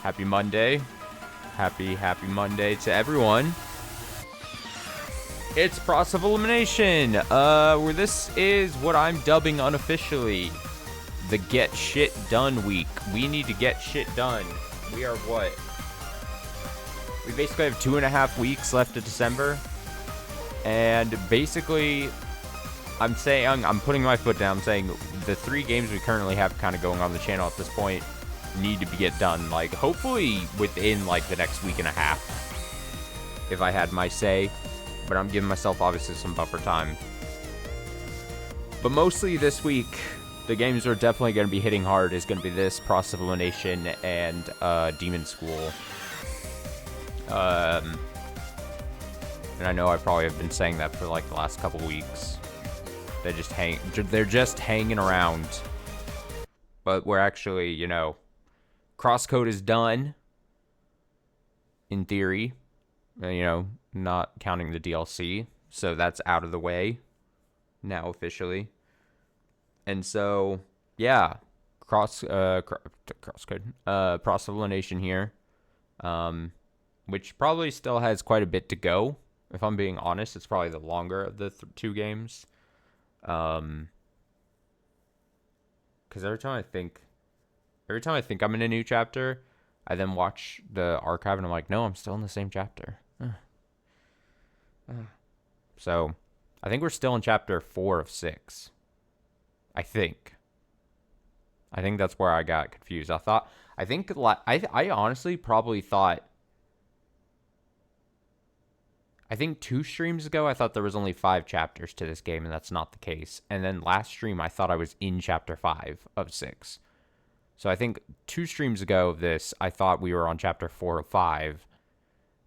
Happy Monday. Happy Monday to everyone. It's Process of Elimination, where this is what I'm dubbing unofficially the Get Shit Done week. We need to get shit done. We are what? We basically have 2.5 weeks left of December. And basically, I'm putting my foot down, saying the 3 games we currently have kind of going on the channel at this point need to get done, like, hopefully within, like, the next week and a half, if I had my say. But I'm giving myself, obviously, some buffer time. But mostly this week, the games are definitely going to be hitting hard is going to be this, Process of Elimination, and Demon School. And I know I probably have been saying that for, like, the last couple weeks. They're just hanging around. But we're actually, you know, Crosscode is done, in theory. You know, not counting the DLC. So that's out of the way now officially. And so, yeah, Crosscode, Process of Elimination here. Which probably still has quite a bit to go. If I'm being honest, it's probably the longer of the 2 games. Because every time I think I'm in a new chapter, I then watch the archive and I'm like, no, I'm still in the same chapter. So, I think we're still in chapter 4 of 6. I think that's where I got confused. I honestly probably thought. I think 2 streams ago, I thought there was only 5 chapters to this game, and that's not the case. And then last stream, I thought I was in chapter 5 of 6. So I think 2 streams ago of this, I thought we were on chapter 4 of 5.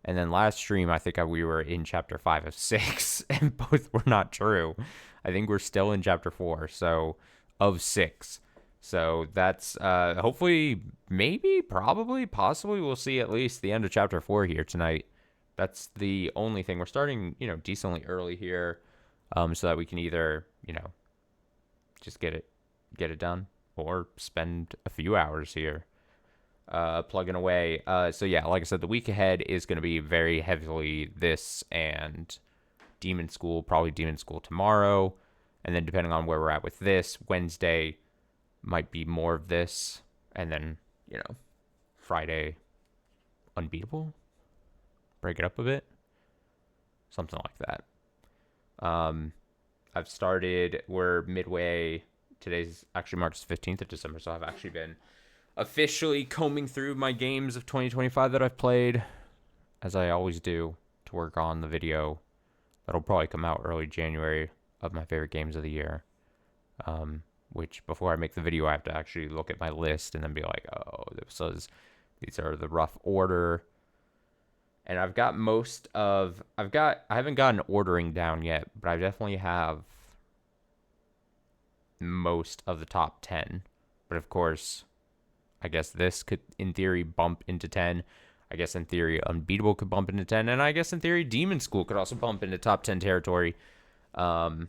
And then last stream, I think we were in chapter 5 of 6, and both were not true. I think we're still in chapter 4, so of 6. So that's hopefully, maybe, probably, possibly, we'll see at least the end of chapter 4 here tonight. That's the only thing. We're starting, you know, decently early here, so that we can either, you know, just get it done, or spend a few hours here plugging away. So yeah, like I said, the week ahead is going to be very heavily this and Demon School, probably Demon School tomorrow, and then depending on where we're at with this, Wednesday might be more of this, and then, you know, Friday, Unbeatable. Break it up a bit, something like that. We're midway. Today's actually marks the 15th of December, so I've actually been officially combing through my games of 2025 that I've played, as I always do, to work on the video that'll probably come out early January of my favorite games of the year. Which, before I make the video, I have to actually look at my list and then be like, oh, these are the rough order. And I haven't gotten ordering down yet, but I definitely have most of the top 10. But of course, I guess this could, in theory, bump into 10. I guess in theory, Unbeatable could bump into 10. And I guess in theory, Demon School could also bump into top 10 territory. So,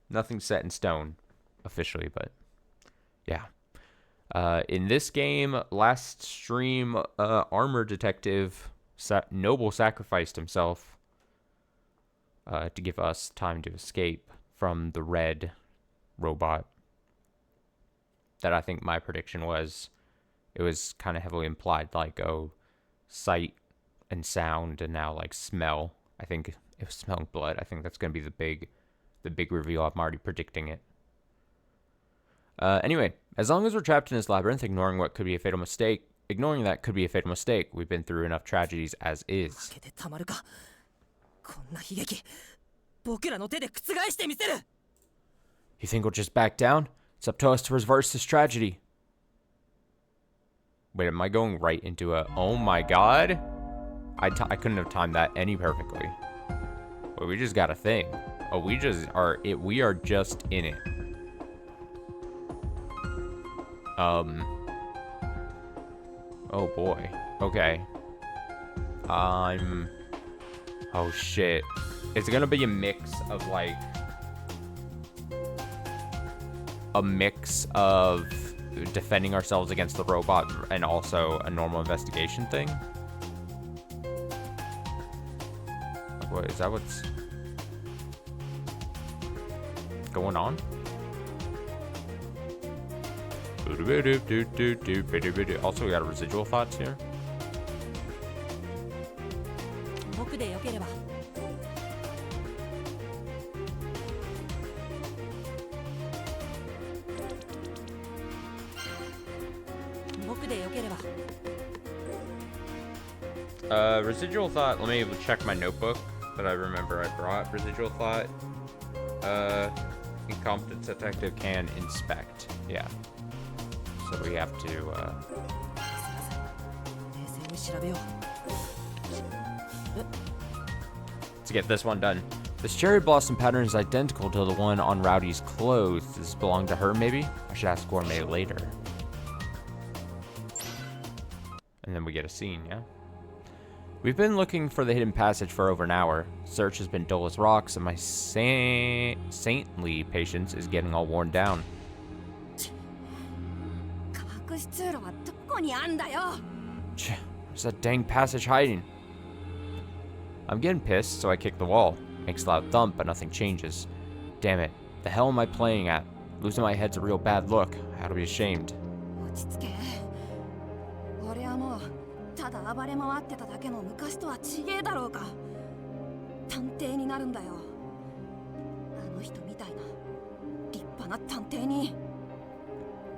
nothing's set in stone officially, but yeah. In this game, last stream, Armor Detective Noble sacrificed himself to give us time to escape from the red robot. That I think my prediction was, it was kind of heavily implied, like, oh, sight and sound and now, like, smell. I think it was smelling blood. I think that's going to be the big reveal. I'm already predicting it. Anyway, as long as we're trapped in this labyrinth, ignoring that could be a fatal mistake. We've been through enough tragedies as is. You think we'll just back down? It's up to us to reverse this tragedy. Wait, am I going right into a... Oh my god! I couldn't have timed that any perfectly. Wait, we just got a thing. Oh, we are just in it. Oh boy. Okay. Oh shit. It's gonna be a mix of, like, defending ourselves against the robot and also a normal investigation thing. What is that? What's going on? Also, we got residual thoughts here. Residual thought, let me check my notebook that I remember I brought. Residual thought, incompetent detective can inspect. Yeah. So we have to, to get this one done. This cherry blossom pattern is identical to the one on Rowdy's clothes. Does this belong to her, maybe? I should ask Gourmet later. And then we get a scene, yeah? We've been looking for the hidden passage for over an hour. Search has been dull as rocks, and my saintly patience is getting all worn down. Where's that dang passage hiding? I'm getting pissed, so I kick the wall. Makes a loud thump, but nothing changes. Damn it. The hell am I playing at? Losing my head's a real bad look. I ought to be ashamed.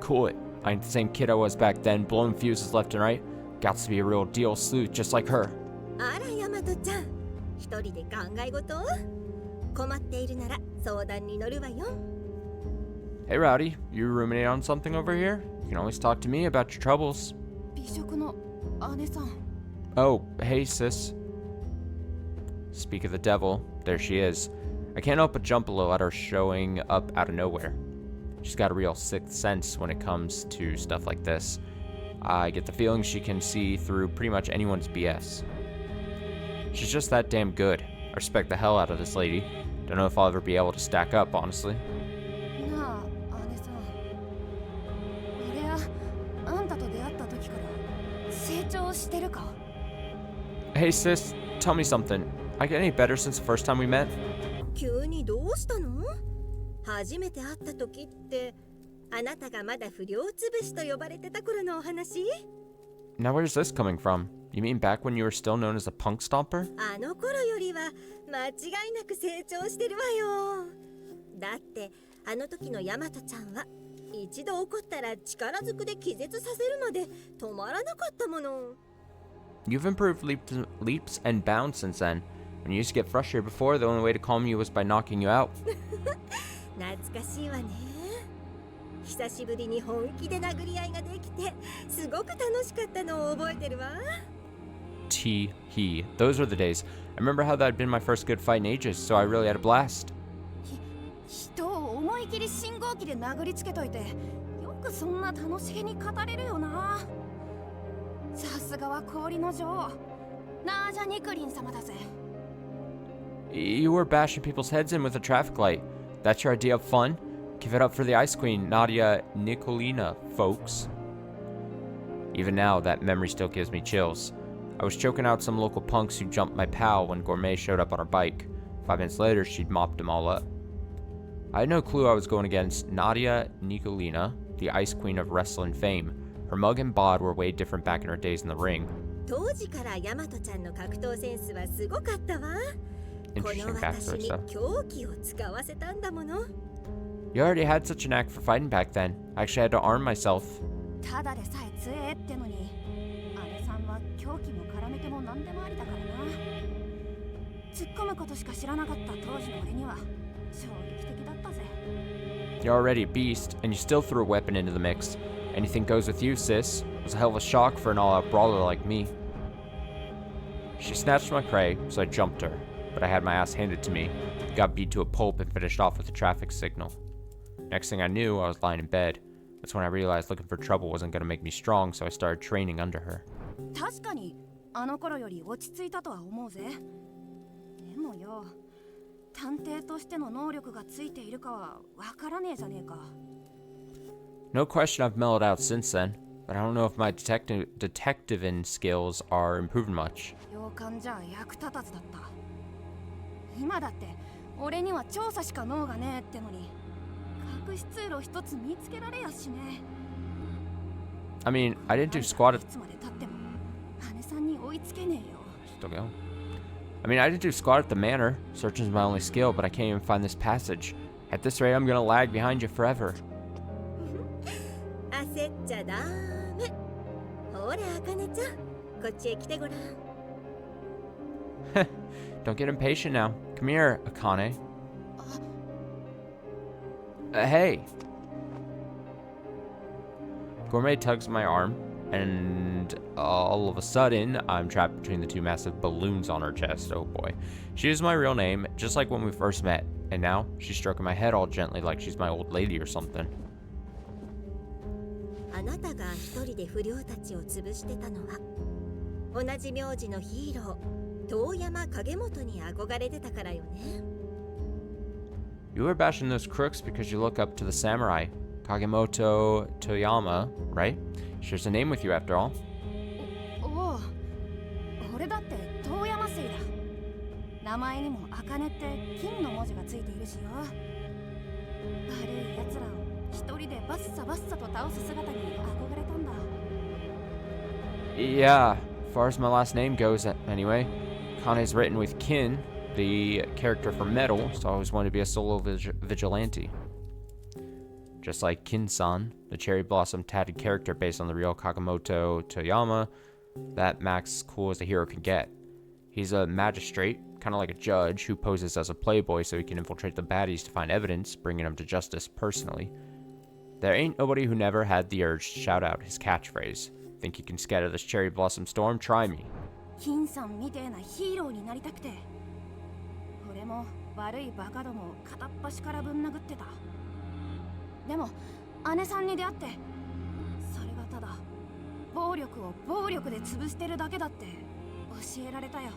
Cool it. I ain't the same kid I was back then, blowing fuses left and right. Gots to be a real deal sleuth just like her. Hey Rowdy, you ruminate on something over here? You can always talk to me about your troubles. Oh, hey sis. Speak of the devil, there she is. I can't help but jump a little at her showing up out of nowhere. She's got a real sixth sense when it comes to stuff like this. I get the feeling she can see through pretty much anyone's BS. She's just that damn good. I respect the hell out of this lady. Don't know if I'll ever be able to stack up, honestly. Hey sis, tell me something. I get any better since the first time we met? Now where's this coming from? You mean back when you were still known as a punk stomper? You've improved leaps and bounds since then. When you used to get frustrated before, the only way to calm you was by knocking you out. Tee-hee. Those were the days. I remember how that had been my first good fight in ages, so I really had a blast. You were bashing people's heads in with a traffic light. That's your idea of fun? Give it up for the Ice Queen, Nadia Nikolina, folks. Even now, that memory still gives me chills. I was choking out some local punks who jumped my pal when Gourmet showed up on her bike. 5 minutes later, she'd mopped them all up. I had no clue I was going against Nadia Nikolina, the Ice Queen of wrestling fame. Her mug and bod were way different back in her days in the ring. Interesting backstory stuff. You already had such a knack for fighting back then. I actually had to arm myself. You're already a beast, and you still threw a weapon into the mix. Anything goes with you, sis. It was a hell of a shock for an all-out brawler like me. She snatched my prey, so I jumped her, but I had my ass handed to me, got beat to a pulp, and finished off with a traffic signal. Next thing I knew, I was lying in bed. That's when I realized looking for trouble wasn't going to make me strong, so I started training under her. No question I've mellowed out since then, but I don't know if my detectiving skills are improving much. 洋館じゃ役立たずだった。今だって俺には調査しか能がねえってのに、隠し通路一つ見つけられやしね。I mean, I didn't do squat at... Still go. I mean, I didn't do squat at the manor. Searching's my only skill, but I can't even find this passage. At this rate, I'm gonna lag behind you forever. Don't get impatient now. Come here, Akane. Hey. Gourmet tugs my arm, and all of a sudden, I'm trapped between the two massive balloons on her chest. Oh boy. She is my real name, just like when we first met, and now she's stroking my head all gently like she's my old lady or something. You were bashing those crooks because you look up to the samurai. Kagemoto Toyama, right? Shares a name with you after all. Yeah, as far as my last name goes, anyway. Kane's written with Kin, the character for Metal, so I always wanted to be a solo vigilante. Just like Kin-san, the cherry blossom tatted character based on the real Kagemoto Toyama, that Max cool as a hero can get. He's a magistrate, kind of like a judge, who poses as a playboy so he can infiltrate the baddies to find evidence, bringing them to justice personally. There ain't nobody who never had the urge to shout out his catchphrase. Think you can scatter this cherry blossom storm? Try me. Kin-san みてえなヒーローになりたくて、俺も悪いバカどもを片っ端からぶん殴ってた。でも姉さんに出会って、それがただ暴力を暴力で潰してるだけだって教えられたよ。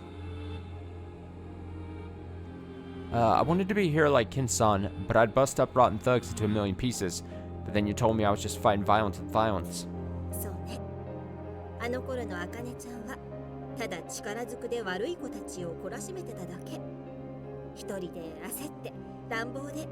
I wanted to be a hero like Kin-san, but I'd bust up rotten thugs into a million pieces. But then you told me I was just fighting violence with violence. そうね。あの頃の茜ちゃんはただ力ずくで悪い子たちを懲らしめてただけ。一人で焦って乱暴で。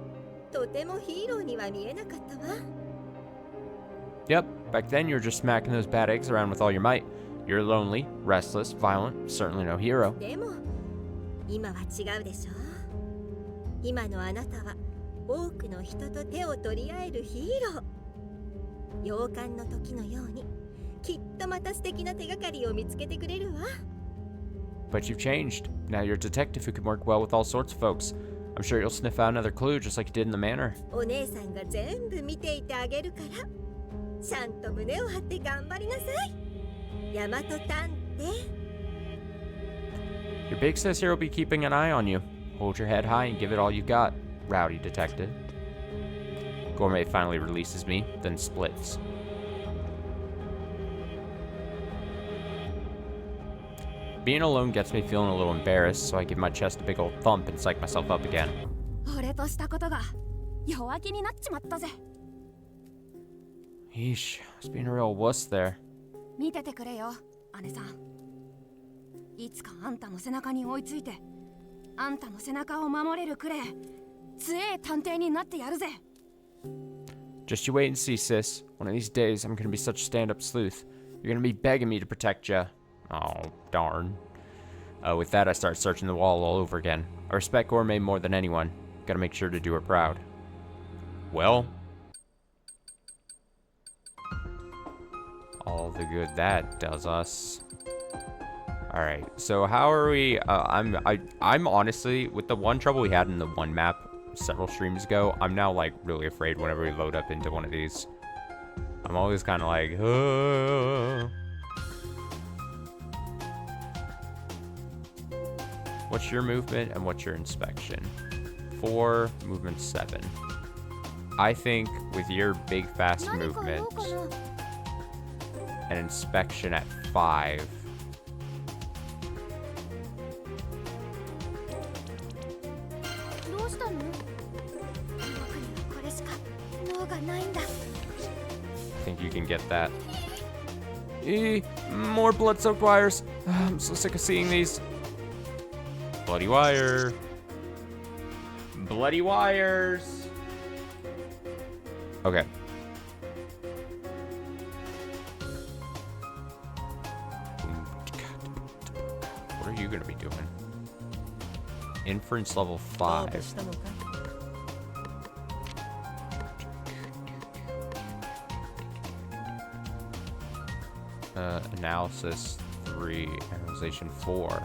Yep, back then you were just smacking those bad eggs around with all your might. You're lonely, restless, violent, certainly no hero. でも今は違うでしょ。今のあなたは多くの人と手を取り合えるヒーロー。洋館の時のようにきっとまた素敵な手がかりを見つけてくれるわ。But you've changed. Now you're a detective who can work well with all sorts of folks. I'm sure you'll sniff out another clue just like you did in the manor. お姉さんが全部見ていてあげるから、ちゃんと胸を張って頑張りなさい。大和探偵。Your big sis here will be keeping an eye on you. Hold your head high and give it all you've got, rowdy detective. Gourmet finally releases me, then splits. Being alone gets me feeling a little embarrassed, so I give my chest a big old thump and psych myself up again. 俺としたことが弱気になっちまったぜ。Yeesh, I was being a real wuss there. 見ててくれよ、姉さん。いつかあんたの背中に追いついて、あんたの背中を守れるくれ、強え探偵になってやるぜ。Just you wait and see, sis. One of these days, I'm gonna be such a stand-up sleuth. You're gonna be begging me to protect ya. Oh, darn. With that, I start searching the wall all over again. I respect Gourmet more than anyone. Gotta make sure to do her proud. Well, all the good that does us. All right, so how are we? I'm honestly, with the one trouble we had in the one map several streams ago, I'm now like really afraid whenever we load up into one of these. I'm always kind of like, What's your movement and what's your inspection? 4, movement 7. I think with your big fast movement and inspection at 5. you can get that. More blood-soaked wires. I'm so sick of seeing these. Bloody wire. Bloody wires. Okay. What are you gonna be doing? Inference level 5. Analysis 3, analyzation 4.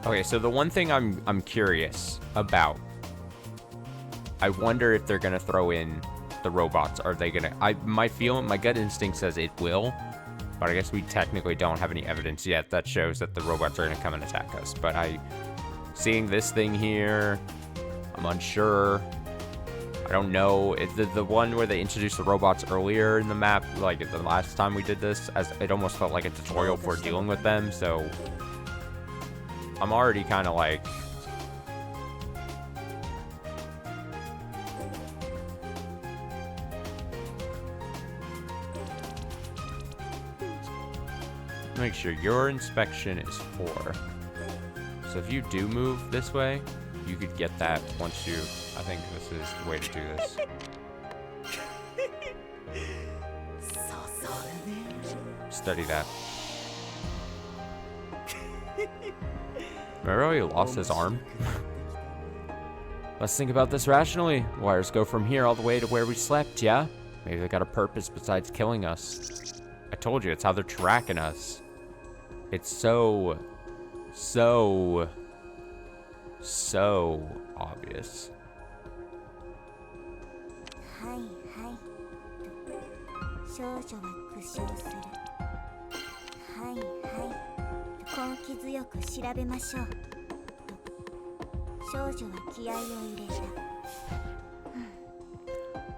Okay, so the one thing I'm curious about, I wonder if they're gonna throw in the robots. Are they gonna? My gut instinct says it will, but I guess we technically don't have any evidence yet that shows that the robots are gonna come and attack us. But seeing this thing here, I'm unsure. I don't know. The one where they introduced the robots earlier in the map, like the last time we did this, as it almost felt like a tutorial for dealing with them, so I'm already kind of like... Make sure your inspection is 4. So if you do move this way, you could get that once you... I think this is the way to do this. Study that. Remember how he lost his arm? Let's think about this rationally. Wires go from here all the way to where we slept, yeah? Maybe they got a purpose besides killing us. I told you, it's how they're tracking us. It's so obvious.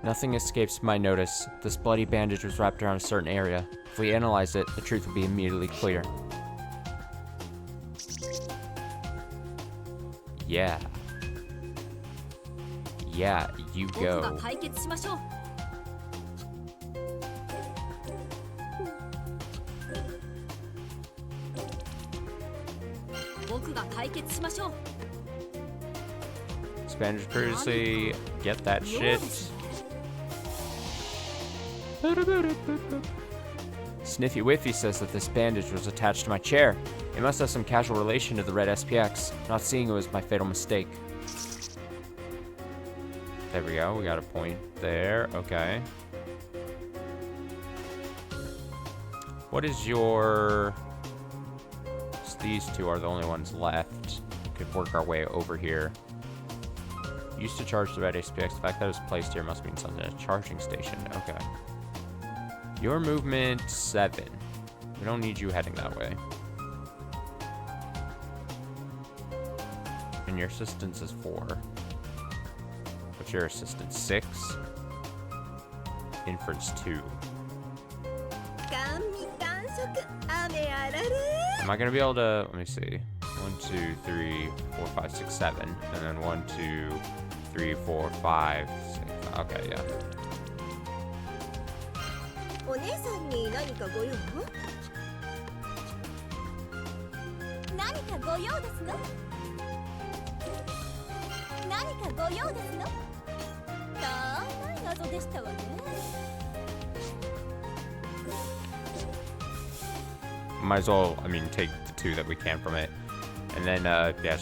Nothing escapes my notice. This bloody bandage was wrapped around a certain area. If we analyze it, the truth will be immediately clear. Yeah. Yeah, you go. Spanish previously, get that shit. Sniffy Whiffy says that this bandage was attached to my chair. It must have some casual relation to the red SPX. Not seeing it was my fatal mistake. There we go, we got a point there, okay. What is your... So these two are the only ones left. We could work our way over here. Used to charge the red SPX. The fact that it was placed here must mean something. A charging station, okay. Your movement 7. We don't need you heading that way. And your assistance is 4. What's your assistance? 6. Inference 2. Am I gonna be able to? Let me see. 1, 2, 3, 4, 5, 6, 7, and then 1, 2, 3, 4, 5, 6. Okay, yeah. Might as well, I mean, take the 2 that we can from it. And then, yeah,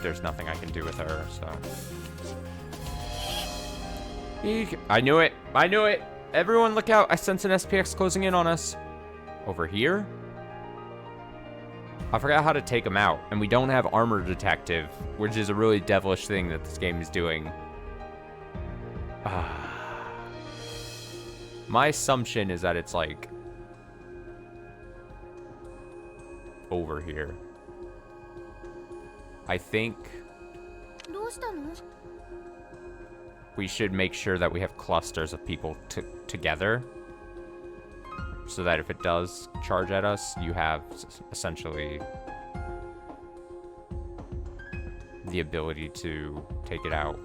there's nothing I can do with her, so. Eek. I knew it. I knew it. Everyone look out. I sense an SPX closing in on us. Over here? I forgot how to take them out. And we don't have armor detective, which is a really devilish thing that this game is doing. My assumption is that it's like over here. I think we should make sure that we have clusters of people together so that if it does charge at us, you have essentially the ability to take it out.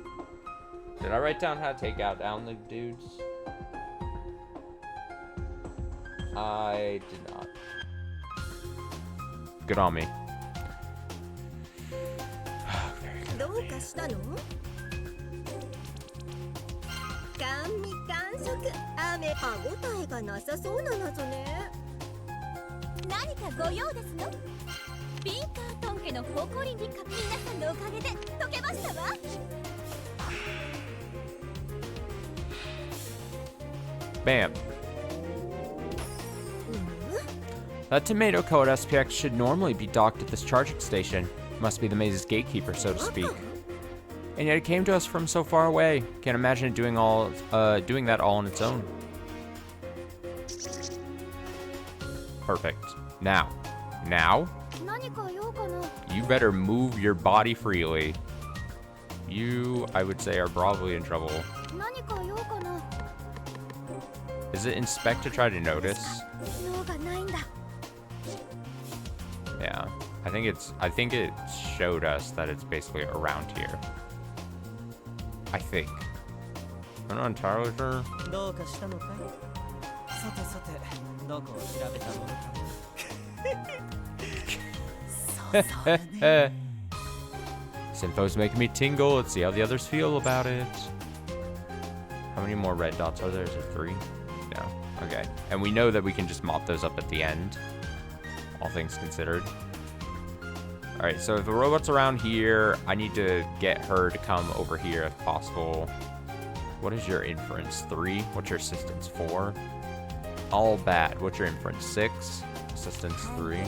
Did I write down how to take down the dudes? I did not. Good on me. どうかしたの？甘味完食。雨歯ごたえがなさそうな謎ね。何かご用ですの？ビンカートン家の誇りにか皆さんのおかげで解けましたわ。Bam. That tomato code SPX should normally be docked at this charging station. Must be the maze's gatekeeper, so to speak. And yet it came to us from so far away. Can't imagine it doing that all on its own. Perfect. Now, you better move your body freely. You, I would say, are probably in trouble. Is it inspect to try to notice? Yeah, I think it showed us that it's basically around here. I think. I'm not entirely sure. This info's making me tingle. Let's see how the others feel about it. How many more red dots are there? Is it 3? No. Okay. And we know that we can just mop those up at the end. All things considered. Alright, so if the robot's around here, I need to get her to come over here if possible. What is your inference? 3? What's your assistance? 4? All bad. What's your inference? 6? Assistance 3.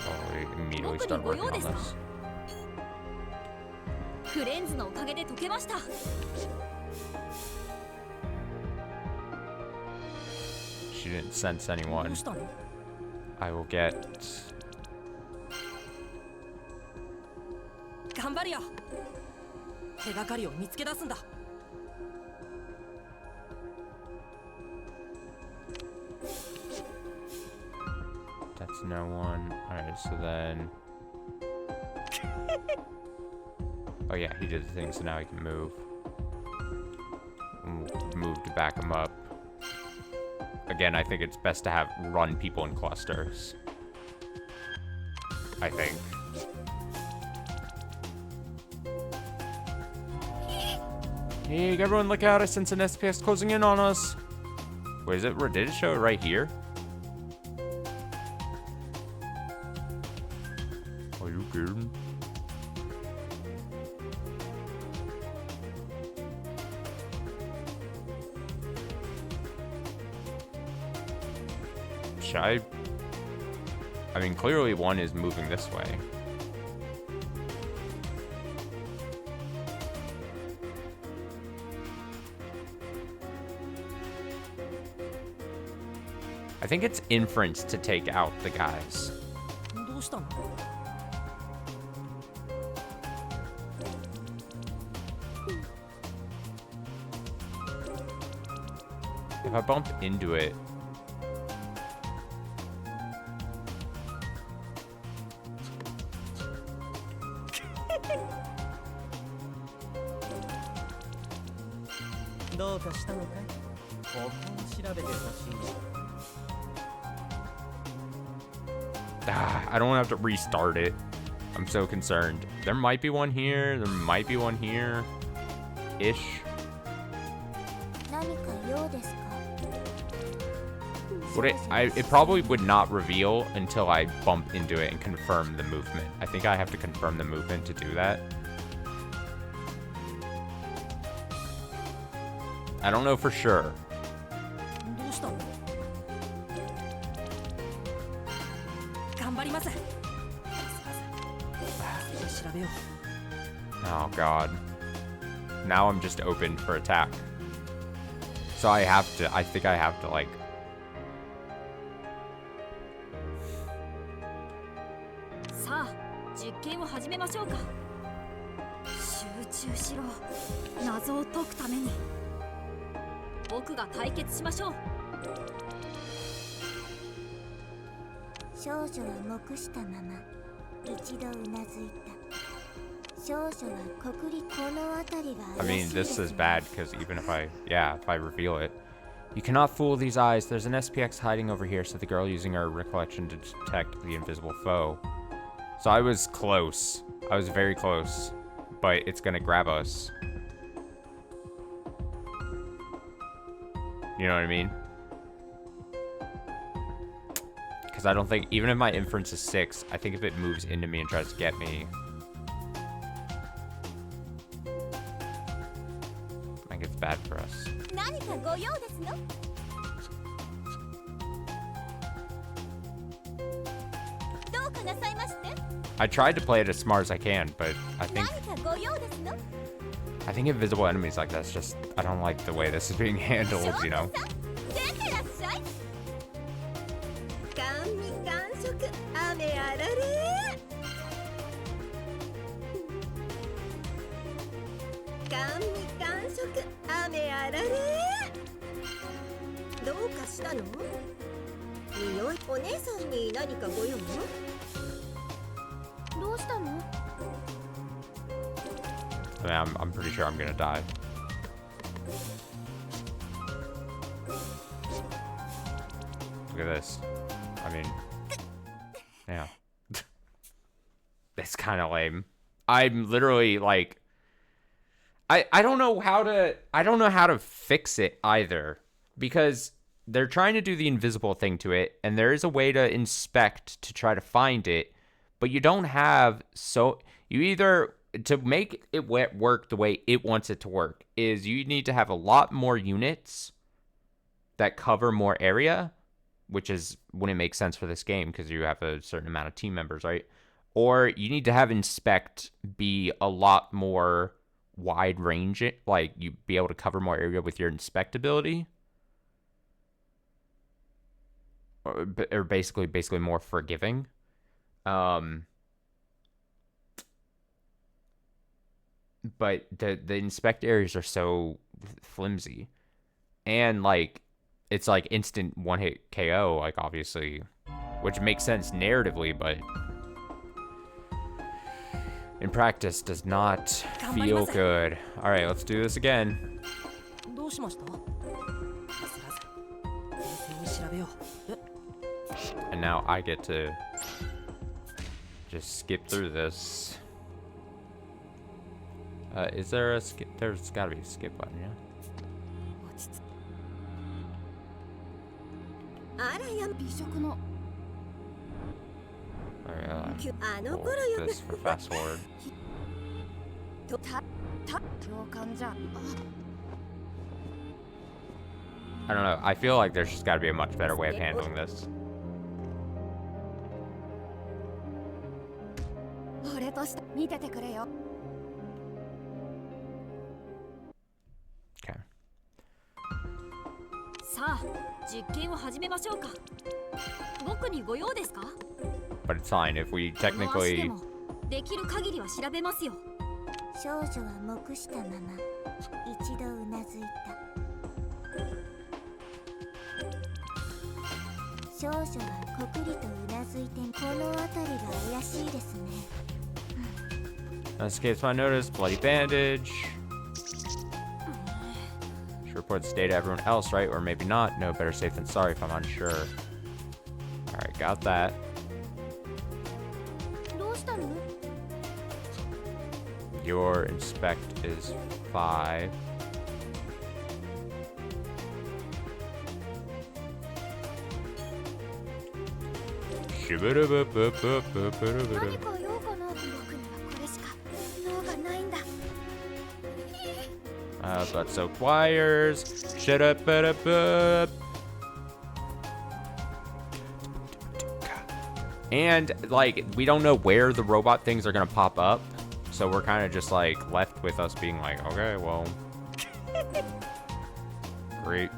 Oh, we immediately start working on this. She didn't sense anyone. I will get... That's no one. Alright, so then... Oh yeah, he did the thing, so now he can move. Move to back him up. Again, I think it's best to run people in clusters. I think. Hey, everyone look out, I sense an SPS closing in on us. Wait, did it show it right here? Are you kidding? I mean, clearly one is moving this way. I think it's inference to take out the guys. If I bump into it... I don't want to have to restart it. I'm so concerned. There might be one here. There might be one here. Ish. It probably would not reveal until I bump into it and confirm the movement. I think I have to confirm the movement to do that. I don't know for sure. Oh god. Now I'm just open for attack. So I think I have to like... 少女は黙したまま一度うなずいた。少女は国立この辺りが I 怪 mean, しい this です is ね。 bad because even if I reveal it. You cannot fool these eyes. There's an SPX hiding over here, said the girl using her recollection to detect the invisible foe. So I was close. I was very close. But it's gonna grab us. You know what I mean? Because I don't think, even if my inference is 6, I think if it moves into me and tries to get me, I think it's bad for us. 何かご用ですの？どうかなさいまして？ I tried to play it as smart as I can, but I 何かご用ですの？ think invisible enemies like that's just, I don't like the way this is being handled, you know? 出てらっしゃい。甘味感触雨あられ。甘味感触雨あられ。どうかしたの？匂いお姉さんに何かご用？どうしたの？ I mean, I'm pretty sure I'm gonna die. Look at this. I mean, yeah. It's kind of lame. I'm literally like, I don't know how to fix it either, because they're trying to do the invisible thing to it, and there is a way to inspect to try to find it, but you don't have, so you either, to make it work the way it wants it to work, is you need to have a lot more units that cover more area, which is wouldn't make sense for this game because you have a certain amount of team members, right? Or you need to have inspect be a lot more wide range, like you be able to cover more area with your inspect ability, or basically more forgiving. But the inspect areas are so flimsy, and like it's like instant one hit KO, like obviously, which makes sense narratively, but in practice does not feel good. All right, let's do this again. どうしました？焦らず冷静に調べよう。 And now I get to just skip through this. Is there a skip? There's got to be a skip button, yeah? あらや美食の All right, あの we'll 頃 do よ this for fast forward. とた共感じゃ I don't know. I feel like there's just got to be a much better way of handling this. 俺として見ててくれよ Okay. さあ、実験を始めましょうか。僕にご用ですか？ But it's fine if we この足で technically. もできる限りは調べますよ。少女は黙したまま一度うなずいた。少女はこくりとうなずいて、この辺りが怪しいですね。 Escapes my notice. Bloody bandage. Should report this data to everyone else, right? Or maybe not. No, better safe than sorry if I'm unsure. Alright, got that. どうしたの Your inspect is 5. Shibba-dabba-ba-ba-ba-ba-ba-ba. 何か用かな僕にはこれしか脳がないんだ But soaked wires. Shut up, but up. And like we don't know where the robot things are gonna pop up, so we're kind of just like left with us being like, okay, well, great.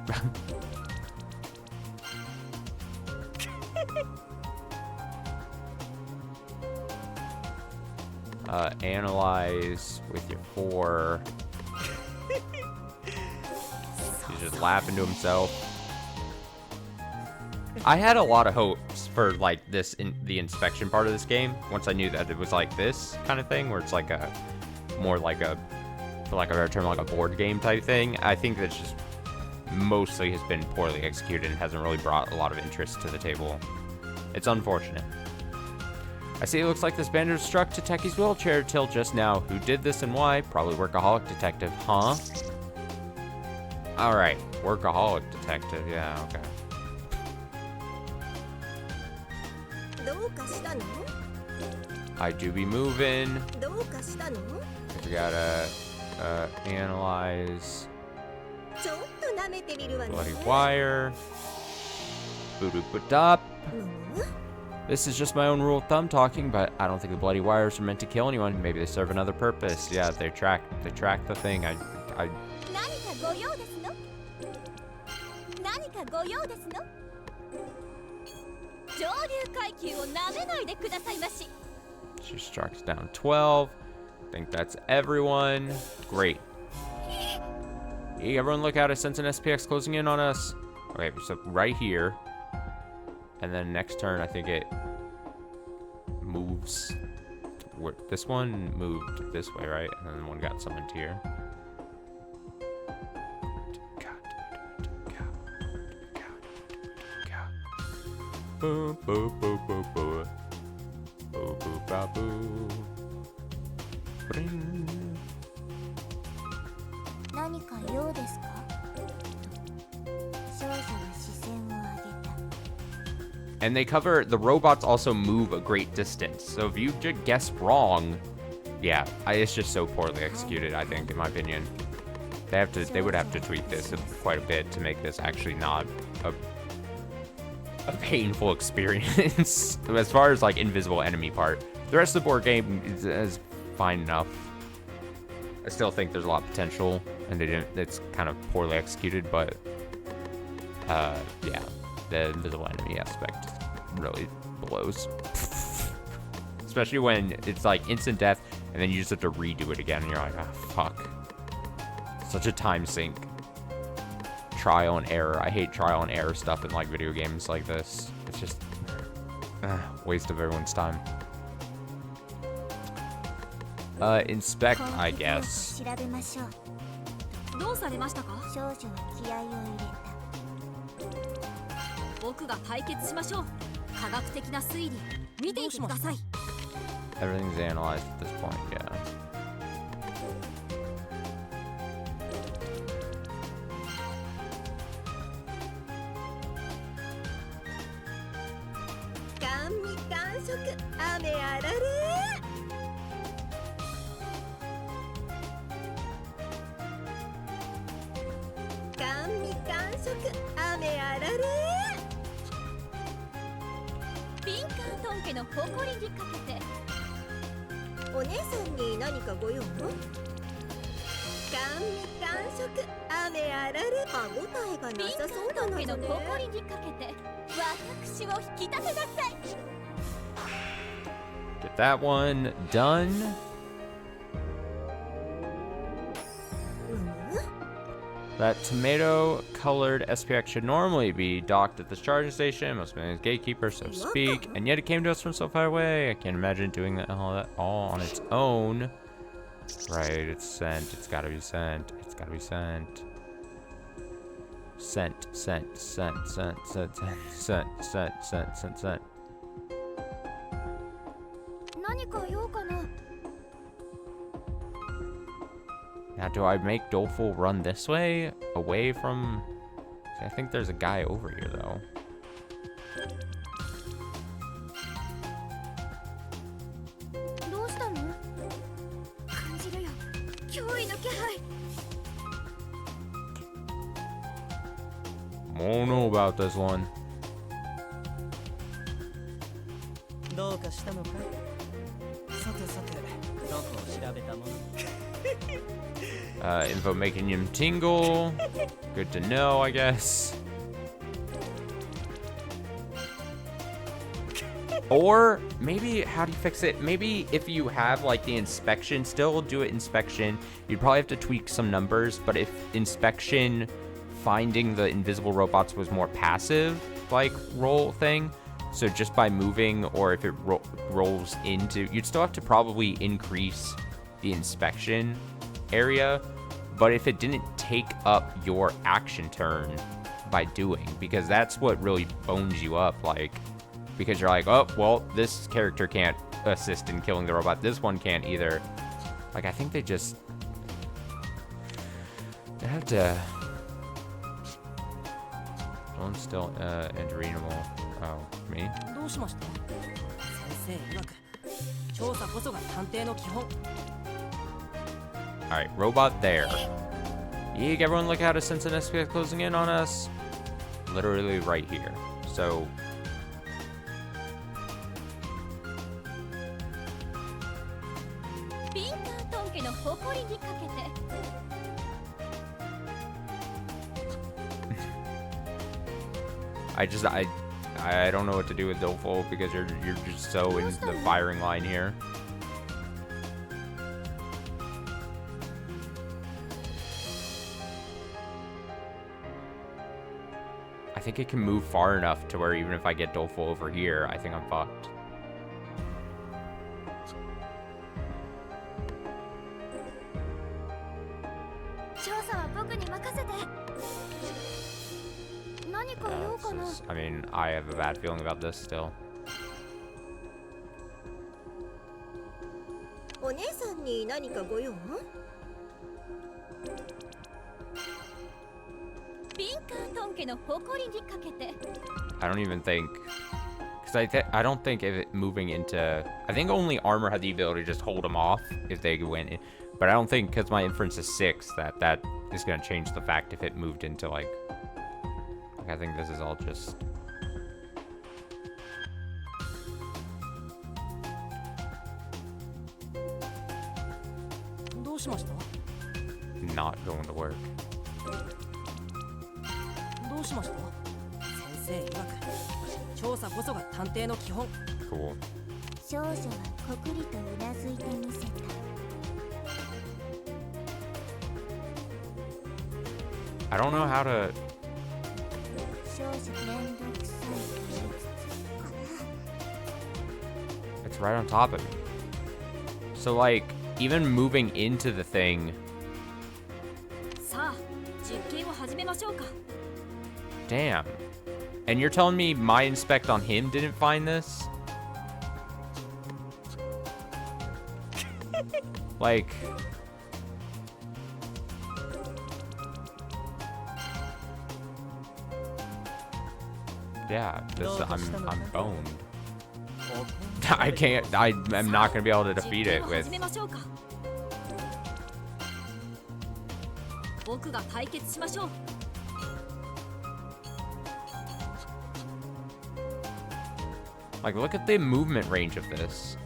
Analyze with your 4. He's just laughing to himself. I had a lot of hopes for like the inspection part of this game. Once I knew that it was like this kind of thing, where it's like a more like a, for like a better term, like a board game type thing. I think that's just mostly has been poorly executed and hasn't really brought a lot of interest to the table. It's unfortunate. I see it looks like this bandit struck Tateki's wheelchair till just now. Who did this and why? Probably workaholic detective, huh? Alright, workaholic detective, yeah, okay. どうかしたの？ I do be moving. どうかしたの？ We gotta analyze ちょっと舐めてみるわね。 bloody wire. Boop-boop-boop-dop. うん？ This is just my own rule of thumb talking, but I don't think the bloody wires are meant to kill anyone. Maybe they serve another purpose. Yeah, they track the thing. I 何かご用ですの？何かご用ですの？上流階級を舐めないでくださいまし。 She strikes down 12. I think that's everyone. Great. Hey, everyone look out. I sense an SPX closing in on us. Okay, so right here. And then next turn, I think it moves. This one moved this way, right? And then one got summoned here. Boo, boo, boo, boo, boo. Boo, boo, ba, boo. Bring. 何か用ですか？少女は視線を上げた。 And they cover, the robots also move a great distance. So if you just guess wrong, yeah, it's just so poorly executed, I think, in my opinion. They would have to tweak this quite a bit to make this actually not a painful experience. As far as like invisible enemy part, the rest of the board game is fine enough. I still think there's a lot of potential, and it's kind of poorly executed, but yeah, the invisible enemy aspect really blows. Especially when it's like instant death, and then you just have to redo it again, and you're like, ah, fuck. Such a time sink. Trial and error. I hate trial and error stuff in like video games like this. It's just waste of everyone's time. Inspect, I guess. 調べましょう。どうされましたか？少女は気合を入れた。僕が解決しましょう。科学的な推理見ていてください。 Everything's analyzed at this point, yeah. 甘味感触雨あられ。甘味感触雨あられ。ピンカートン家の誇りにかけて。お姉さんに何かご用？甘味感触雨あられ。歯ごたえがなさそうだな。ピンカートン家の誇りにかけて私を引き立てなさい。 Get that one done. That tomato-colored SPX should normally be docked at this charging station. Must be a gatekeeper, so to speak. And yet it came to us from so far away. I can't imagine doing that all on its own. Right, it's sent. It's gotta be sent. It's gotta be sent. Sent. 何か用かな。 Now, do I make Doleful run this way? Away from... See, I think there's a guy over here, though. どうしたの？感じるよ。脅威の気配。 Won't know about this one. どうかしたのかい？さてさて、どこを調べたもの？ Info making him tingle. Good to know, I guess. Or maybe, how do you fix it? Maybe if you have like the inspection, still do it inspection. You'd probably have to tweak some numbers, but if inspection finding the invisible robots was more passive, like roll thing. So just by moving, or if it rolls into, you'd still have to probably increase the inspection area. But if it didn't take up your action turn by doing, because that's what really bones you up, like, because you're like, oh, well, this character can't assist in killing the robot. This one can't either. Like, I think they have to. Don't still intervenable. Oh, me? どうしました先生曰く調査こそが探偵の基本 Alright, robot there. Eek, everyone look out, a sense of Nesca closing in on us. Literally right here. So... I don't know what to do with Dolfo because you're just so in the firing line here. I think it can move far enough to where even if I get Dolfo over here, I think I'm fucked. I mean, I have a bad feeling about this still. お姉さんに何かご用？ I don't even think, because I don't think if it moving into, I think only armor had the ability to just hold them off if they went in, but I don't think, because my inference is 6, that is going to change the fact if it moved into like I think this is all just not going to work. どうしました先生曰く調査こそが探偵の基本 Cool. 少女はこくりとうなずいてみせた I don't know how to. 少女めんどくさいと言いつつ It's right on top of me. So like even moving into the thing. さあ実験を始めましょうか Damn. And you're telling me my inspect on him didn't find this? Like yeah, this I'm boned. I can't I'm not gonna be able to defeat it with 僕が解決しましょう like look at the movement range of this.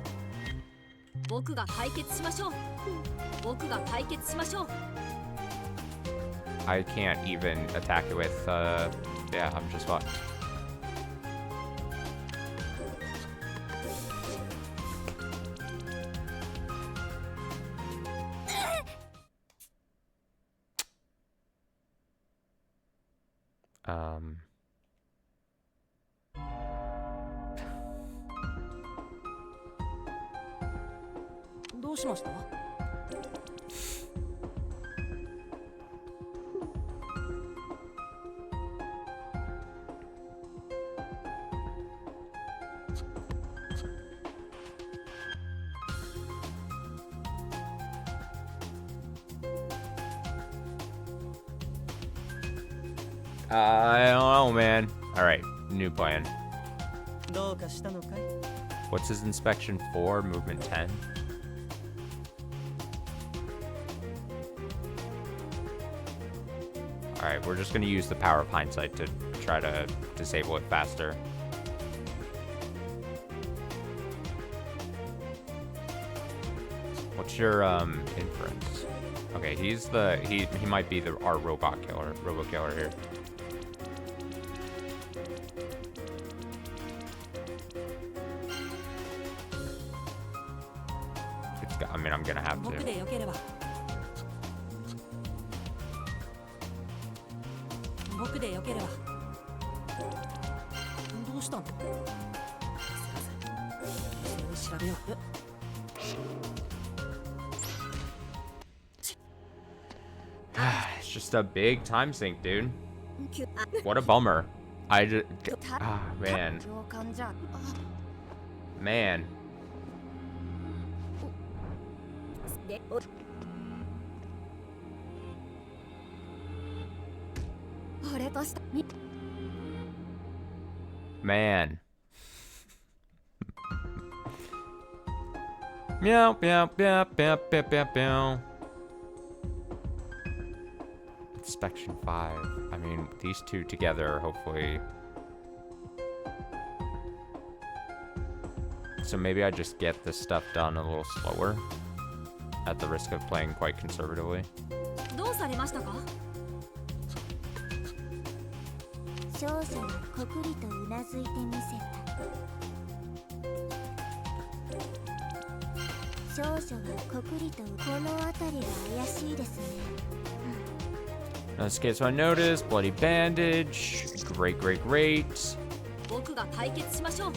僕が解決しましょう僕が解決しましょう I can't even attack it with yeah, I'm just fucked. Um どうしました I don't know, man. All right, new plan. どうかしたのかい What's his inspection for? Movement 10. All right, we're just gonna use the power of hindsight to try to disable it faster. What's your inference? Okay, he might be our robo killer here. I mean, I'm gonna have 僕 to. でよければ僕でよければ調べよう。It's just a big time sink, dude. きゅあ What a bummer. I just... man. 教官じゃMan. でお 俺としたMan. Meow, meow, meow, meow, meow, meow, meow. Inspection 5. I mean, these two together, hopefully. So maybe I just get this stuff done a little slower, at the risk of playing quite conservatively. どうされましたか？少女はこくりとうなずいてみせた。少女はこくりとこの辺りが怪しいですね。Now, this case I noticed, bloody bandage. Great, great, great. 僕が解決しましょう。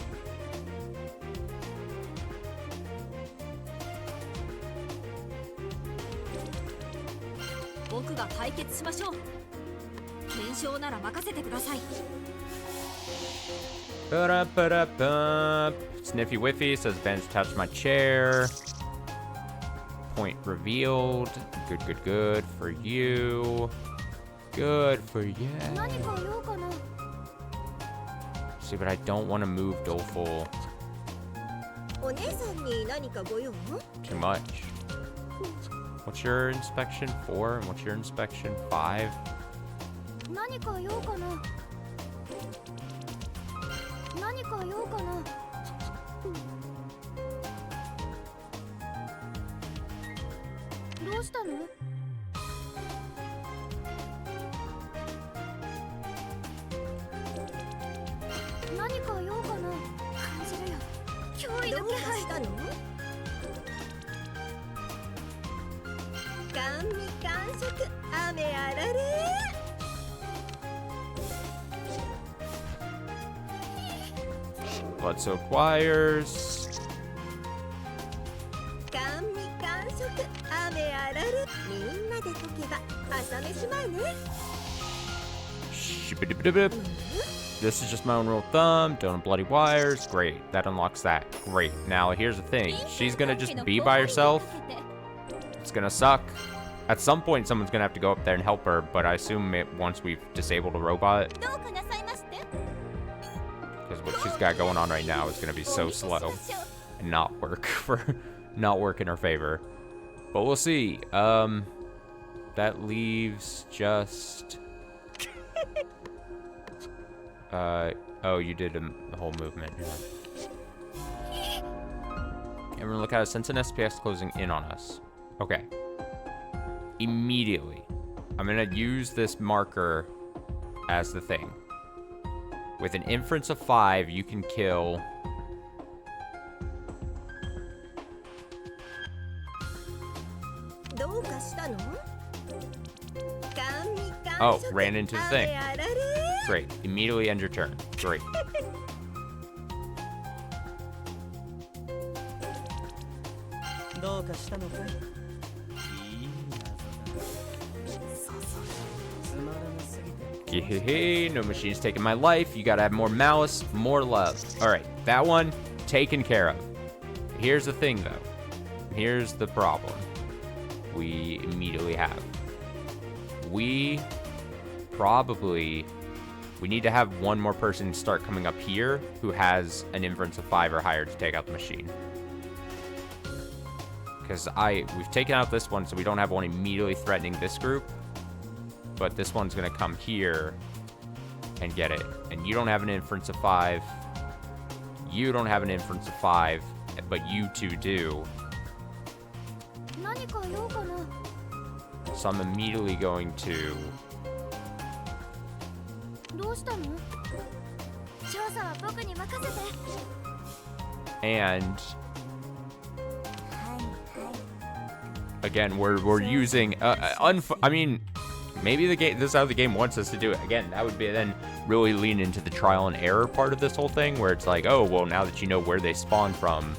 僕が解決しましょう。検証なら任せてください。Ba-da-ba-da-ba. Sniffy Whiffy says Ben's touched my chair. Point revealed. Good, good, good for you. Good for you. 何か用かな？ See, but I don't want to move Doleful お姉さんに何かご用？ too much. What's your inspection 4 and what's your inspection 5? 何か用かな？何か用かな？どうしたの？何か用かな？感じるよ。脅威どうかの気配。したの？甘味完食雨あられ Blood Soaked Wires. 甘味完食雨あられみんなで解けば朝飯前ね Shibidibidibidib. This is just my own rule of thumb. Don't have bloody wires. Great. That unlocks that. Great. Now, here's the thing. She's gonna just be by herself. It's gonna suck. At some point, someone's gonna have to go up there and help her, but I assume once we've disabled a robot, どうかなさいまして because what she's got going on right now is gonna be so slow and not work in her favor. But we'll see. That leaves just... oh, you did the whole movement. Yeah. Everyone look out. Sense an SPX closing in on us. Okay. Immediately, I'm gonna use this marker as the thing. With an inference of 5, you can kill... Oh, ran into the thing. Great. Immediately end your turn. Great. Hey, no machine's taking my life. You gotta have more malice, more love. Alright, that one taken care of. Here's the thing, though. Here's the problem we immediately have. We need to have one more person start coming up here who has an inference of 5 or higher to take out the machine. Because we've taken out this one, so we don't have one immediately threatening this group. But this one's gonna come here and get it. And you don't have an inference of 5. You don't have an inference of 5, but you two do. So I'm immediately going to... And... Again, we're using... I mean... Maybe this is how the game wants us to do it. Again, that would be then really lean into the trial and error part of this whole thing, where it's like, oh, well, now that you know where they spawn from,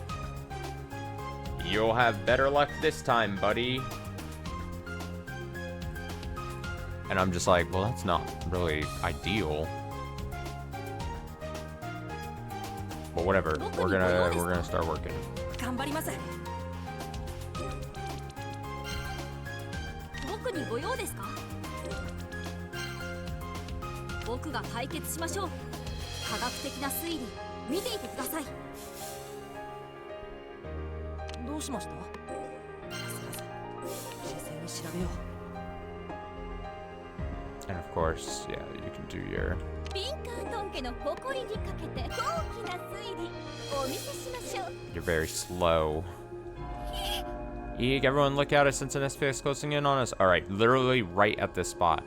You'll have better luck this time, buddy. And I'm just like, well, that's not really ideal. But whatever, we're gonna start working. 頑張ります。僕にご用ですか？僕が解決しましょう。科学的な推理、見ていてください。どうしました？すみません。冷静に調べよう。 And of course, yeah, you can do your... ピンカートン家の誇りにかけて大きな推理お見せしましょう。 You're very slow. Eek, everyone look out, I sense an SPX closing in on us. Alright, literally right at this spot.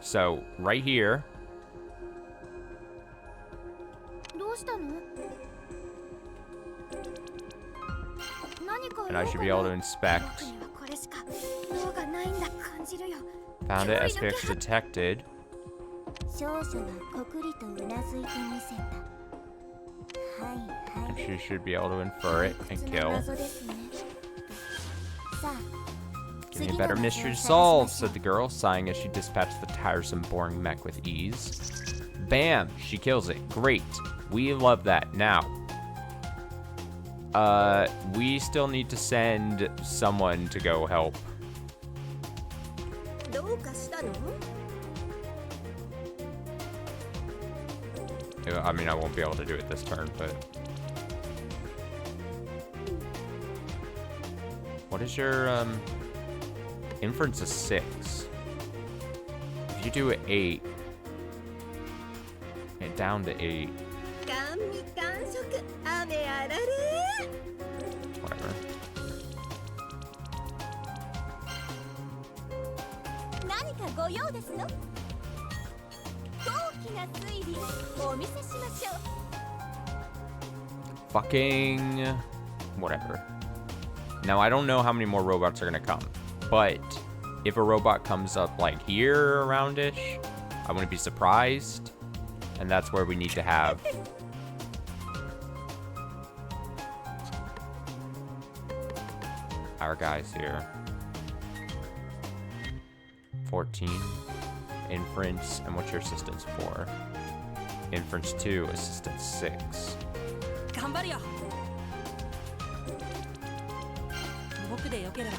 So, right here. どうしたの？何か And I should be able to inspect. 僕にはこれしか脳がないんだ感じるよ。 Found it, SPX detected. 少女はこくりとうなずいてみせた。はいは And い。 she should be able to infer it and 不 kill. 謎ですね。さあ、 Give me a better mystery to solve, said the girl, sighing as she dispatched the tiresome, boring mech with ease. Bam! She kills it. Great. We love that. Now, we still need to send someone to go help. どうかしたの？ I mean, I won't be able to do it this turn, but... What is your, inference is 6. If you do it 8, get down to 8, 甘味感触雨あられ。 whatever. 何かご用ですの？大きな推理お見せしましょう。 Fucking... whatever. Now, I don't know how many more robots are gonna come, but if a robot comes up, like, here around-ish, I wouldn't be surprised, and that's where we need to have... our guys here. 14. Inference, and what's your assistance 4? Inference 2, assistance 6. 頑張るよ。僕でよければ。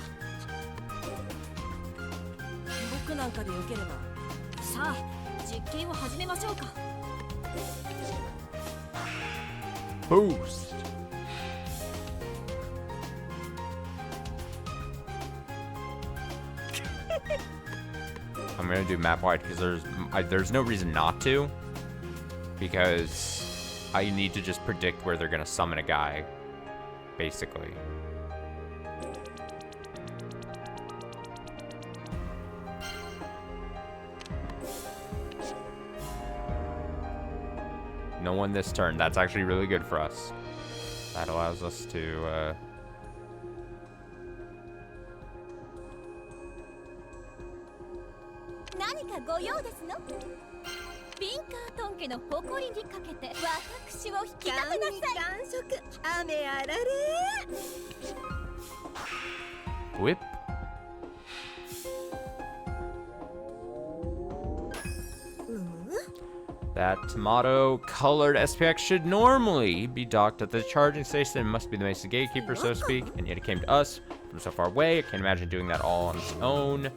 僕なんかでよければ。さあ実験を始めましょうか。 Boost! I'm gonna do map wide because there's no reason not to, because I need to just predict where they're gonna summon a guy, basically. No one this turn. That's actually really good for us. That allows us to, 何かご用ですの？ピンカートン家の誇りにかけて私を引き立てなさい。甘味感触雨あられ。 whip. That tomato-colored SPX should normally be docked at the charging station. It must be the Mesa gatekeeper, so to speak. And yet it came to us from so far away. I can't imagine doing that all on its own.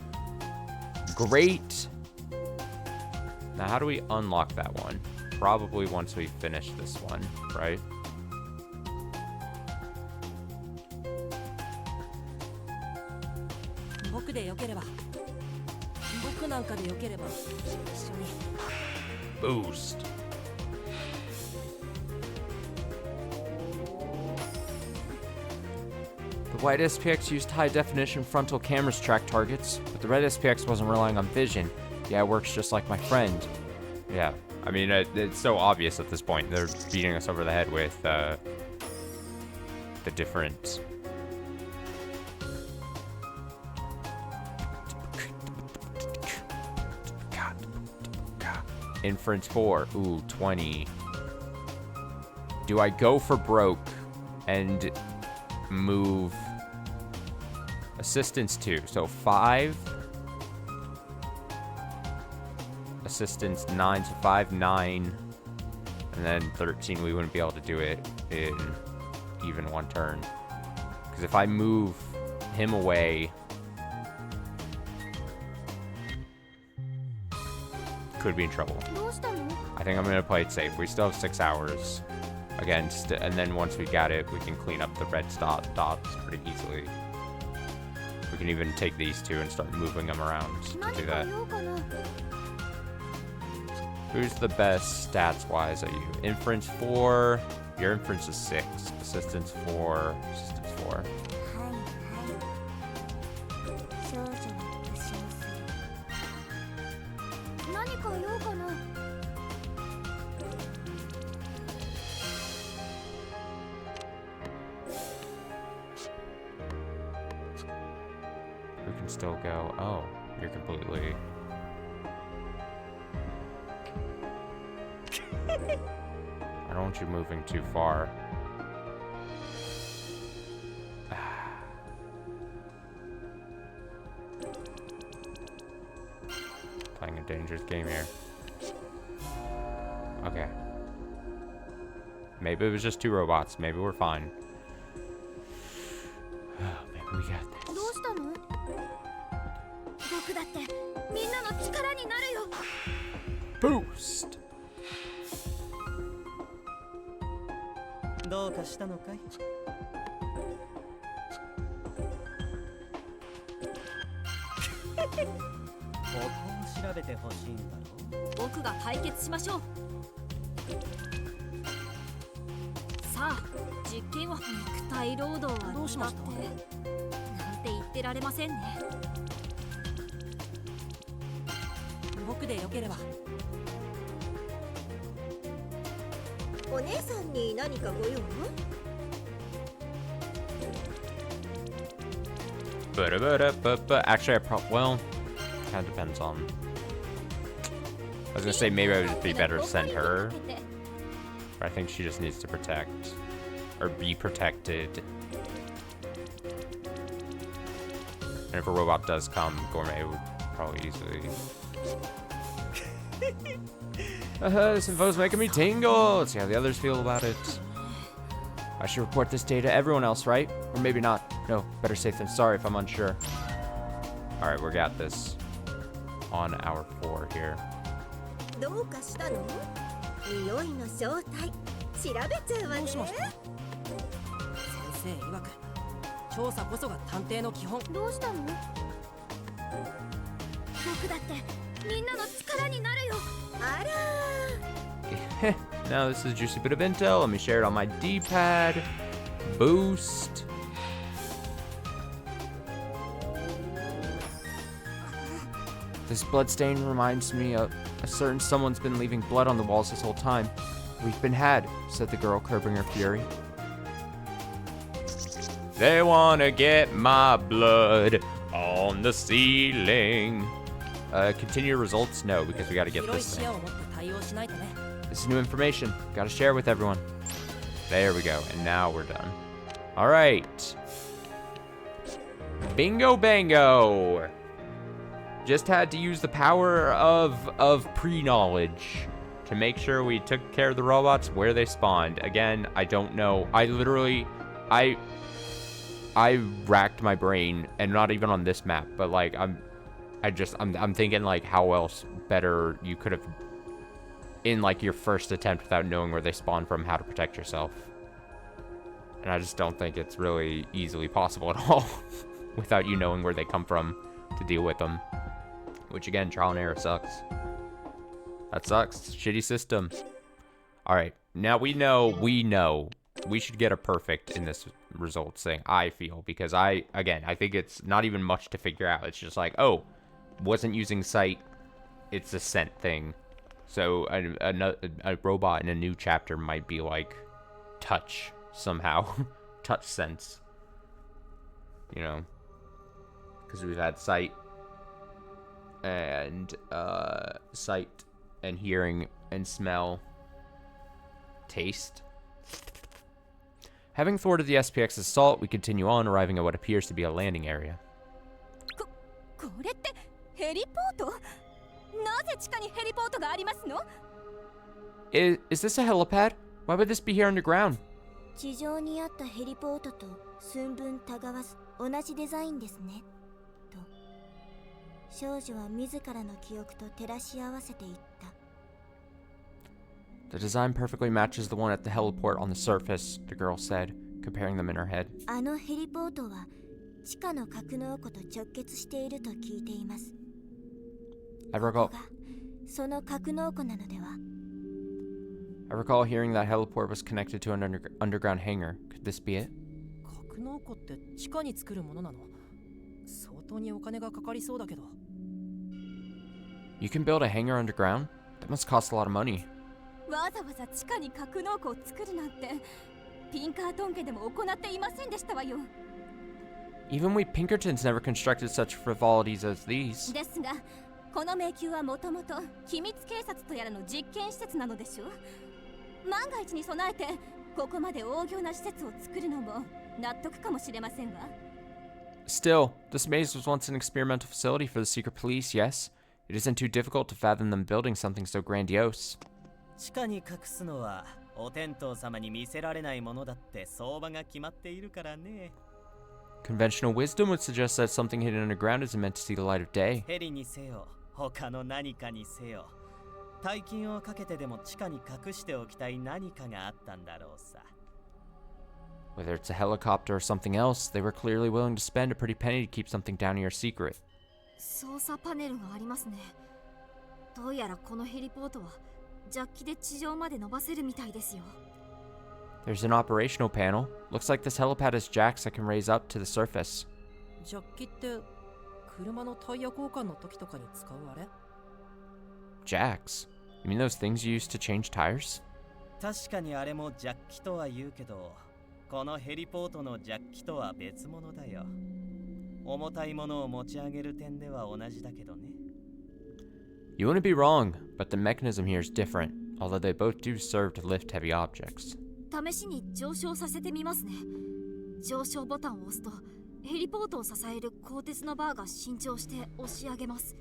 Great. Now, how do we unlock that one? Probably once we finish this one, right? Boost. The white SPX used high-definition frontal cameras to track targets, but the red SPX wasn't relying on vision. Yeah, it works just like my friend. Yeah, I mean, it's so obvious at this point. They're beating us over the head with the different... Inference 4. Ooh, 20. Do I go for broke and move assistance 2. So 5. Assistance 9. So 5, 9. And then 13, we wouldn't be able to do it in even one turn. Because if I move him away, could be in trouble. どうしたの？ I think I'm going to play it safe. We still have 6 hours. Again, and then once we got it, we can clean up the red dots pretty easily. We can even take these two and start moving them around to 何 do か that. 言おうかな。 Who's the best stats-wise at you? Inference 4. Your inference is 6. Assistance 4. Assistance 4. はいはい少女は不審する何か言おうかな。 We can still go. Oh, you're completely... I don't want you moving too far. Playing a dangerous game here. Okay. Maybe it was just 2 robots. Maybe we're fine. Maybe we got this. どうしたの？僕だってみんなの力になるよ。 Boost! どうかしたのかい？ここを調べてほしいんだろう。僕が解決しましょう。さあ、実験は肉体労働はどうしました？なんて言ってられませんね。僕でよければ。お姉さんに何かご用？ Actually, well, kind of depends on. I was gonna say maybe it would be better to send her, but I think she just needs to protect or be protected. And if a robot does come, Gourmet would probably easily. This info's making me tingle. Let's see how the others feel about it. I should report this data to everyone else, right? Or maybe not. No, better safe than sorry if I'm unsure. Alright, we got this on our 4 here. どうかしたの？匂いの正体調べちゃうわね。どうしました？先生曰く調査こそが探偵の基本。どうしたの？僕だってみんなの力になるよ。あら Now this is a juicy bit of intel. Let me share it on my D-pad. Boost. This bloodstain reminds me of a certain someone's been leaving blood on the walls this whole time. We've been had, said the girl, curbing her fury. They wanna get my blood on the ceiling. Continue results? No, because we gotta get 広い this 視 thing. 野を持って対応しないとね。 This is new information. Gotta share it with everyone. There we go. And now we're done. All right. Bingo bango. Just had to use the power of pre-knowledge to make sure we took care of the robots where they spawned. Again, I don't know. I racked my brain, and not even on this map, but like I'm thinking like how else better you could have in like your first attempt without knowing where they spawn from, how to protect yourself. And I just don't think it's really easily possible at all without you knowing where they come from to deal with them. Which again, trial and error sucks. That sucks. Shitty system. Alright, now we know we should get a perfect in this results thing, I feel, because I think it's not even much to figure out. It's just like, oh, wasn't using sight, it's a scent thing. So a robot in a new chapter might be like touch somehow. Touch sense. You know, because we've had sight and hearing and smell. Taste. Having thwarted the SPX's assault, we continue on, arriving at what appears to be a landing area. これってヘリポート？なぜ地下にヘリポートがありますの？ Is this a helipad? Why would this be here underground? 地上にあったヘリポートと寸分たがわず同じデザインですねと少女は自らの記憶と照らし合わせていった。 The design perfectly matches the one at the heliport on the surface, the girl said, comparing them in her head. あのヘリポートは地下の格納庫と直結していると聞いています。 I こ recall, こがその格納庫なのでは？ I recall hearing that heliport was connected to an underground hangar. Could this be it? 格納庫って地下に作るものなの？相当にお金がかかりそうだけど。 You can build a hangar underground? That must cost a lot of money. わざわざ地下に格納庫を作るなんてピンカートン家でも行っていませんでしたわよ。 Even we Pinkertons never constructed such frivolities as these. ですがこの迷宮はもともと秘密警察とやらの実験施設なのでしょ。万が一に備えてここまで大行な施設を作るのも納得かもしれませんわ。 Still, this maze was once an experimental facility for the secret police, yes? It isn't too difficult to fathom them building something so grandiose. 地下に隠すのはお天道様に見せられないものだって相場が決まっているからね。 Conventional wisdom would suggest that something hidden underground isn't meant to see the light of day. ヘリにせよ、他の何かにせよ、大金をかけてでも地下に隠しておきたい何かがあったんだろうさ。 Whether it's a helicopter or something else, they were clearly willing to spend a pretty penny to keep something down here secret. 操作パネルがありますね。どうやらこのヘリポートはジャッキで地上まで伸ばせるみたいですよ。 There's an operational panel. Looks like this helipad has jacks that can raise up to the surface. ジャッキって車のタイヤ交換の時とかに使うあれ？ Jacks? You mean those things you use to change tires? 確かにあれもジャッキとは言うけど、このヘリポートのジャッキとは別物だよ。重たいものを持ち上げる点では同じだけどね。 You wouldn't be wrong, but the mechanism here is different, although they both do serve to lift heavy objects. 試しに上昇させてみますね。上昇ボタンを押すとヘリポートを支える鋼鉄のバーが伸長して押し上げます。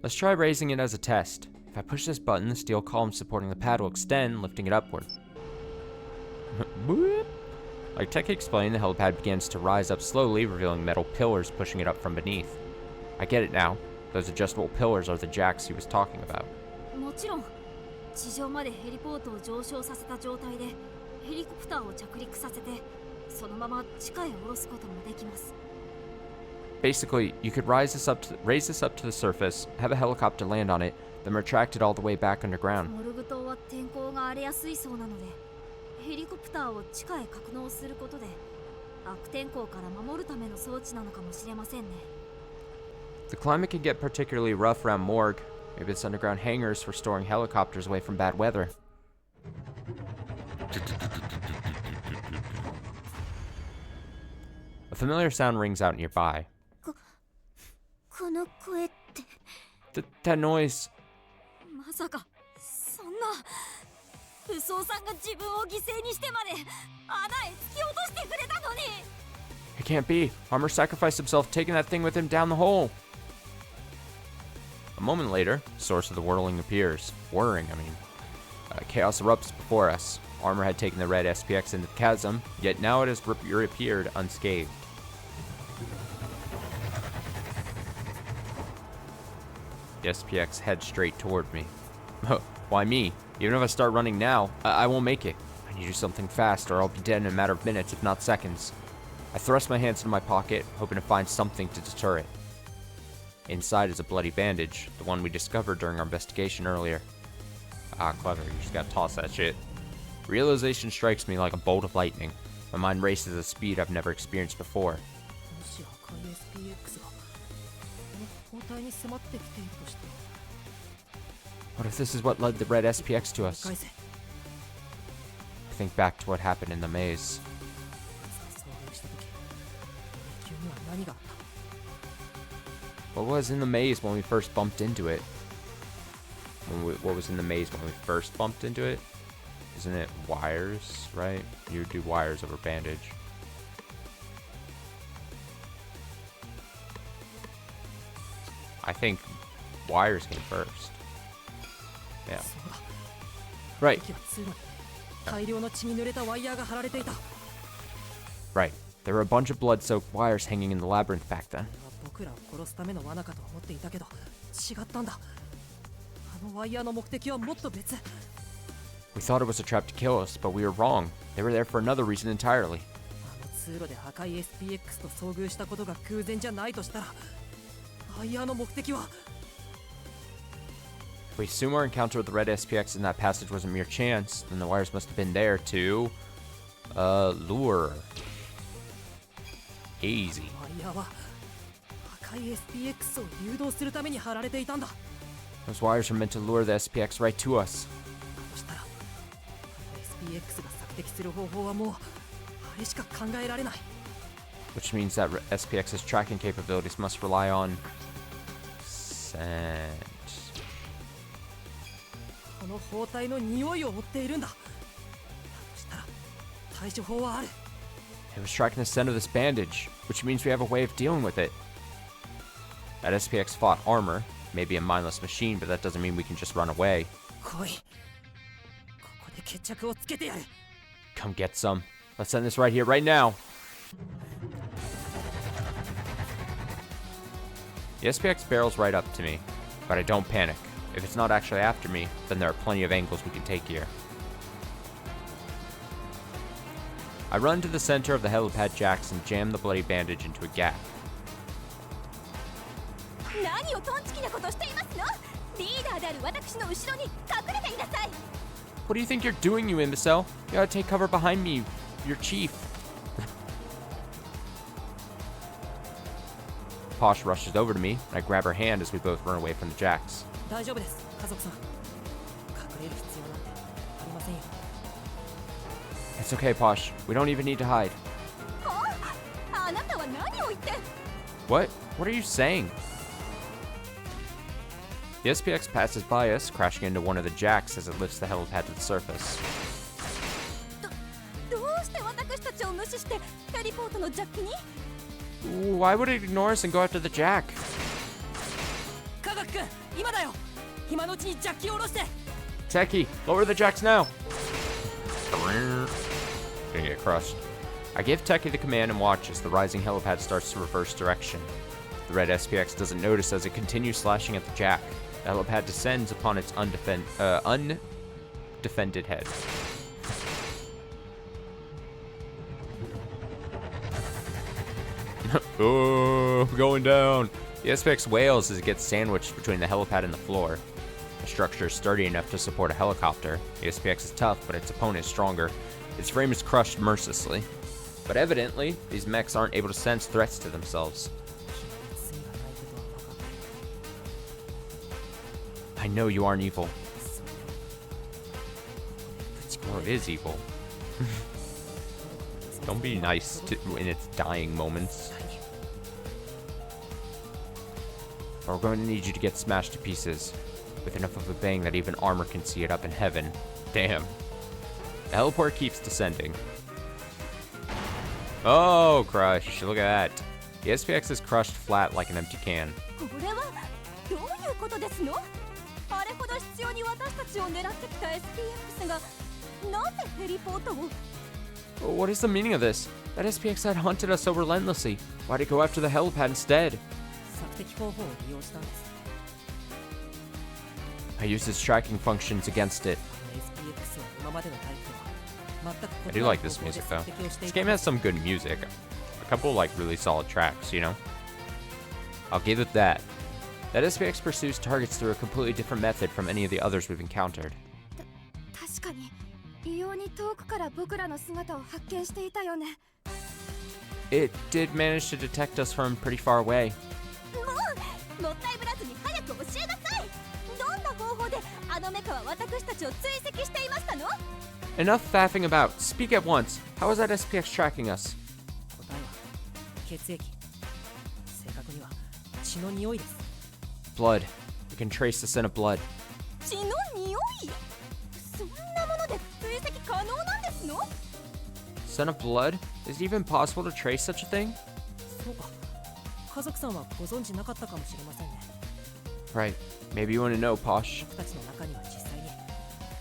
Let's try raising it as a test. If I push this button, the steel column supporting the pad will extend, lifting it upward. Boop. Like Tech explained, the helipad begins to rise up slowly, revealing metal pillars pushing it up from beneath. I get it now. Those adjustable pillars are the jacks he was talking about. もちろん地上までヘリポートを上昇させた状態でヘリコプターを着陸させてそのまま地下へ下ろすこともできます。 Basically, you could raise this up to the surface, have a helicopter land on it, then retract it all the way back underground. モルグ島は天候が荒れやすいそうなのでヘリコプターを地下へ格納することで悪天候から守るための装置なのかもしれませんね。 The climate can get particularly rough around Morgue. Maybe it's underground hangars for storing helicopters away from bad weather. A familiar sound rings out nearby. この声って That noise. まさかそんな武装さんが自分を犠牲にしてまで穴へ突き落としてくれたのに。 It can't be. Armor sacrificed himself, taking that thing with him down the hole. A moment later, the source of the whirling appears. Chaos erupts before us. Armor had taken the red SPX into the chasm, yet now it has reappeared unscathed. The SPX heads straight toward me. Why me? Even if I start running now, I won't make it. I need to do something fast or I'll be dead in a matter of minutes, if not seconds. I thrust my hands into my pocket, hoping to find something to deter it. Inside is a bloody bandage, the one we discovered during our investigation earlier. Ah, clever, you just gotta toss that shit. Realization strikes me like a bolt of lightning. My mind races at a speed I've never experienced before. もし赤い SPX がこの包帯に迫ってきているとして What if this is what led the red SPX to us? 返せ。 I think back to what happened in the maze. 遭遇した時迷宮には何があった？ What was in the maze when we first bumped into it? What was in the maze when we first bumped into it? Isn't it wires, right? You do wires over bandage. I think wires came first. Yeah. そうだ Right, 敵は通路に大量の血に濡れたワイヤーが張られていた right. There were a bunch of blood-soaked wires hanging in the labyrinth back then. あれは僕らを殺すための罠かと思っていたけど違ったんだあのワイヤーの目的はもっと別 We thought it was a trap to kill us, but we were wrong. They were there for another reason entirely. あの通路で赤い SPX と遭遇したことが偶然じゃないとしたらワイヤーの目的は If we assume our encounter with the red SPX in that passage was a mere chance, then the wires must have been there to lure. Easy. ワイヤーは赤い SPX を誘導するために張られていたんだ Those wires were meant to lure the SPX right to us. そしたらあの SPX が索敵する方法はもうあれしか考えられない Which means that SPX's tracking capabilities must rely on scent. この包帯の匂いを追っているんだだとしたら対処法はある It was tracking the scent of this bandage, which means we have a way of dealing with it. That SPX fought armor, maybe a mindless machine, but that doesn't mean we can just run away. 来いここで決着をつけてやる Come get some. Let's end this right here, right now. The SPX barrels right up to me, but I don't panic. If it's not actually after me, then there are plenty of angles we can take here. I run to the center of the helipad jacks and jam the bloody bandage into a gap. 何をトンチキなことしていますのリーダーである私の後ろに隠れていなさい What do you think you're doing, you imbecile? You gotta take cover behind me, your chief. Posh rushes over to me, and I grab her hand as we both run away from the jacks. 大丈夫です家族さん隠れる必要なんてありませんよ It's okay, Posh. We don't even need to hide. あなたは何を言って What? What are you saying? The SPX passes by us, crashing into one of the jacks as it lifts the helipad to the surface. どうして私たちを無視してヘリポートのジャックに Why would it ignore us and go after the jack? 科学君今だよ今のうちにジャッキを下ろして Techie, lower the jacks now! Gonna get crushed. I give Techie the command and watch as the rising helipad starts to reverse direction. The red SPX doesn't notice as it continues slashing at the jack. The helipad descends upon its undefended head. Oh, going down. The SPX wails as it gets sandwiched between the helipad and the floor. The structure is sturdy enough to support a helicopter. The SPX is tough, but its opponent is stronger. Its frame is crushed mercilessly. But evidently, these mechs aren't able to sense threats to themselves. 罪がないことは分かってる I know you aren't evil. それをぶち Well, 込 it is evil. Don't be nice in its dying moments. Or we're going to need you to get smashed to pieces. With enough of a bang that even armor can see it up in heaven. Damn. The heliport keeps descending. Oh, crush. Look at that. The SPX is crushed flat like an empty can. これはどういうことですのあれほど必要に私たちを狙ってきた SPX がなぜヘリポートを What is the meaning of this? That SPX had hunted us so relentlessly. Why'd it go after the helipad instead? 索敵方法を利用したんです I used its tracking functions against it. SPX は今までのタイプとは I do like this music though. This game has some good music. A couple like really solid tracks, you know? I'll give it that. That SPX pursues targets through a completely different method from any of the others we've encountered. 確かに異様に遠くから僕らの姿を発見していたよね It did manage to detect us from pretty far away. もったいぶらずに早く教えなさいどんな方法であのメカは私たちを追跡していましたの Enough faffing about. Speak at once. How is that SPX tracking us? 答えは血液正確には血の匂いです Blood. We can trace the scent of blood. 血の匂いそんなもので追跡の？ Son of blood? Is it even possible to trace such a thing? そうか。家族さんはご存知なかったかもしれませんね。 Right. Maybe you want to know, Posh. 僕たちの中には実際に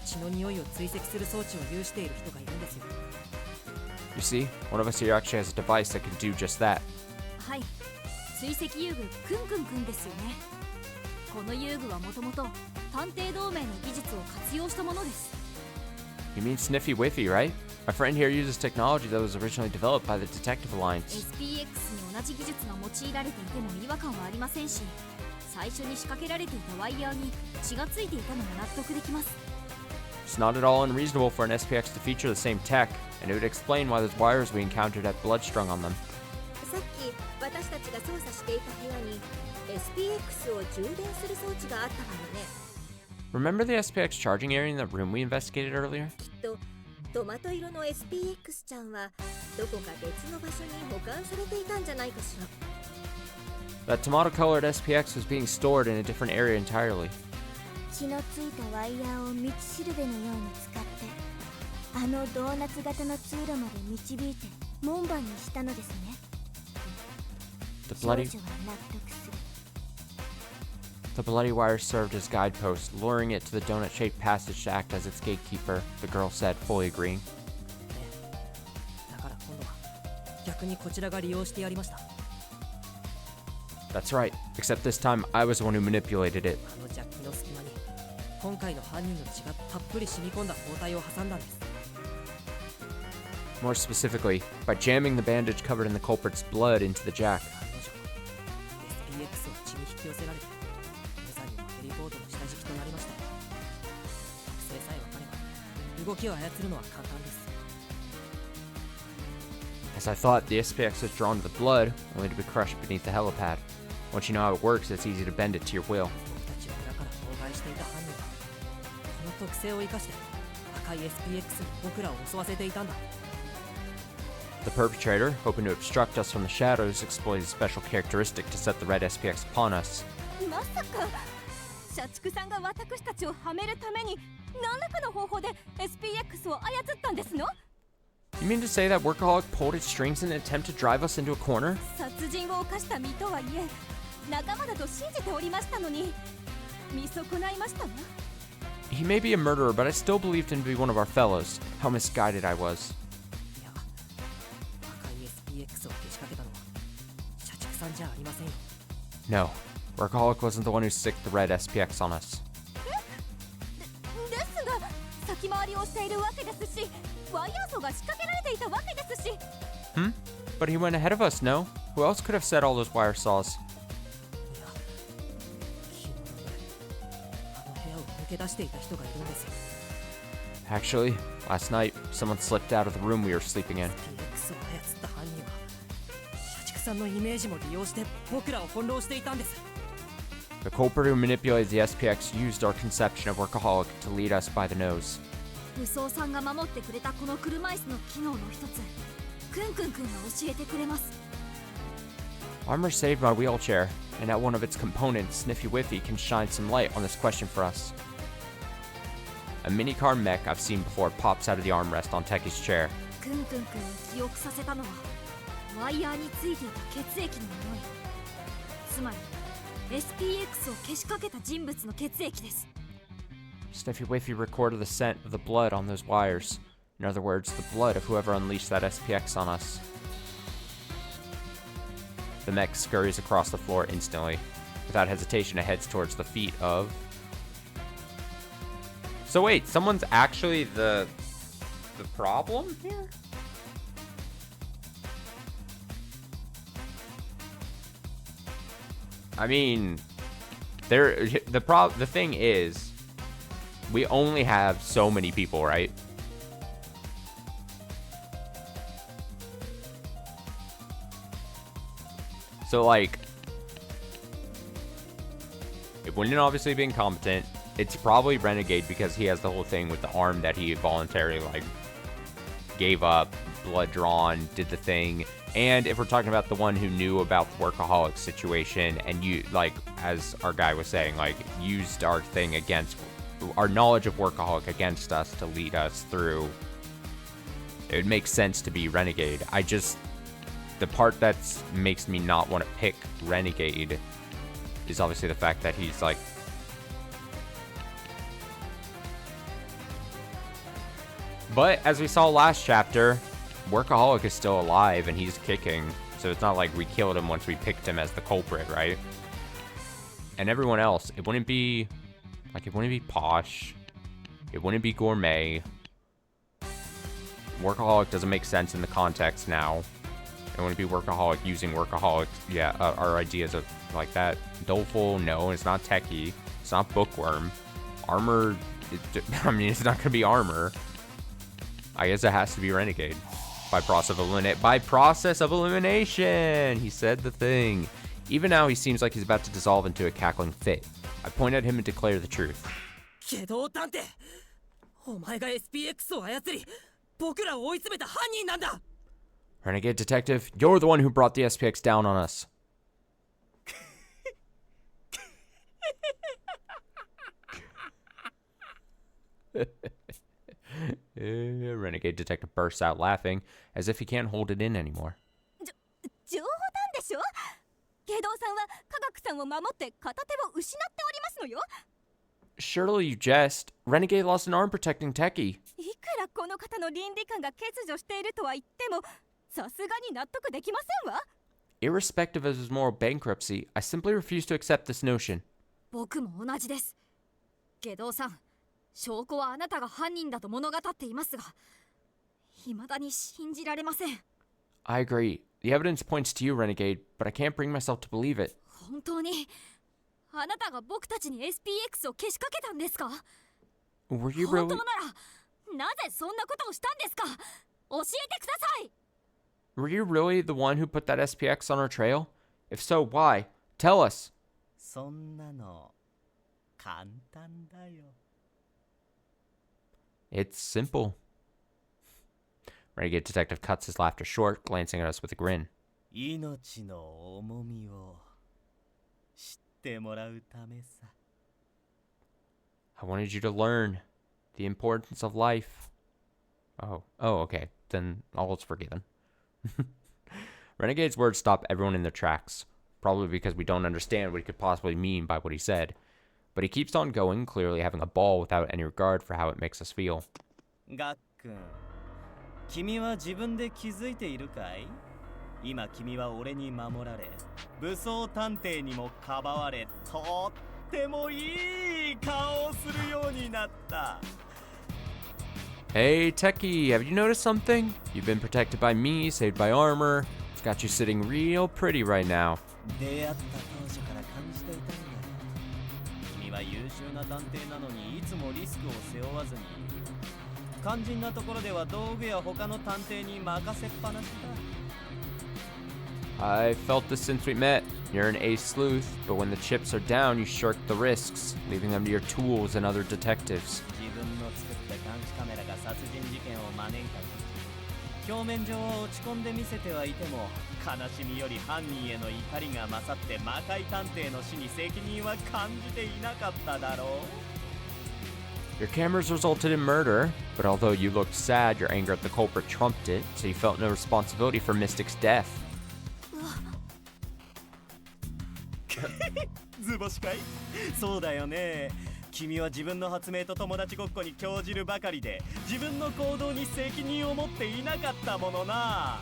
血の匂いを追跡する装置を有している人がいるんですよ。 You see, one of us here actually has a device that can do just that. はい、追跡遊具クンクンくんですよね。この遊具はもともと探偵同盟の技術を活用したものです。 You mean Sniffy Whiffy, right? My friend here uses technology that was originally developed by the Detective Alliance. SPX に同じ技術が用いられていても違和感はありませんし、最初に仕掛けられていたワイヤーに血がついていたのも納得できます。 It's not at all unreasonable for an SPX to feature the same tech, and it would explain why those wires we encountered had blood strung on them. さっき私たちが操作していた部屋に SPX を充電する装置があったわよね。 Remember the SPX charging area in the room we investigated earlier? きっとトマト色の SPX ちゃんはどこか別の場所に保管されていたんじゃないかしら。 That tomato-colored SPX was being stored in a different area entirely. 血のついたワイヤーを道しるべのように使ってあのドーナツ型の通路まで導いて門番にしたのですね。 The 少 bloody, 女は納得する。 the bloody wire served as guideposts, luring it to the donut-shaped passage to act as its gatekeeper, the girl said, fully agreeing. だから今度は逆にこちらが利用してやりました。 That's right, except this time I was the one who manipulated it. あのジャッキの隙間に今回の犯人の血がたっぷり染み込んだ包帯を挟んだんです。 More specifically, by jamming the bandage covered in the culprit's blood into the jack. 案の定 SPX を血に引き寄せられて無残にもヘリポートの下敷きとなりました。特性さえ分かれば動きを操るのは簡単です。 As I thought, the SPX was drawn to the blood, only to be crushed beneath the helipad. Once you know how it works, it's easy to bend it to your will. 僕たちを裏から妨害していた犯人はこの特性を生かして赤い SPX に僕らを襲わせていたんだ。 The perpetrator, hoping to obstruct us from the shadows, exploited a special characteristic to set the red SPX upon us. まさか社畜さんが私たちをはめるために何らかの方法で SPX を操ったんですの？ You mean to say that Workaholic pulled its strings in an attempt to drive us into a corner? 殺人を犯した身とはいえ仲間だと信じておりましたのに見損ないましたわ。 He may be a murderer, but I still believed him to be one of our fellows. How misguided I was. いや赤い SPX をけしかけたのは社畜さんじゃありませんよ。 No, Workaholic wasn't the one who sicked the red SPX on us. ですが先回りをしているわけですしワイヤーソーが仕掛けられていたわけですし。 Hmm? But he went ahead of us, no? Who else could have set all those wire saws? いや昨日の夜あの部屋を抜け出していた人がいるんですよ。 Actually, last night, someone slipped out of the room we were sleeping in. SPX を操った犯人は社畜さんのイメージも利用して僕らを翻弄していたんです。 The culprit who manipulated the SPX used our conception of Workaholic to lead us by the nose. 武装さんが守ってくれたこの車椅子の機能の一つクンクンくんが教えてくれます。 Armor saved my wheelchair, and now one of its components, Sniffy Whiffy, can shine some light on this question for us. A mini-car mech I've seen before pops out of the armrest on Techie's chair. クンクンくんに記憶させたのはワイヤーについていた血液の匂い、つまり SPX をけしかけた人物の血液です。 Sniffy Whiffy recorded the scent of the blood on those wires. In other words, the blood of whoever unleashed that SPX on us. The mech scurries across the floor instantly. Without hesitation, it heads towards the feet of... So wait, someone's actually the problem here? I mean, the thing is, we only have so many people, right? So, like, it wouldn't obviously be incompetent. It's probably Renegade because he has the whole thing with the arm that he voluntarily, like, gave up, blood drawn, did the thing. And if we're talking about the one who knew about the Workaholic situation and you, like, as our guy was saying, like, used our thing against, our knowledge of Workaholic against us to lead us through it would make sense to be Renegade. The part that makes me not want to pick Renegade is obviously the fact that he's like... But as we saw last chapter, Workaholic is still alive and he's kicking. So it's not like we killed him once we picked him as the culprit, right? And everyone else, it wouldn't be Posh. It wouldn't be Gourmet. Workaholic doesn't make sense in the context now. It wouldn't be Workaholic using Workaholic. Yeah, our ideas of like that. Doleful, no, it's not Techie. It's not Bookworm. Armor, it's not gonna be Armor. I guess it has to be Renegade. By process of elimination! He said the thing. Even now, he seems like he's about to dissolve into a cackling fit. I point at him and declare the truth. けど探偵、お前が SPX を操り、僕らを追い詰めた犯人なんだ。 Renegade Detective, you're the one who brought the SPX down on us. Renegade Detective bursts out laughing, as if he can't hold it in anymore. 冗談でしょ。ゲドウさんは科学さんを守って片手を失っておりますのよ。 Surely you jest. Renegade lost an arm protecting Techie. いくらこの方の倫理観が欠如しているとは言っても、さすがに納得できませんわ。 Irrespective of his moral bankruptcy, I simply refuse to accept this notion. 僕も同じです。ゲドウさん、証拠はあなたが犯人だと物語っていますが、未だに信じられません。 I agree. The evidence points to you, Renegade, but I can't bring myself to believe it. 本当にあなたが僕たちに SPX をけしかけたんですか？ Were you 本 really... 当なら、なぜそんなことをしたんですか？教えてください。 Were you really the one who put that SPX on our trail? If so, why? Tell us. そんなの簡単だよ。 It's simple. Renegade Detective cuts his laughter short, glancing at us with a grin. 命の重みを知ってもらうためさ。 I wanted you to learn the importance of life. Oh, okay. Then all is forgiven. Renegade's words stop everyone in their tracks, probably because we don't understand what he could possibly mean by what he said. But he keeps on going, clearly having a ball without any regard for how it makes us feel. ガックン、君は自分で気づいているかい？今君は俺に守られ、武装探偵にもかばわれ、とってもいい顔をするようになった。 Hey, Techie, have you noticed something? You've been protected by me, saved by armor. It's got you sitting real pretty right now. 出会った当初から感じていたんだよ。君は優秀な探偵なのにいつもリスクを背負わずにいる。肝心なところでは道具や他の探偵に任せっぱなしだ。 I felt this since we met. You're an ace sleuth, but when the chips are down, you shirk the risks, leaving them to your tools and other detectives. 自分の作った監視カメラが殺人事件を招いた時、表面上は落ち込んで見せてはいても、悲しみより犯人への怒りが勝って魔界探偵の死に責任は感じていなかっただろう。 Your cameras resulted in murder, but although you looked sad, your anger at the culprit trumped it, so you felt no responsibility for Mystic's death. 図星かい？そうだよね。君は自分の発明と友達ごっこに興じるばかりで、自分の行動に責任を持っていなかったものな。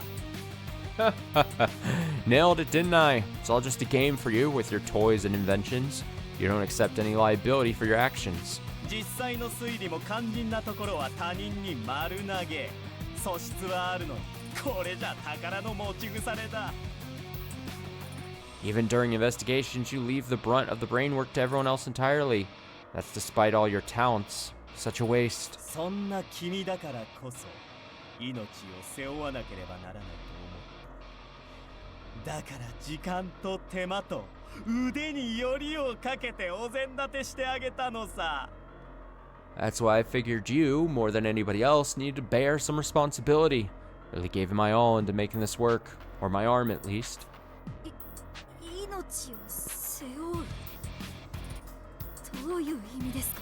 Nailed it, didn't I? It's all just a game for you with your toys and inventions. You don't accept any liability for your actions. 実際の推理も肝心なところは他人に丸投げ。素質はあるのに、これじゃ宝の持ち腐れだ。 Even during investigations, you leave the brunt of the brain work to everyone else entirely. That's despite all your talents. Such a waste. そんな君だからこそ、命を背負わなければならないと思った。だから時間と手間と腕によりをかけてお膳立てしてあげたのさ。 That's why I figured you, more than anybody else, needed to bear some responsibility. Really gave it my all into making this work. Or my arm, at least. 命を背負う。どういう意味ですか？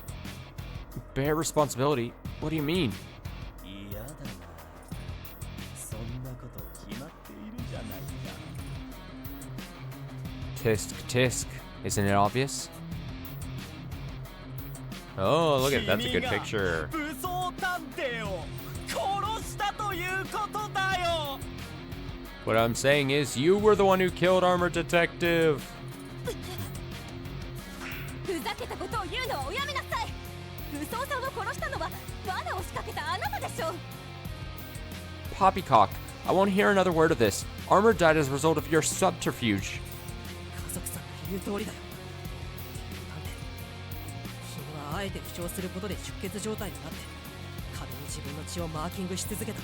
Bear responsibility? What do you mean? 嫌だな。Tisk tisk. Isn't it obvious? Oh, look at that's a good picture. 武装探偵を殺したということだよ。 What I'm saying is, you were the one who killed Armor Detective. ふざけたことを言うのはおやめなさい。武装さんを殺したのは罠を仕掛けたあなたでしょう。 Poppycock, I won't hear another word of this. Armor died as a result of your subterfuge. 家族さんの言う通りだよ。なんで君はあえて負傷することで出血状態になって壁に自分の血をマーキングし続けた。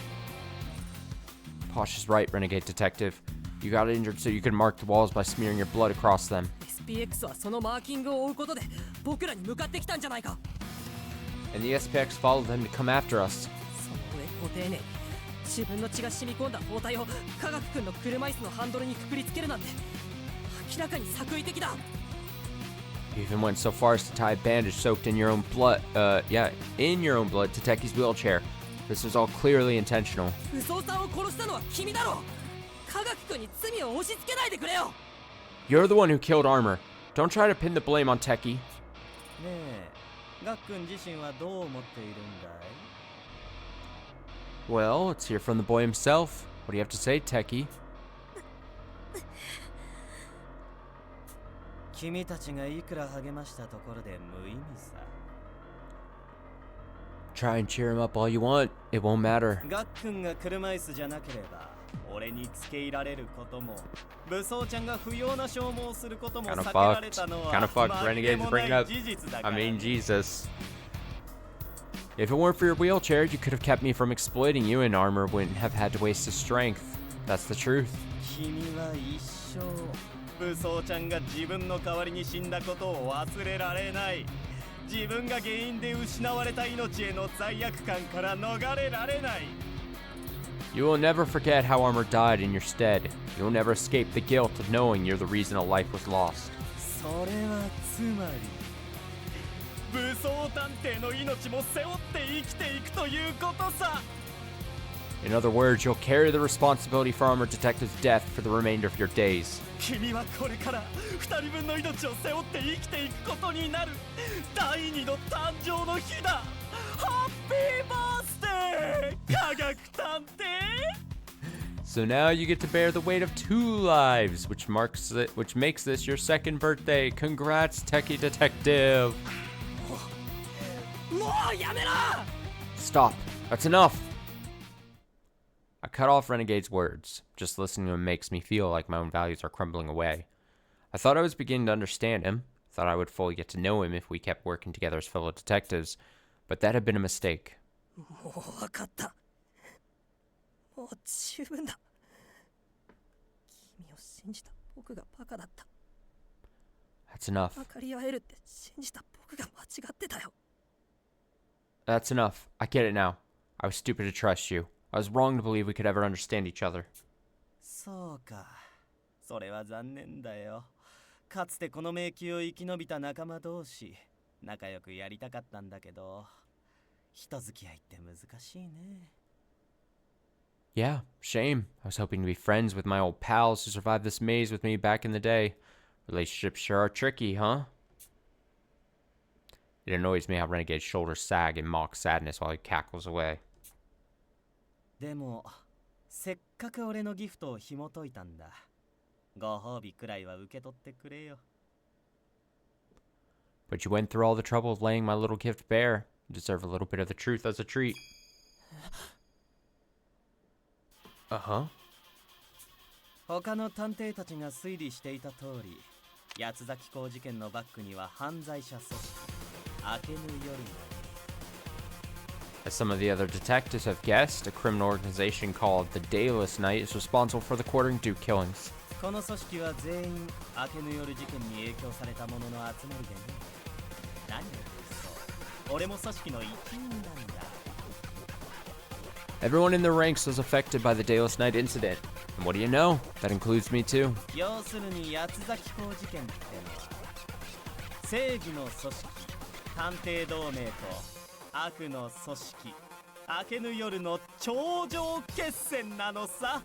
Posh is right, Renegade Detective. You got injured so you could mark the walls by smearing your blood across them. SPX はそのマーキングを追うことで僕らに向かってきたんじゃないか。 And the SPX followed them to come after us. その上ご丁寧に自分の血が染み込んだ包帯を科学君の車椅子のハンドルにくくりつけるなんて明らかに作為的だ。 You even went so far as to tie a bandage soaked in your own blood, in your own blood to Techie's wheelchair. This was all clearly intentional. 武装さんを殺したのは君だろ。科学君に罪を押し付けないでくれよ。 You're the one who killed Armor. Don't try to pin the blame on Techie. ねえ、ガックン自身はどう思っているんだい？ Well, let's hear from the boy himself. What do you have to say, Techie? 君たちがいくら励ましたところで無意味さ。 Try and cheer him up all you want. It won't matter. ガックンが車椅子じゃなければ俺に付け入られることも武装ちゃんが不要な消耗することも Kinda 避けられたのは fucked. Kinda fucked. 負け Renegade's も bringing ない up. 事実だか I ら mean, Jesus. If it weren't for your wheelchair, you could have kept me from exploiting you, and Armor wouldn't have had to waste his strength. That's the truth. 君は一生武装ちゃんが自分の代わりに死んだことを忘れられない。自分が原因で失われた命への罪悪感から逃れられない。 You will never forget how Armor died in your stead. You will never escape the guilt of knowing you're the reason a life was lost. それはつまり武装探偵の命も背負って生きていくということさ。 In other words, you'll carry the responsibility for Armor Detective's death for the remainder of your days. 君はこれから2人分の命を背負って生きていくことになる第二の誕生の日だ。ハッピーバースデー科学探偵。 So now you get to bear the weight of 2 lives, which makes this your second birthday. Congrats, Techie Detective. もうやめろ。 Stop. That's enough. I cut off Renegade's words. Just listening to him makes me feel like my own values are crumbling away. I thought I was beginning to understand him. Thought I would fully get to know him if we kept working together as fellow detectives. But that had been a mistake. もう分かった。もう十分だ。君を信じた僕がバカだった。 That's enough. 分かり合えるって信じた僕が間違ってたよ。 That's enough. I get it now. I was stupid to trust you. I was wrong to believe we could ever understand each other. そうか、それは残念だよ。かつてこの迷宮を生き延びた仲間同士仲良くやりたかったんだけど人付き合いって難しいね。 Yeah, shame. I was hoping to be friends with my old pals who survived this maze with me back in the day. Relationships sure are tricky, huh? It annoys me how Renegade's shoulders sag in mock sadness while he cackles away. でもせっかく俺のギフトを紐解いたんだ。ご褒美くらいは受け取ってくれよ。 But you went through all the trouble of laying my little gift bare. You deserve a little bit of the truth as a treat. Uh-huh. 他の探偵たちが推理していた通り、八つ崎港事件のバックには犯罪者組織明けぬ夜が。 As some of the other detectives have guessed, a criminal organization called the Dayless Night is responsible for the Quartering Duke killings. この組織は全員明けぬ夜事件に影響された者の集まりでね。何を言うそう、俺も組織の一員なんだ。 Everyone in the ranks was affected by the Dayless Night incident. And what do you know? That includes me too. 要するに八つ崎港事件ってのは正義の組織探偵同盟と悪の組織明けぬ夜の頂上決戦なのさ。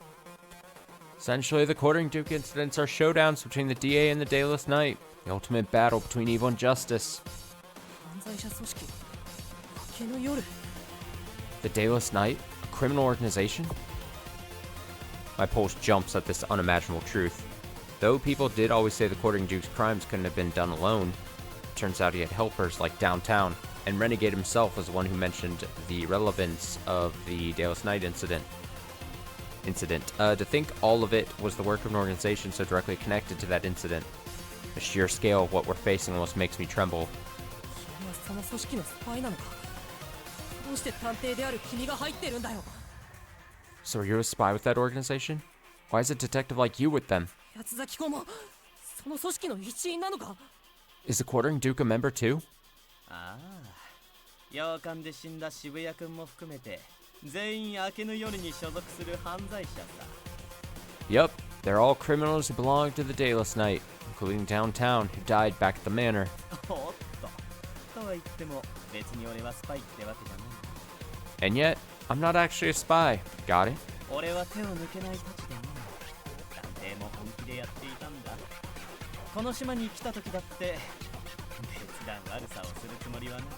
Essentially, the Quartering Duke incidents are showdowns between the DA and the Dayless Knight, the ultimate battle between evil and justice. 犯罪者組織明けの夜 The Dayless Knight? A criminal organization? My pulse jumps at this unimaginable truth. Though people did always say the Quartering Duke's crimes couldn't have been done alone, it turns out he had helpers like Downtown, and Renegade himself was the one who mentioned the relevance of the Dayless Knight incident. To think all of it was the work of an organization so directly connected to that incident. The sheer scale of what we're facing almost makes me tremble. 君はその組織のスパイなのかどうして探偵である君が入ってるんだよ So are you a spy with that organization? Why is a detective like you with them? 八崎公もその組織の一員なのか Is the Quartering Duke a member too? ああ洋館で死んだ渋谷君も含めて全員明けぬ夜に所属する犯罪者さ Yup, they're all criminals who belong to the Dayless Knight, including Downtown, who died back at the manor. おっととは言っても別に俺はスパイってわけじゃない And yet, I'm not actually a spy. Got it? 俺は手を抜けないたちでね探偵も本気でやっていたんだこの島に来た時だって別段悪さをするつもりはなかっ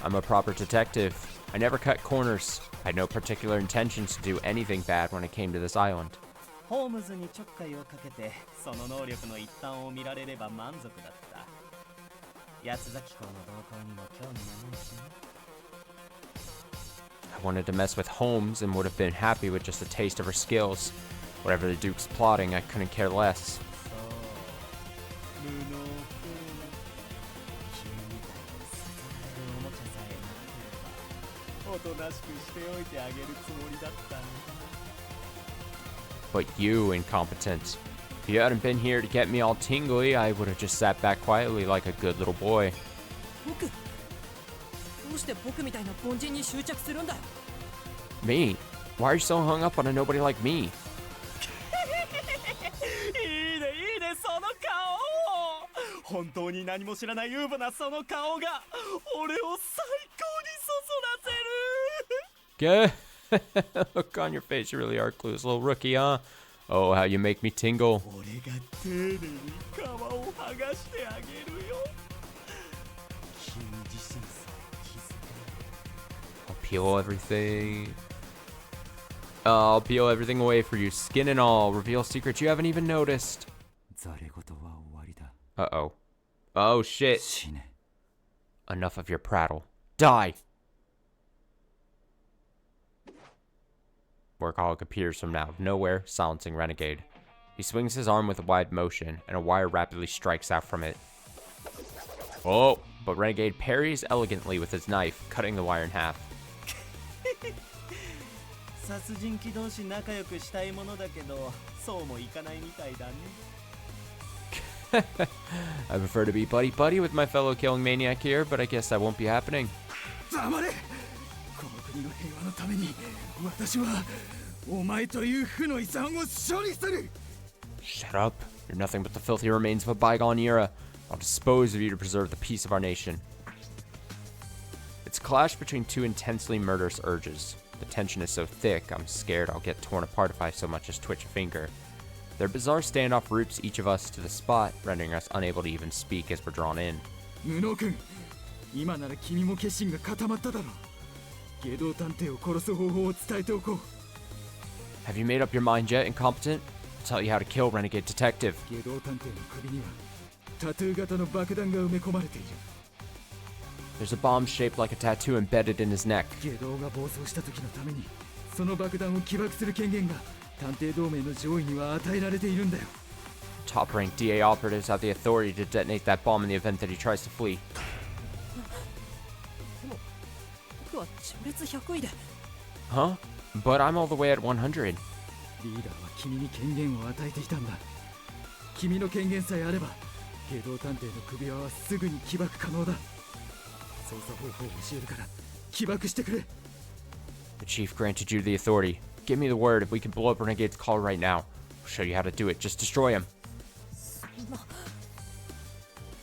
た I'm a proper detective. I never cut corners. I had no particular intentions to do anything bad when I came to this island. ホームズにちょっかいをかけてその能力の一端を見られれば満足だった八崎公の動向にも興味がないしね I wanted to mess with Holmes and would have been happy with just a taste of her skills. Whatever the Duke's plotting, I couldn't care less. そう無能君君みたいにさせられるおもちゃさえなければおとなしくしておいてあげるつもりだったね But you, incompetent. If you hadn't been here to get me all tingly, I would have just sat back quietly like a good little boy. 僕どうして僕みたいな凡人に執着するんだよ Me? Why are you so hung up on a nobody like me? いいねいいねその顔本当に何も知らないウーブなその顔が俺を最高にそそらせる Yeah. Look on your face, you really are clueless little rookie, huh? Oh, how you make me tingle. 俺が丁寧に皮を剥がしてあげるよ君自身さえ気づけ I'll peel everything. I'll peel everything away for you, skin and all. Reveal secrets you haven't even noticed. ざれ事は終わりだ Uh-oh. Oh, shit. 死ね Enough of your prattle. Die! Workaholic appears from out of nowhere, silencing Renegade. He swings his arm with a wide motion, and a wire rapidly strikes out from it. Oh, but Renegade parries elegantly with his knife, cutting the wire in half. 殺人鬼同士仲良くしたいものだけどそうもいかないみたいだね I prefer to be buddy-buddy with my fellow killing maniac here, but I guess that won't be happening. 黙れこの国の平和のために私はお前という負の遺産を処理する Shut up. You're nothing but the filthy remains of a bygone era. I'll dispose of you to preserve the peace of our nation. It's a clash between two intensely murderous urges. The tension is so thick, I'm scared I'll get torn apart if I so much as twitch a finger. Their bizarre standoff roots each of us to the spot, rendering us unable to even speak as we're drawn in. 無能君今なら君も決心が固まっただろう外道探偵を殺す方法を伝えておこう Have you made up your mind yet, incompetent? I'll tell you how to kill Renegade Detective. 外道探偵の首にはタトゥー型の爆弾が埋め込まれている There's a bomb shaped like a tattoo embedded in his neck. 外道が暴走した時のためにその爆弾を起爆する権限が探偵同盟の上位には与えられているんだよ Top-ranked DA operatives have the authority to detonate that bomb in the event that he tries to flee. でも僕は序列100位で Huh? But I'm all the way at 100. リーダーは君に権限を与えていたんだ君の権限さえあれば外道探偵の首輪はすぐに起爆可能だ操作方法を教えるから起爆してくれ The chief granted you the authority. Give me the word if we can blow up Renegade's collar right now. I'll show you how to do it. Just destroy him. そんな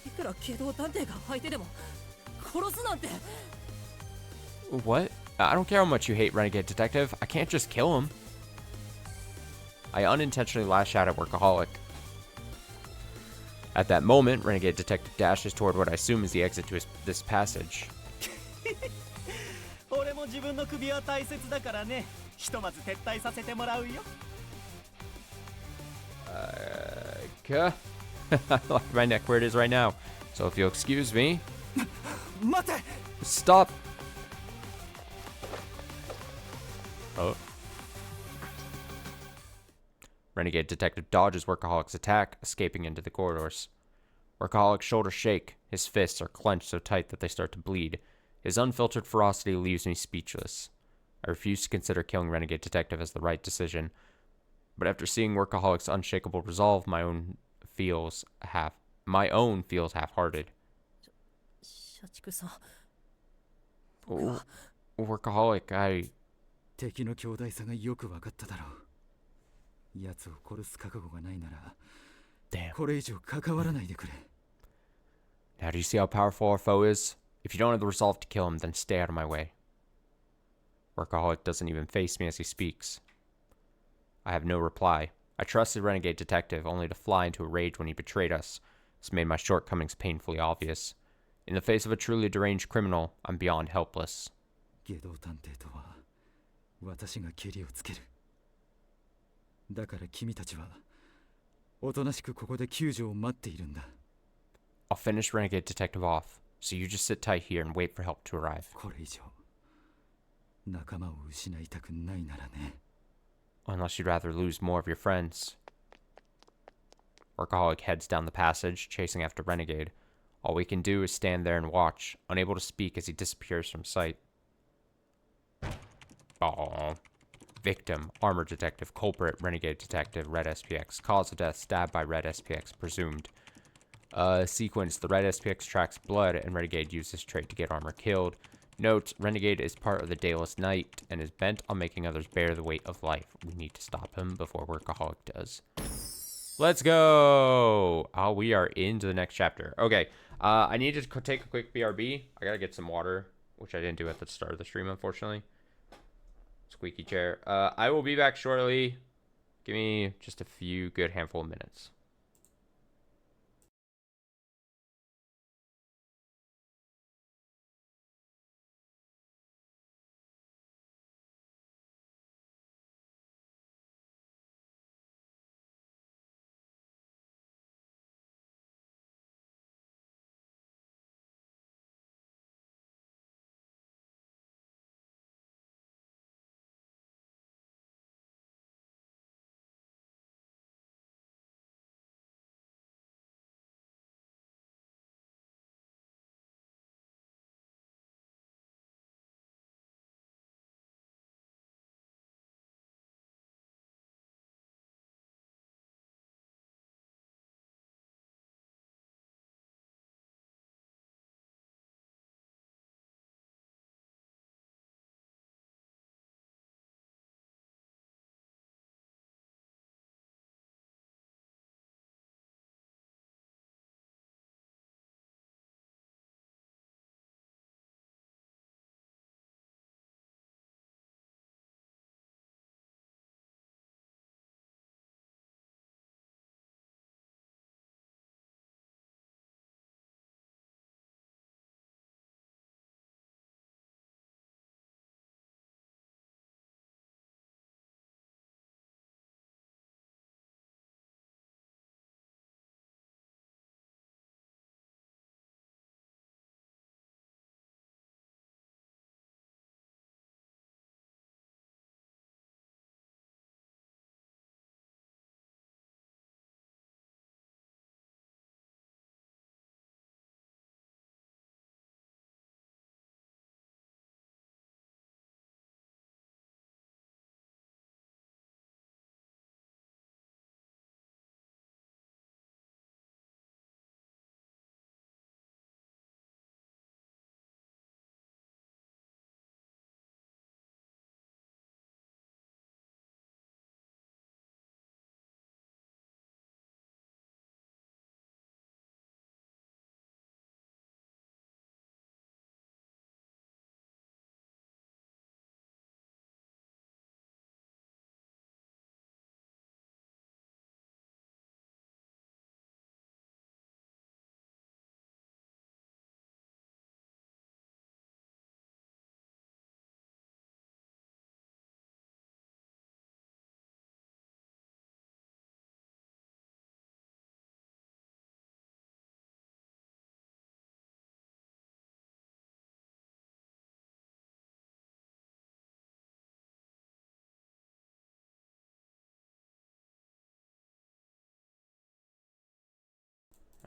いくら機動探偵が相手でも殺すなんて What? I don't care how much you hate Renegade Detective. I can't just kill him. I unintentionally lash out at Workaholic. At that moment, Renegade Detective dashes toward what I assume is the exit to this passage. 俺も自分の首は大切だからね。ひとまず撤退させてもらうよ。Okay. I locked my neck where it is right now. So if you'll excuse me. 待て Stop! Oh. Renegade Detective dodges Workaholic's attack, escaping into the corridors. Workaholic's shoulders shake. His fists are clenched so tight that they start to bleed. His unfiltered ferocity leaves me speechless. I refuse to consider killing Renegade Detective as the right decision. But after seeing Workaholic's unshakable resolve, my own feels half-hearted. 社畜さん。 Oh, Workaholic, I... 敵の強大さがよく分かっただろう。奴を殺す覚悟がないなら Damn. これ以上関わらないでくれ。 Now do you see how powerful our foe is? If you don't have the resolve to kill him, then stay out of my way. Workaholic doesn't even face me as he speaks. I have no reply. I trusted Renegade Detective only to fly into a rage when he betrayed us. This made my shortcomings painfully obvious. In the face of a truly deranged criminal, I'm beyond helpless. 下道探偵とは私がケリをつける。だから君たちはおとなしくここで救助を待っているんだ。 I'll finish Renegade Detective off, so you just sit tight here and wait for help to arrive. これ以上仲間を失いたくないならね。 Unless you'd rather lose more of your friends. Workaholic heads down the passage, chasing after Renegade. All we can do is stand there and watch, unable to speak as he disappears from sight. Aww. Victim, Armor Detective, Culprit, Renegade Detective, Red SPX. Cause of death, stabbed by Red SPX, presumed. Sequence, the Red SPX tracks blood, and Renegade uses this trait to get Armor killed. Note, Renegade is part of the Dayless Knight, and is bent on making others bear the weight of life. We need to stop him before Workaholic does. Let's go! Oh, we are into the next chapter. Okay, I need to take a quick BRB. I gotta get some water, which I didn't do at the start of the stream, unfortunately. Squeaky chair. I will be back shortly. Give me just a few good handful of minutes.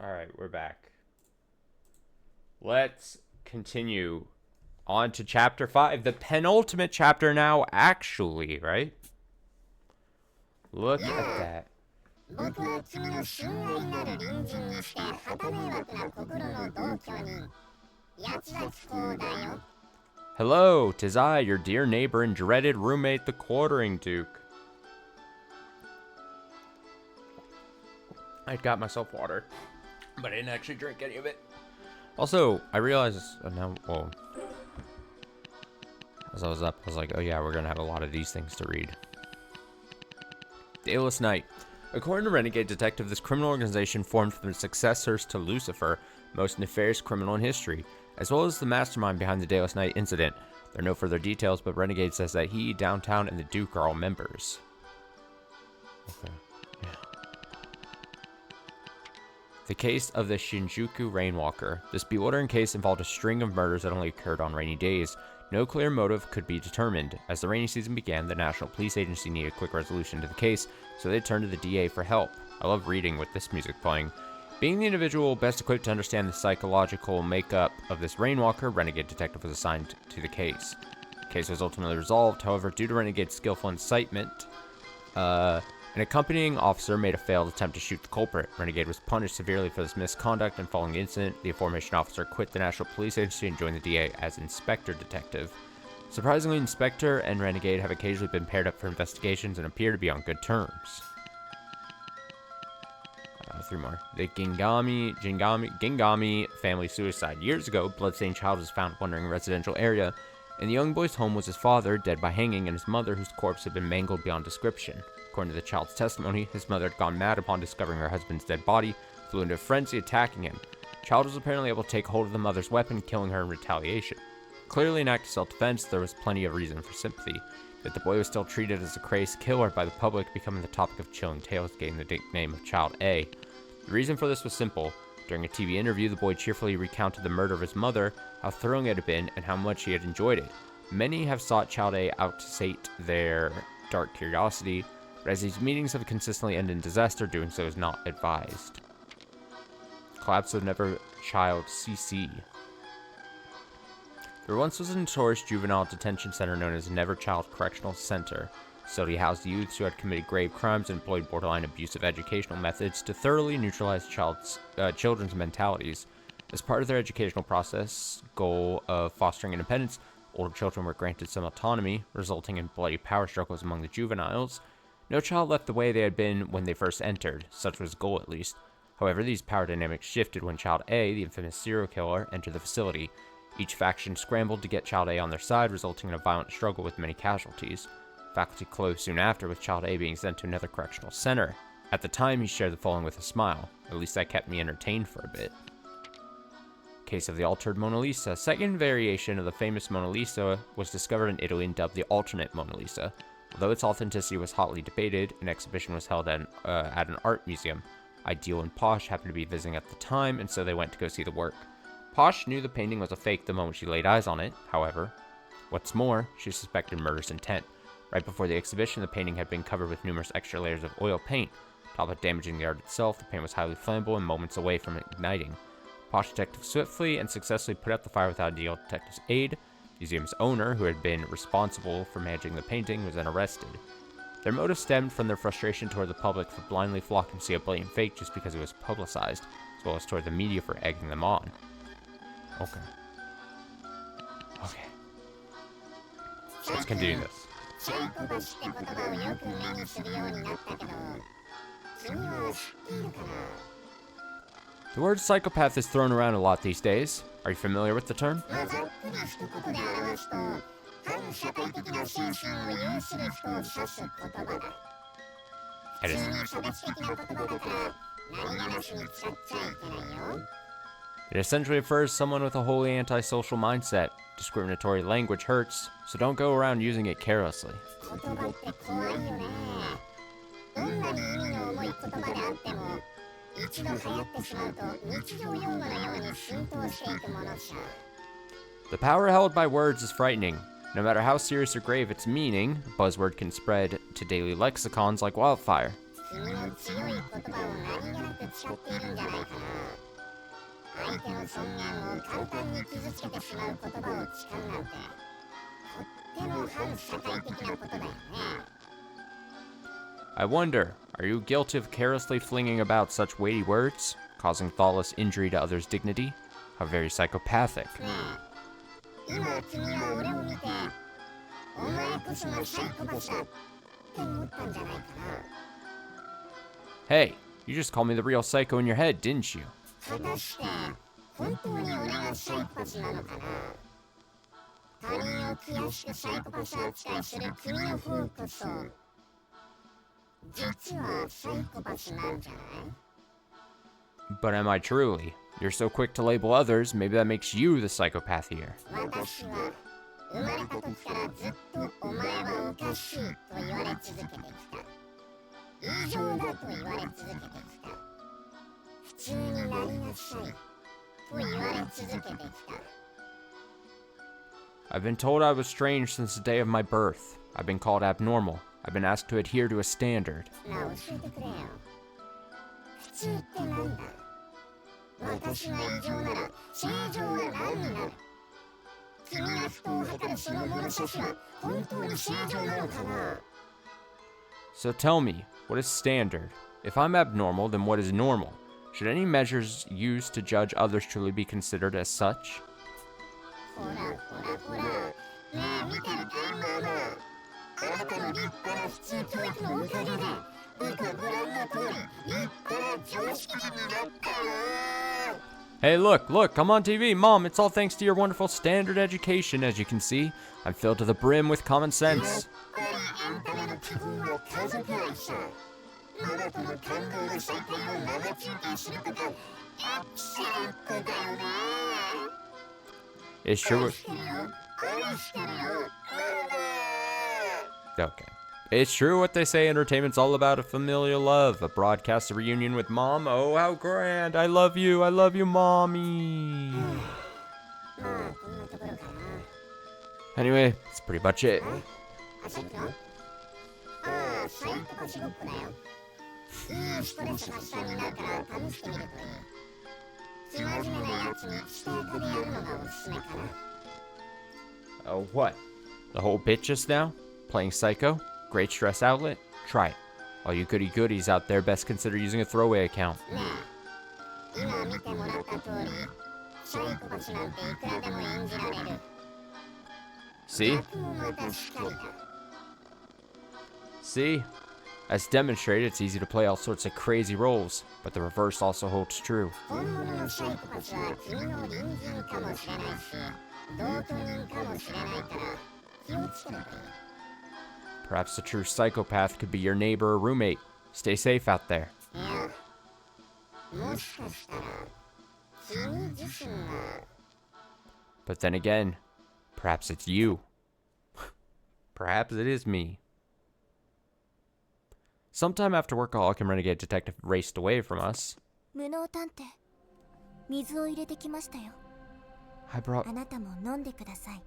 Alright, we're back. Let's continue on to chapter 5. The penultimate chapter now, actually, right? Look at that. Hello, 'tis I, your dear neighbor and dreaded roommate, the Quartering Duke. I got myself water, but I didn't actually drink any of it. Also, I realized now, well, as I was up, I was like, oh yeah, we're gonna have a lot of these things to read. Dayless Night. According to Renegade Detective, this criminal organization formed from the successors to Lucifer, most nefarious criminal in history, as well as the mastermind behind the Dayless Night incident. There are no further details, but Renegade says that he, Downtown, and the Duke are all members. Okay, yeah. The case of the Shinjuku Rainwalker. This bewildering case involved a string of murders that only occurred on rainy days. No clear motive could be determined. As the rainy season began, the National Police Agency needed a quick resolution to the case, so they turned to the DA for help. I love reading with this music playing. Being the individual best equipped to understand the psychological makeup of this Rainwalker, Renegade Detective was assigned to the case. The case was ultimately resolved, however, due to Renegade's skillful incitement, an accompanying officer made a failed attempt to shoot the culprit. Renegade was punished severely for this misconduct, and following the incident, the aforementioned officer quit the National Police Agency and joined the DA as Inspector Detective. Surprisingly, Inspector and Renegade have occasionally been paired up for investigations and appear to be on good terms. 3 more. The Gingami family suicide. Years ago, a bloodstained child was found wandering a residential area. In the young boy's home was his father, dead by hanging, and his mother, whose corpse had been mangled beyond description. According to the child's testimony, his mother had gone mad upon discovering her husband's dead body, flew into a frenzy, attacking him. The child was apparently able to take hold of the mother's weapon, killing her in retaliation. Clearly an act of self-defense, there was plenty of reason for sympathy. Yet the boy was still treated as a crazed killer by the public, becoming the topic of chilling tales, gaining the nickname of Child A. The reason for this was simple. During a TV interview, the boy cheerfully recounted the murder of his mother, how thrilling it had been, and how much he had enjoyed it. Many have sought Child A out to sate their dark curiosity, but as these meetings have consistently ended in disaster, doing so is not advised. Collapse of Never Child CC. There once was a notorious juvenile detention center known as Never Child Correctional Center. The facility housed youths who had committed grave crimes and employed borderline abusive educational methods to thoroughly neutralize children's mentalities. As part of their educational process goal of fostering independence, older children were granted some autonomy, resulting in bloody power struggles among the juveniles. No child left the way they had been when they first entered, such was the goal at least. However, these power dynamics shifted when Child A, the infamous serial killer, entered the facility. Each faction scrambled to get Child A on their side, resulting in a violent struggle with many casualties. Faculty closed soon after, with Child A being sent to another correctional center. At the time, he shared the following with a smile. At least that kept me entertained for a bit. Case of the Altered Mona Lisa. Second variation of the famous Mona Lisa was discovered in Italy and dubbed the alternate Mona Lisa. Although its authenticity was hotly debated, an exhibition was held at an art museum. Ideal and Posh happened to be visiting at the time, and so they went to go see the work. Posh knew the painting was a fake the moment she laid eyes on it, however. What's more, she suspected murderous intent. Right before the exhibition, the painting had been covered with numerous extra layers of oil paint. On top of damaging the art itself, the paint was highly flammable and moments away from igniting. Posh detective swiftly and successfully put out the fire without ideal detective's aid. The museum's owner, who had been responsible for managing the painting, was then arrested. Their motive stemmed from their frustration toward the public for blindly flocking to see a blatant fake just because it was publicized, as well as toward the media for egging them on. Okay. Let's continue this. The word psychopath is thrown around a lot these days. Are you familiar with the term? It essentially refers to someone with a wholly antisocial mindset. Discriminatory language hurts, so don't go around using it carelessly. The power held by words is frightening. No matter how serious or grave its meaning, the buzzword can spread to daily lexicons like wildfire. 君の強い言葉を何気なく使っているんじゃないかな。相手の尊厳を簡単に傷つけてしまう言葉を使うなんて、とっても反社会的なことだよね。I wonder, are you guilty of carelessly flinging about such weighty words, causing thoughtless injury to others' dignity? How very psychopathic. ねえ、今君は俺を見て、お前こそがサイコパスだって思ったんじゃないかな。Hey, you just called me the real psycho in your head, didn't you? 果たして本当に俺がサイコパスなのかな。他人を悔しくサイコパス扱いする君の方こそ、実はサイコパスなんじゃない？ But am I truly? You're so quick to label others, maybe that makes you the psychopath here. 私は生まれた時からずっとお前はおかしいと言われ続けてきた。異常だと言われ続けてきた。普通になりなさいと言われ続けてきた。I've been told I was strange since the day of my birth. I've been called abnormal. I've been asked to adhere to a standard. なあ教えてくれよ。普通ってなんだ？私が異常なら正常は何になる？君が不幸を図るその物差しは本当に正常なのかな？ So tell me, what is standard? If I'm abnormal, then what is normal? Should any measures used to judge others truly be considered as such? ほらほらほら。ねえ見てるかママ。あなたの立派な普通教育のおかげで僕はご覧の通り立派な常識人になったよ。 Hey, look, I'm on TV. Mom, it's all thanks to your wonderful standard education, as you can see. I'm filled to the brim with common sense. やっぱりエンタメの基本は家族愛さ。ママとの感動の再会を生中継するとかエクセレントだよね。 It's true. 愛してるよ。愛してるよ。Okay. It's true what they say. Entertainment's all about a familial love. A broadcast reunion with mom. Oh, how grand. I love you, mommy. Anyway, that's pretty much it. あ、さっきの？ああ、サイコパスごっこだよ。いいストレス発散になるから試してみるといい。生真面目なやつに下垢でやるのがおすすめかな。What? The whole bit just now? Playing psycho? Great stress outlet? Try it. All you goody goodies out there best consider using a throwaway account. ねえ、今見てもらった通り、サイコパスなんていくらでも演じられる。 See? 逆もまたしかりだ。 See? As demonstrated, it's easy to play all sorts of crazy roles, but the reverse also holds true. 本物のサイコパスは君の隣人かもしれないし、同居人かもしれないから気をつければいい。 Perhaps the true psychopath could be your neighbor or roommate. Stay safe out there. いや、もしかしたら君自身が。 But then again, perhaps it's you. Perhaps it is me. Sometime after workaholic and renegade detective raced away from us, 無能探偵、水を入れてきましたよ。 I brought... あなたも飲んでください。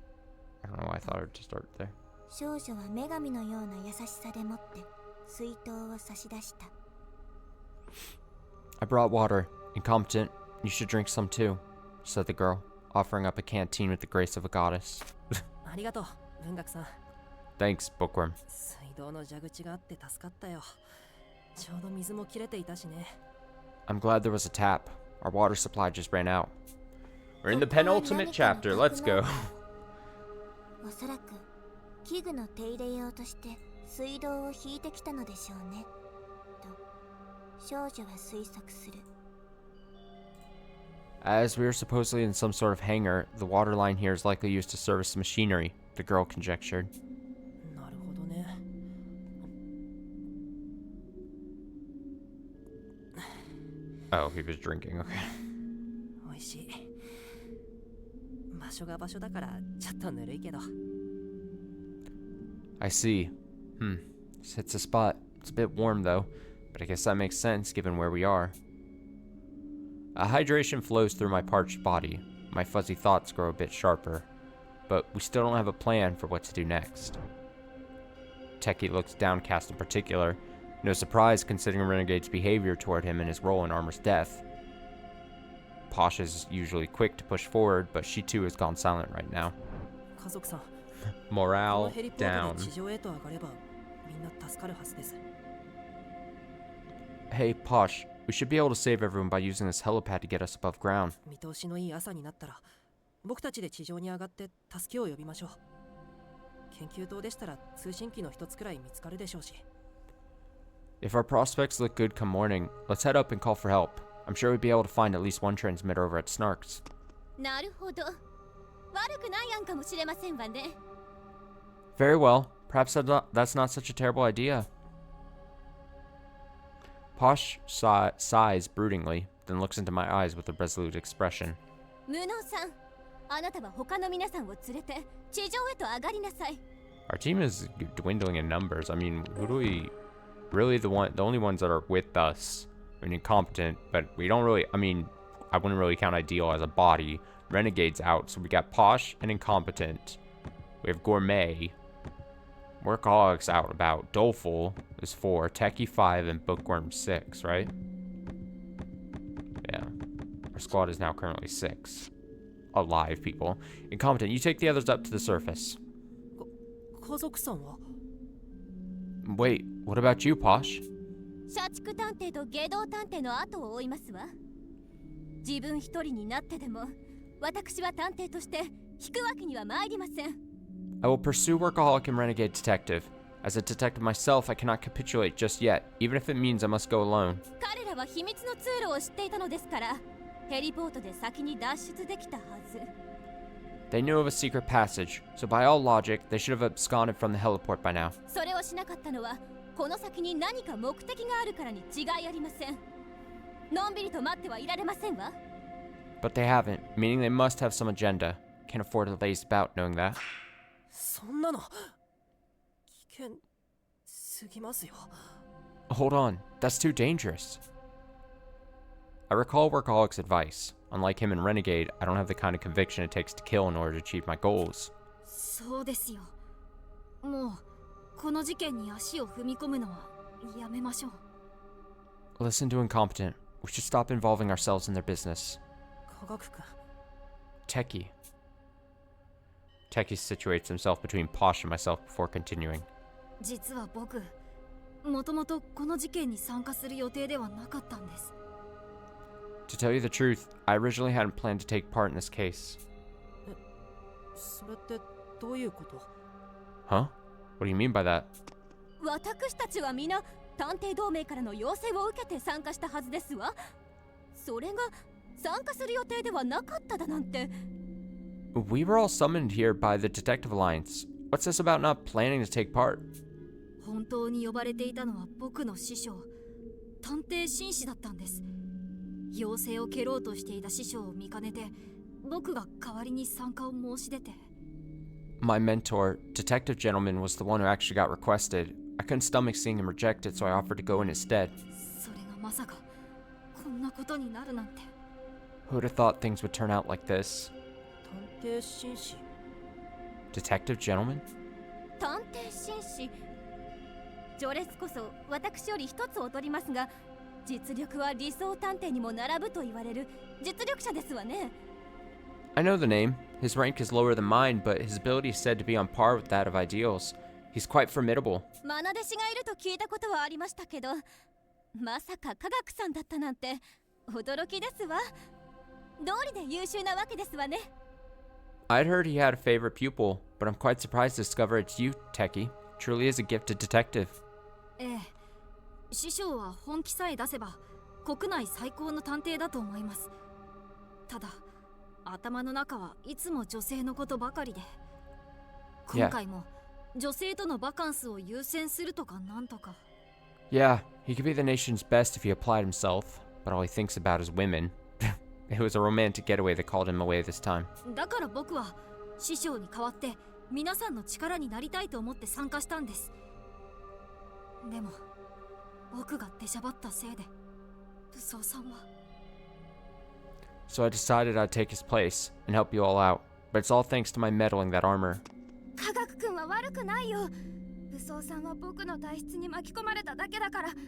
I don't know why I thought I would just start there. 少女は女神のような優しさでもって水筒を差し出した。 I brought water. Incompetent. You should drink some too, said the girl, offering up a canteen with the grace of a goddess. ありがとう、文学さん。 Thanks, bookworm. 水道の蛇口があって助かったよ。ちょうど水も切れていたしね。I'm glad there was a tap. Our water supply just ran out. We're in the penultimate chapter. Let's go. おそらく器具の手入れ用として水道を引いてきたのでしょうねと少女は推測する。 As we are supposedly in some sort of hangar, the water line here is likely used to service the machinery, the girl conjectured. なるほどね。Oh, he was drinking. Okay. おいしい。場所が場所だからちょっとぬるいけど。 I see. This hits a spot. It's a bit warm though, but I guess that makes sense given where we are. A hydration flows through my parched body. My fuzzy thoughts grow a bit sharper, but we still don't have a plan for what to do next. Techie looks downcast in particular. No surprise considering Renegade's behavior toward him and his role in Armor's death. Posh is usually quick to push forward, but she too has gone silent right now. 家族さん、この Morale ヘリポート down. で地上へと上がればみんな助かるはずです。 Hey, Posh, we should be able to save everyone by using this helipad to get us above ground. 見通しのいい朝になったら僕たちで地上に上がって助けを呼びましょう。研究棟でしたら通信機の一つくらい見つかるでしょうし。 If our prospects look good come morning, let's head up and call for help. I'm sure we'd be able to find at least one transmitter over at Snark's. なるほど。悪くない案かもしれませんわね。 Very well. Perhaps that's not such a terrible idea. Posh sighs broodingly, then looks into my eyes with a resolute expression. 無能さん、あなたは他の皆さんを連れて地上へと上がりなさい。 Our team is dwindling in numbers. I mean, who do we... Really, the only ones that are with us. I mean, incompetent, but we don't really... I mean, I wouldn't really count Ideal as a body. Renegade's out, so we got Posh and Incompetent. We have Gourmet. Workaholics out about. Doleful is 4, Techie 5, and Bookworm 6, right? Yeah. Our squad is now currently 6. Alive people. Incompetent, you take the others up to the surface. 家族さんは Wait, what about you, Posh? 社畜探偵と下道探偵の後を追いますわ。自分一人になってでも私は探偵として引くわけには参りません。 I will pursue Workaholic and Renegade Detective. As a detective myself, I cannot capitulate just yet, even if it means I must go alone. 彼らは秘密の通路を知っていたのですから、ヘリポートで先に脱出できたはず。 They knew of a secret passage, so by all logic, they should have absconded from the heliport by now. それをしなかったのは、この先に何か目的があるからに違いありません。のんびりと待ってはいられませんわ。 But they haven't, meaning they must have some agenda. Can't afford to laze about knowing that. そんなの危険すぎますよ。 Hold on, that's too dangerous. I recall Workaholic's advice. Unlike him and Renegade, I don't have the kind of conviction it takes to kill in order to achieve my goals. そうですよ。もうこの事件に足を踏み込むのはやめましょう。 Listen to Incompetent. We should stop involving ourselves in their business. 科学君 Techie. Techie situates himself between Posh and myself before continuing. 実は僕、もともとこの事件に参加する予定ではなかったんです。 To tell you the truth, I originally hadn't planned to take part in this case. それってどういうこと？ Huh? What do you mean by that? 私たちは皆探偵同盟からの要請を受けて参加したはずですわ。それが参加する予定ではなかっただなんて。 We were all summoned here by the Detective Alliance. What's this about not planning to take part? 本当に呼ばれていたのは僕の師匠、探偵紳士だったんです。要請を蹴ろうとしていた師匠を見かねて、僕が代わりに参加を申し出て。 My mentor, Detective Gentleman, was the one who actually got requested. I couldn't stomach seeing him rejected, so I offered to go in instead. それがまさかこんなことになるなんて。 Who'd have thought things would turn out like this? 探偵紳士 Detective Gentleman? 探偵紳士。序列こそ私より一つ劣りますが、実力は理想探偵にも並ぶと言われる実力者ですわね。 I know the name. His rank is lower than mine, but his ability is said to be on par with that of Ideal's. He's quite formidable. 愛弟子がいると聞いたことはありましたけど、まさか科学さんだったなんて驚きですわ。道理で優秀なわけですわね。 I'd heard he had a favorite pupil, but I'm quite surprised to discover it's you, Techie. Truly is a gifted detective. ええ、師匠は本気さえ出せば国内最高の探偵だと思います。ただ頭の中はいつも女性のことばかりで、今回も女性とのバカンスを優先するとかなんとか。 Yeah, he could be the nation's best if he applied himself, but all he thinks about is women. It was a romantic getaway that called him away this time. だから僕は師匠に代わって皆さんの力になりたいと思って参加したんです。でも僕が出しゃばったせいで武装さんは。 So I decided I'd take his place and help you all out, but it's all thanks to my meddling that armor. 科学君は悪くないよ。武装さんは僕の体質に巻き込まれただけだから。だか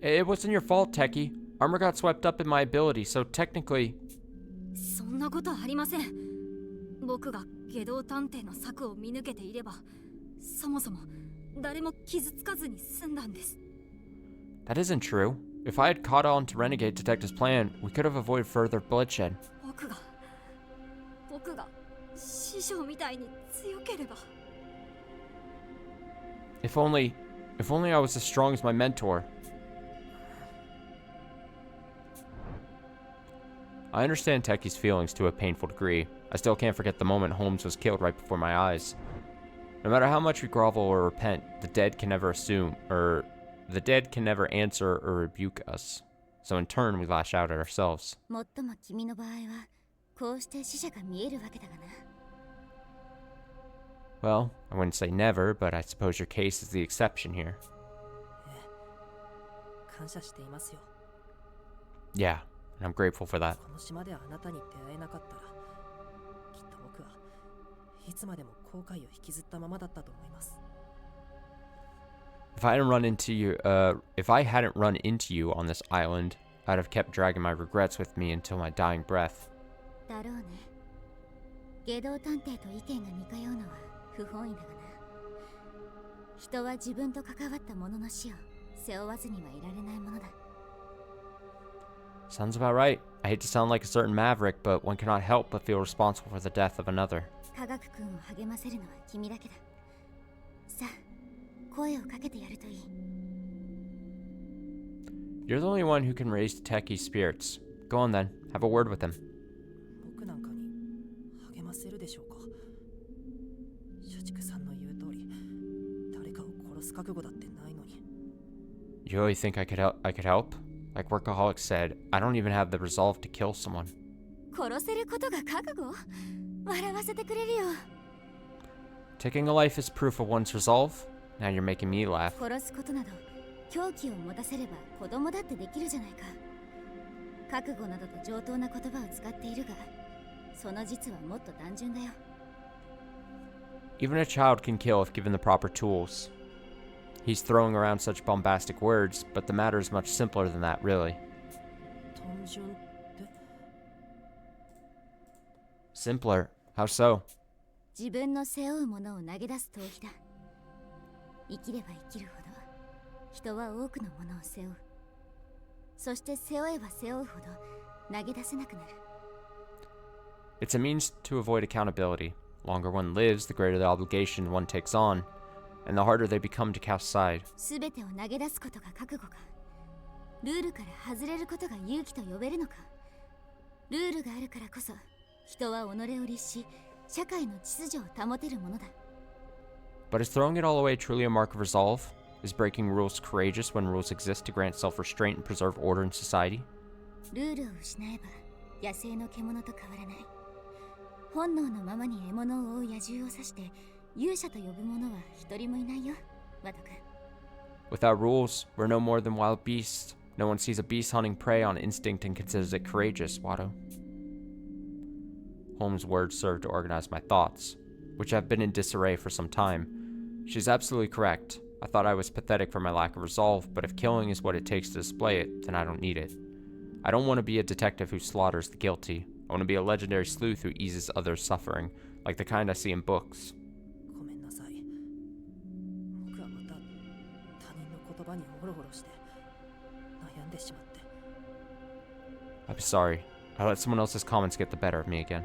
ら。 It wasn't your fault, Techie. Armor got swept up in my ability, so technically... そんなことありません。僕が下道探偵の策を見抜けていれば、そもそも誰も傷つかずに済んだんです。 That isn't true. If I had caught on to Renegade Detective's plan, we could have avoided further bloodshed. 僕が師匠みたいに強ければ。 If only I was as strong as my mentor. I understand Techie's feelings to a painful degree. I still can't forget the moment Holmes was killed right before my eyes. No matter how much we grovel or repent, the dead can never answer or rebuke us. So in turn, we lash out at ourselves. もっとも君の場合はこうして死者が見えるわけだがな。 Well, I wouldn't say never, but I suppose your case is the exception here. 感謝していますよ。 Yeah, and I'm grateful for that. この島であなたに出会えなかったら、きっと僕はいつまでも後悔を引きずったままだったと思います。 If I hadn't run into you on this island, I'd have kept dragging my regrets with me until my dying breath. だろうね。下道探偵と意見が似通うのは不本意だがな。人は自分と関わった者の死を背負わずにはいられないものだ。 Sounds about right. I hate to sound like a certain maverick, but one cannot help but feel responsible for the death of another. 科学君を励ませるのは君だけだ。さあ、声をかけてやるといい。 You're the only one who can raise Techie's spirits. Go on then, have a word with him. 僕なんかに励ませるでしょうか。社畜さんの言う通り、誰かを殺す覚悟だってないのに。 You really think I could help? Like Workaholic said, I don't even have the resolve to kill someone. 殺せることが覚悟？笑わせてくれるよ。 Taking a life is proof of one's resolve? Now you're making me laugh. 殺すことなど狂気を持たせれば子供だってできるじゃないか。覚悟などと上等な言葉を使っているが、その実はもっと単純だよ。 Even a child can kill if given the proper tools. He's throwing around such bombastic words, but the matter is much simpler than that, really. 単純って。 Simpler? How so? 自分の背負うものを投げ出す逃避だ。生きれば生きるほど人は多くのものを背負う。そして背負えば背負うほど投げ出せなくなる。 It's a means to avoid accountability. Longer one lives, the greater the obligation one takes on, and the harder they become to cast aside. すべてを投げ出すことが覚悟か。ルールから外れることが勇気と呼べるのか。ルールがあるからこそ人は己を律し、社会の秩序を保てるものだ。 But is throwing it all away truly a mark of resolve? Is breaking rules courageous when rules exist to grant self-restraint and preserve order in society? ルールを失えば野生の獣と変わらない。本能のままに獲物を追う野獣を指して勇者と呼ぶ者は一人もいないよ、ワト君。 Without rules, we're no more than wild beasts. No one sees a beast hunting prey on instinct and considers it courageous, Watto. Holmes' words served to organize my thoughts, which have been in disarray for some time. She's absolutely correct. I thought I was pathetic for my lack of resolve, but if killing is what it takes to display it, then I don't need it. I don't want to be a detective who slaughters the guilty. I want to be a legendary sleuth who eases others' suffering, like the kind I see in books. ごめんなさい。僕はまた他人の言葉にオロオロして悩んでしまって。 I'm sorry. I let someone else's comments get the better of me again.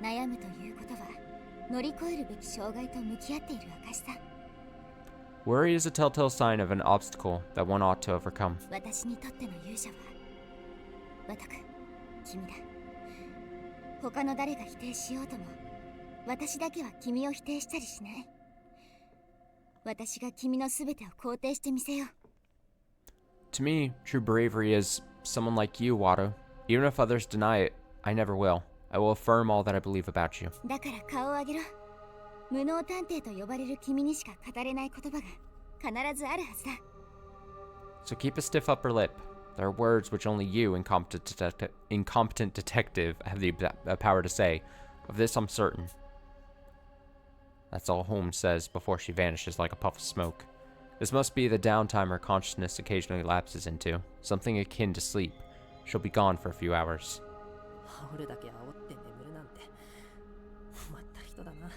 悩むということは乗り越えるべき障害と向き合っている証さ。 Worry is a telltale sign of an obstacle that one ought to overcome. 私にとっての勇者はワト君、君だ。他の誰が否定しようとも私だけは君を否定したりしない。私が君のすべてを肯定してみせよう。 To me, true bravery is someone like you, Watto. Even if others deny it, I never will. I will affirm all that I believe about you. だから顔を上げろ。無能探偵と呼ばれる君にしか語れない言葉が必ずあるはずだ。 So keep a stiff upper lip. There are words which only you, incompetent detective, have the power to say. Of this I'm certain. That's all Holmes says before she vanishes like a puff of smoke. This must be the downtime her consciousness occasionally lapses into, something akin to sleep. She'll be gone for a few hours. 羽織るだけ煽って眠るなんて困った人だな。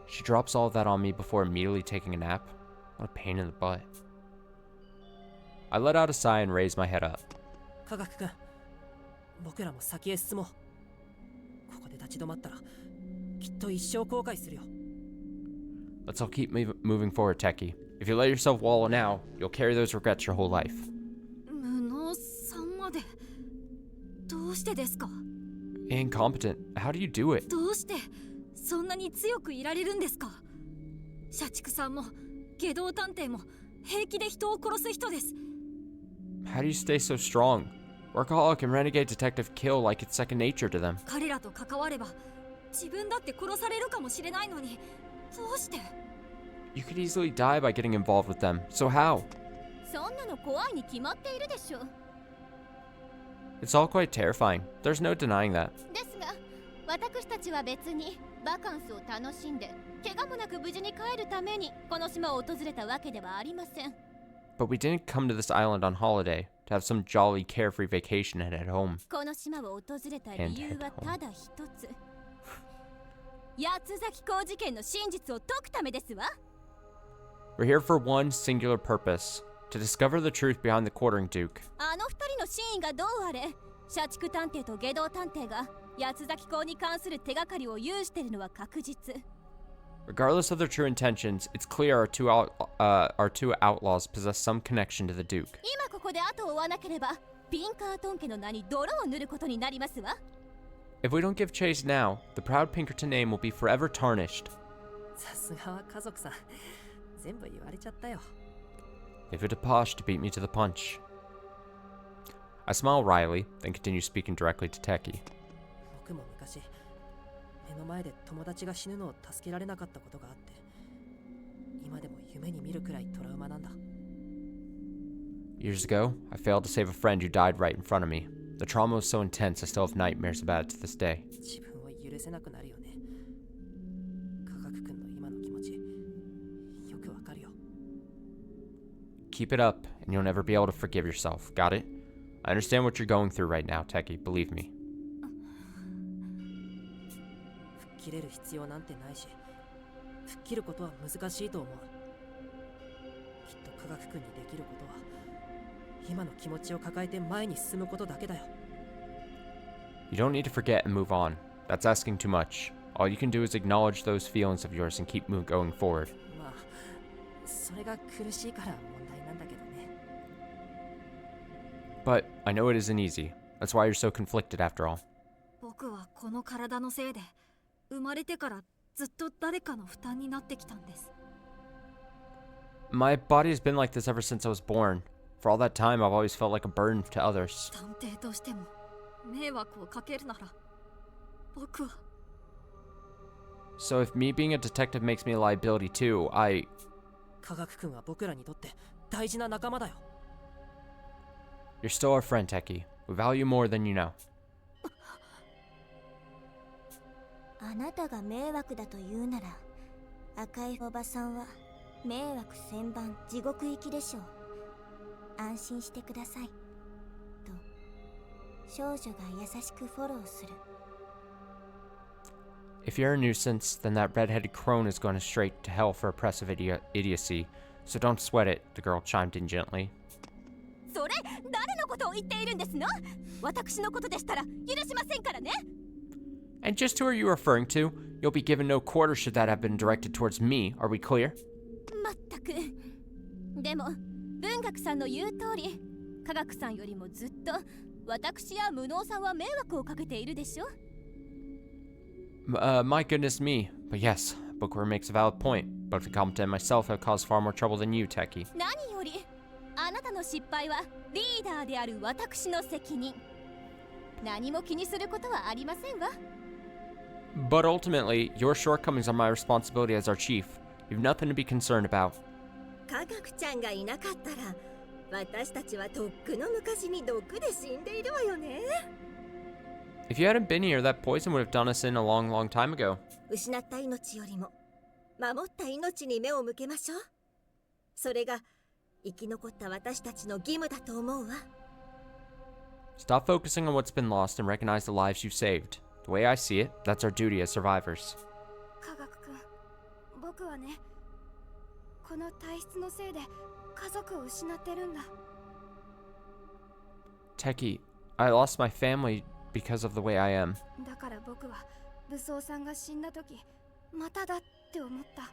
She drops all of that on me before immediately taking a nap? What a pain in the butt. I let out a sigh and raised my head up. 科学君、僕らも先へ進もう。ここで立ち止まったらきっと一生後悔するよ。 Let's all keep moving forward, Techie. If you let yourself wallow now, you'll carry those regrets your whole life. 無能さんまでどうしてですか？ Incompetent. How do you do it? どうしてそんなに強くいられるんですか？社畜さんも下道探偵も平気で人を殺す人です。 How do you stay so strong? Workaholic and renegade detective kill like it's second nature to them. 彼らと関われば自分だって殺されるかもしれないのにどうして？ You could easily die by getting involved with them, so how? そんなの怖いに決まっているでしょ。 It's all quite terrifying. There's no denying that. ですが私たちは別にバカンスを楽しんで怪我もなく無事に帰るためにこの島を訪れたわけではありません。 But we didn't come to this island on holiday to have some jolly carefree vacation and head home. この島を訪れた理由はただ一つ。八つ崎港事件の真実を解くためですわ。 We're here for one singular purpose, to discover the truth behind the quartering Duke. あの二人の真意がどうあれ、社畜探偵と下道探偵が八つ崎港に関する手がかりを有しているのは確実。 Regardless of their true intentions, it's clear our two outlaws possess some connection to the Duke. 今ここで後を追わなければピンカートン家の名に泥を塗ることになりますわ。 If we don't give chase now, the proud Pinkerton name will be forever tarnished. さすがは家族さん。全部言われちゃったよ。 Leave it to Posh to beat me to the punch. I smile wryly, then continue speaking directly to Techie. 僕も昔目の前で友達が死ぬのを助けられなかったことがあって、今でも夢に見るくらいトラウマなんだ。 Years ago, I failed to save a friend who died right in front of me. The trauma was so intense I still have nightmares about it to this day. 自分を許せなくなるよね。科学君の今の気持ちよくわかるよ。 Keep it up, and you'll never be able to forgive yourself. Got it? I understand what you're going through right now, Techie. Believe me. 吹っ切れる必要なんてないし、吹っ切ることは難しいと思う。きっと科学君にできることは今の気持ちを抱えて前に進むことだけだよ。 You don't need to forget and move on. That's asking too much. All you can do is acknowledge those feelings of yours and keep going forward. まあ、それが苦しいから問題なんだけどね。 But I know it isn't easy. That's why you're so conflicted after all. 僕はこの体のせいで生まれてからずっと誰かの負担になってきたんです。 My body has been like this ever since I was born. For all that time, I've always felt like a burden to others. 探偵としても迷惑をかけるなら僕は。 So if me being a detective makes me a liability too, 科学君は僕らにとって大事な仲間だよ。 You're still our friend, Techie. We value you more than you know. あなたが迷惑だと言うなら、赤いおばさんは迷惑千番地獄行きでしょう。安心してください。と少女が優しくフォローする。 If you're a nuisance, then that red-headed crone is going straight to hell for oppressive idiocy. So don't sweat it, the girl chimed in gently. それ誰のことを言っているんですの？私のことでしたら許しませんからね。 And just who are you referring to? You'll be given no quarter should that have been directed towards me. Are we clear? まったく。でも文学さんの言う通り、科学さんよりもずっと私や無能さんは迷惑をかけているでしょ。 My goodness me. But yes, Bookworm makes a valid point. Both incompetent and myself have caused far more trouble than you, Techie. 何よりあなたの失敗はリーダーである私の責任。何も気にすることはありませんわ。 But ultimately, your shortcomings are my responsibility as our chief. You've nothing to be concerned about. 科学ちゃんがいなかったら私たちはとっくの昔に毒で死んでいるわよね。 If you hadn't been here, that poison would have done us in a long, long time ago. 失った命よりも守った命に目を向けましょう。それが生き残った私たちの義務だと思うわ。 Stop focusing on what's been lost and recognize the lives you've saved. The way I see it, that's our duty as survivors. 科学くん、僕はね、この体質のせいで家族を失ってるんだ。Teki, I lost my family because of the way I am. だから僕は武装さんが死んだ時、まただって思った。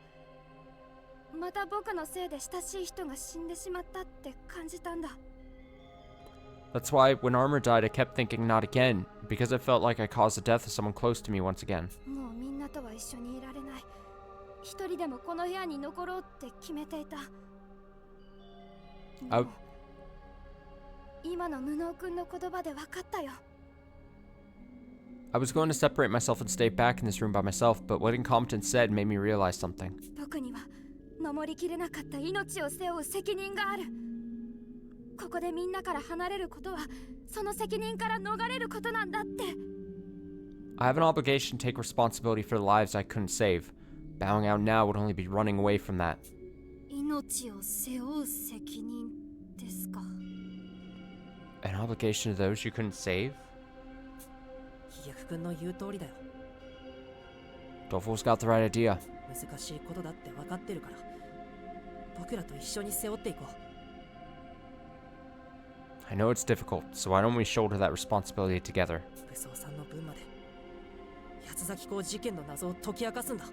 また僕のせいで親しい人が死んでしまったって感じたんだ。That's why when Armor died, I kept thinking not again, because it felt like I caused the death of someone close to me once again. もうみんなとは一緒にいられない。一人でもこの部屋に残ろうって決めていた。でも今の無能くんの言葉で分かったよ。I was going to separate myself and stay back in this room by myself, but what Incompetence said made me realize something. 僕には守りきれなかった命を背負う責任がある。ここでみんなから離れることはその責任から逃れることなんだって。I have an obligation to take responsibility for the lives I couldn't save. Bowing out now would only be running away from that. 命を背負う責任ですか。 An obligation to those you couldn't save? 飛躍くんの言う通りだよ。 Dofo's got the right idea. 難しいことだって分かってるから、僕らと一緒に背負っていこう。 I know it's difficult, so why don't we shoulder that responsibility together? 武装さんの分まで八崎港事件の謎を解き明かすんだ。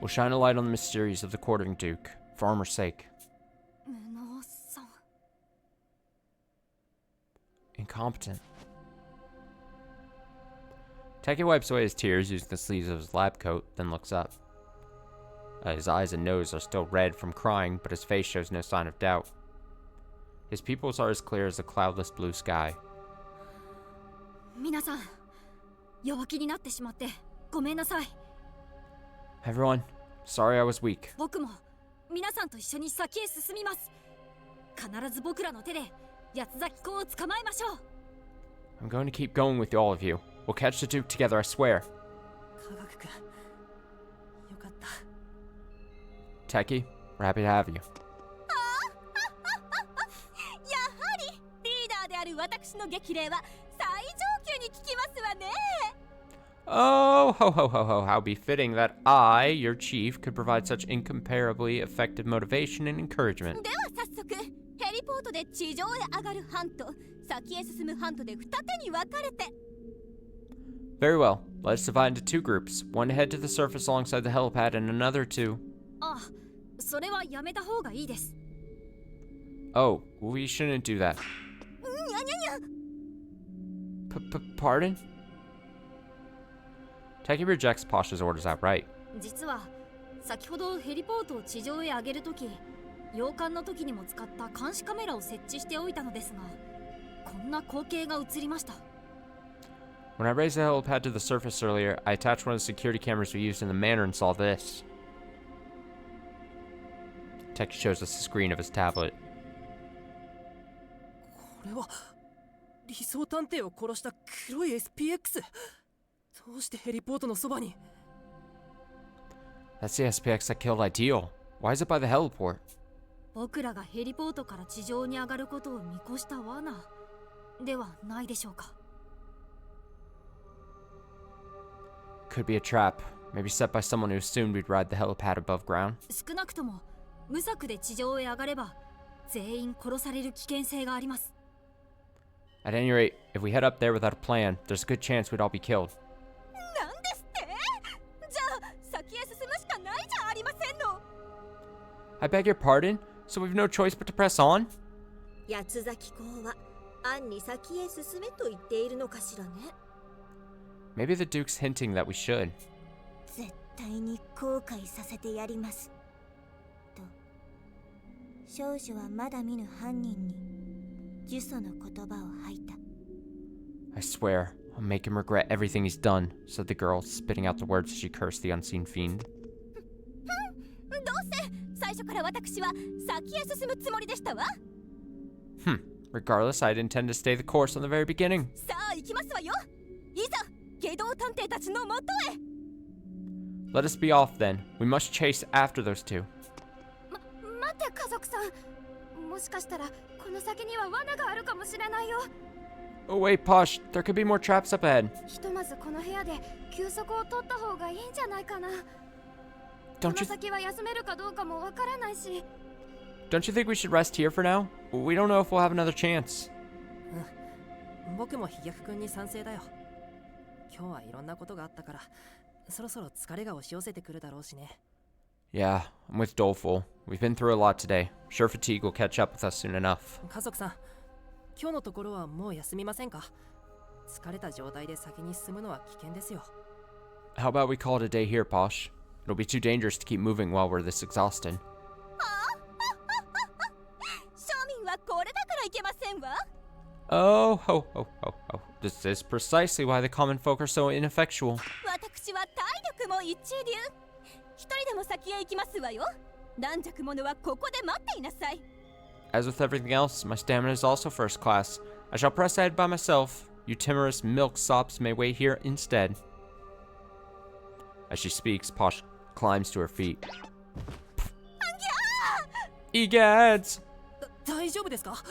We'll shine a light on the mysteries of the Quartering Duke, for Armor's sake. 無能さん。 Incompetent. Teki wipes away his tears using the sleeves of his lab coat, then looks up. His eyes and nose are still red from crying, but his face shows no sign of doubt. His pupils are as clear as the cloudless blue sky. 皆さん、弱気になってしまってごめんなさい。 Everyone, sorry I was weak. 僕も皆さんと一緒に先へ進みます。必ず僕らの手で八崎港を捕まえましょう。 I'm going to keep going with all of you. We'll catch the Duke together, I swear. 科学くん、よかった。 Teki, we're happy to have you. やはりリーダーである私の激励は最上級に効きますわね。 Oh, ho ho ho ho, how befitting that I, your chief, could provide such incomparably effective motivation and encouragement. では早速ヘリポートで地上へ上がる班と先へ進む班とで二手に分かれて。 Very well. Let's divide into two groups. One to head to the surface alongside the helipad and another to... あ、それはやめた方がいいです。 Oh, we shouldn't do that. にゃにゃにゃ。 Pardon? Teki rejects Pasha's orders outright. 実は先ほどヘリポートを地上へ上げるとき、洋館の時にも使った監視カメラを設置しておいたのですが、こんな光景が映りました。 When I raised the helipad to the surface earlier, I attached one of the security cameras we used in the manor and saw this. Teki shows us the screen of his tablet. これは理想探偵を殺した黒い SPX。 どうしてヘリポートのそばに？ That's the SPX that killed Ideal. Why is it by the heliport? 僕らがヘリポートから地上に上がることを見越した罠ではないでしょうか。 Could be a trap. Maybe set by someone who assumed we'd ride the helipad above ground. 少なくとも無策で地上へ上がれば全員殺される危険性があります。 At any rate, if we head up there without a plan, there's a good chance we'd all be killed. なんですって？じゃあ先へ進むしかないじゃありませんの。 I beg your pardon? So we've no choice but to press on? 八崎港は暗に先へ進めと言っているのかしらね。 Maybe the Duke's hinting that we should. 絶対に後悔させてやりますと少女はまだ見ぬ犯人に呪詛の言葉を吐いた。 I swear, I'll make him regret everything he's done, said the girl, spitting out the words as she cursed the unseen fiend. どうせ最初から私は先へ進むつもりでしたわ。 Regardless, I'd intend to stay the course from the very beginning. さあ行きますわよ。いざ下道探偵たちのもとへ。Let us be off then. We must chase after those two. 待って家族さん。もしかしたらこの先には罠があるかもしれないよ。Oh wait, Posh, there could be more traps up ahead. ひとまずこの部屋で休息を取った方がいいんじゃないかな。こ Don't の you 先は休めるかどうかもわからないし。don't you think we should rest here for now? We don't know if we'll have another chance. 僕も飛躍くんに賛成だよ。今日はいろんなことがあったから、そろそろ疲れが押し寄せてくるだろうしね。Yeah, I'm with Doleful. We've been through a lot today. Sure fatigue will catch up with us soon enough. 家族さん、今日のところはもう休みませんか？疲れた状態で先に進むのは危険ですよ。How about we call it a day here, Posh? It'll be too dangerous to keep moving while we're this exhausted. 庶民はこれだからいけませんわ。 Oh, ho, ho, ho, ho. This is precisely why the common folk are so ineffectual. 私は体力も一流。一人でも先へ行きますわよ。軟弱者はここで待っていなさい。 As with everything else, my stamina is also first class. I shall press ahead by myself. You timorous milksops may wait here instead. As she speaks, Posh climbs to her feet. Egads! 大丈夫ですか？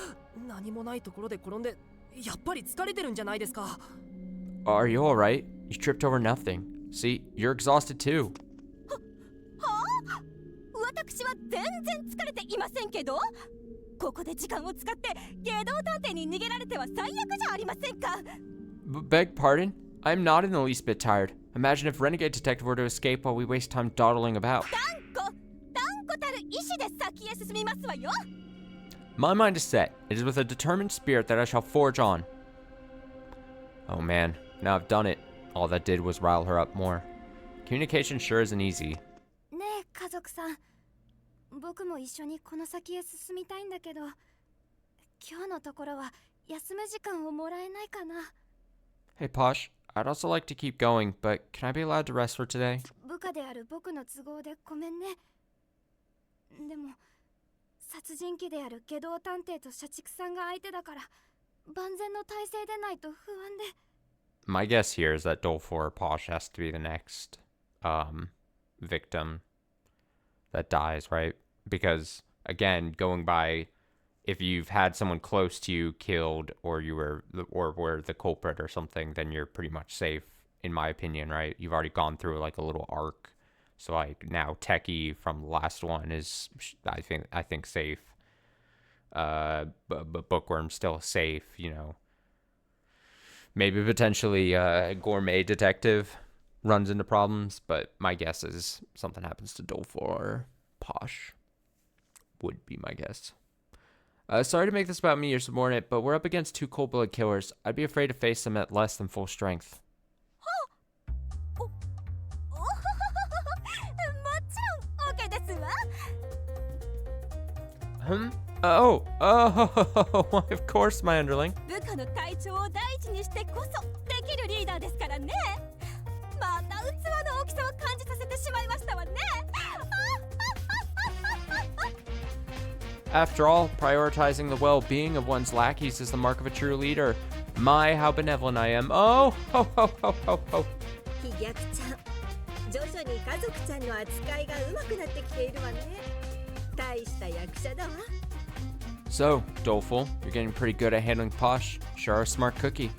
何もないところで転んで、やっぱり疲れてるんじゃないですか。Are you alright? You tripped over nothing. See, you're exhausted too. 私は全然疲れていませんけど。ここで時間を使って下道探偵に逃げられては最悪じゃありませんか。Beg pardon? I'm not in the least bit tired. Imagine if Renegade Detective were to escape while we waste time dawdling about. 断固たる意志で先へ進みますわよ。 My mind is set. It is with a determined spirit that I shall forge on. Oh man, now I've done it. All that did was rile her up more. Communication sure isn't easy. ねえ家族さん。僕も一緒にこの先へ進みたいんだけど、今日のところは休む時間をもらえないかな。 Hey Posh, I'd also like to keep going, but can I be allowed to rest for today? 部下である僕の都合でごめんね。でも殺人鬼である下道探偵と社畜さんが相手だから万全の体制でないと不安で。 My guess here is that Doleful or Posh has to be the next victim that dies, right? Because again, going by if you've had someone close to you killed or were the culprit or something, then you're pretty much safe, in my opinion, right? You've already gone through like a little arc. So like now Techie from the last one is I think safe. But Bookworm's still safe, you know. Maybe potentially Gourmet Detective runs into problems, but my guess is something happens to Doleful or Posh. Would be my guess. Sorry to make this about me, your subordinate, but we're up against two cold-blooded killers. I'd be afraid to face them at less than full strength. もちろん OK ですわ。 Oh, of course, my underling. 部下の体調を第一にしてこそできるリーダーですからね。また器の大きさを感じさせてしまいましたわね。 After all, prioritizing the well-being of one's lackeys is the mark of a true leader. My, how benevolent I am. Oh, ho, ho, ho, ho, ho. 飛躍ちゃん、徐々に家族ちゃんの扱いが上手くなってきているわね。大した役者だわ。 So, Doleful, you're getting pretty good at handling Posh. Sure are a smart cookie.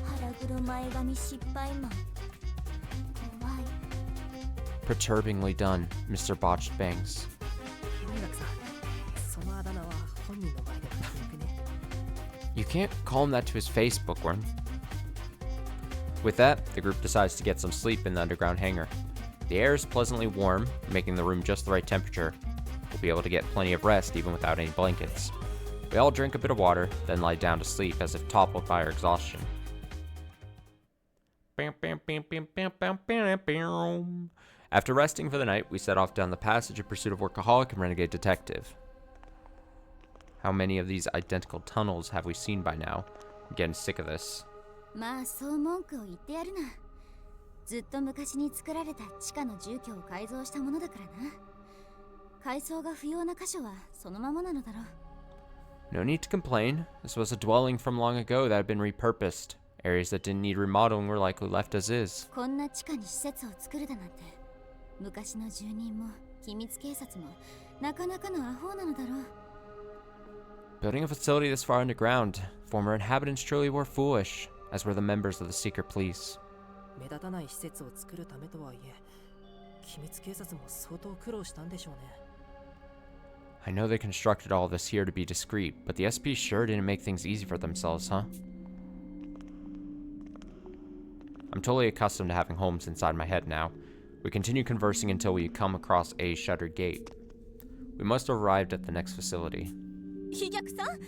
腹黒前髪失敗マン。怖い。 Perturbingly done, Mr. Botched Bangs. 音楽さん、そのあだ名は本人の前ではよくね。 You can't call him that to his face, Bookworm. With that, the group decides to get some sleep in the underground hangar. The air is pleasantly warm, making the room just the right temperature. We'll be able to get plenty of rest even without any blankets. We all drink a bit of water, then lie down to sleep as if toppled by our exhaustion. After resting for the night, we set off down the passage in pursuit of Workaholic and Renegade Detective. How many of these identical tunnels have we seen by now? I'm getting sick of this. まあそう文句を言ってやるな。ずっと昔に作られた地下の住居を改造したものだからな。改装が不要な箇所はそのままなのだろう。 No need to complain. This was a dwelling from long ago that had been repurposed. Areas that didn't need remodeling were likely left as is. こんな地下に施設を作るだなんて昔の住人も機密警察もなかなかのアホなのだろう。 Building a facility this far underground, former inhabitants truly were foolish, as were the members of the secret police. 目立たない施設を作るためとはいえ、機密警察も相当苦労したんでしょうね。 I know they constructed all of this here to be discreet, but the SP sure didn't make things easy for themselves, huh? I'm totally accustomed to having homes inside my head now. We continue conversing until we come across a shuttered gate. We must have arrived at the next facility. 飛脚さん、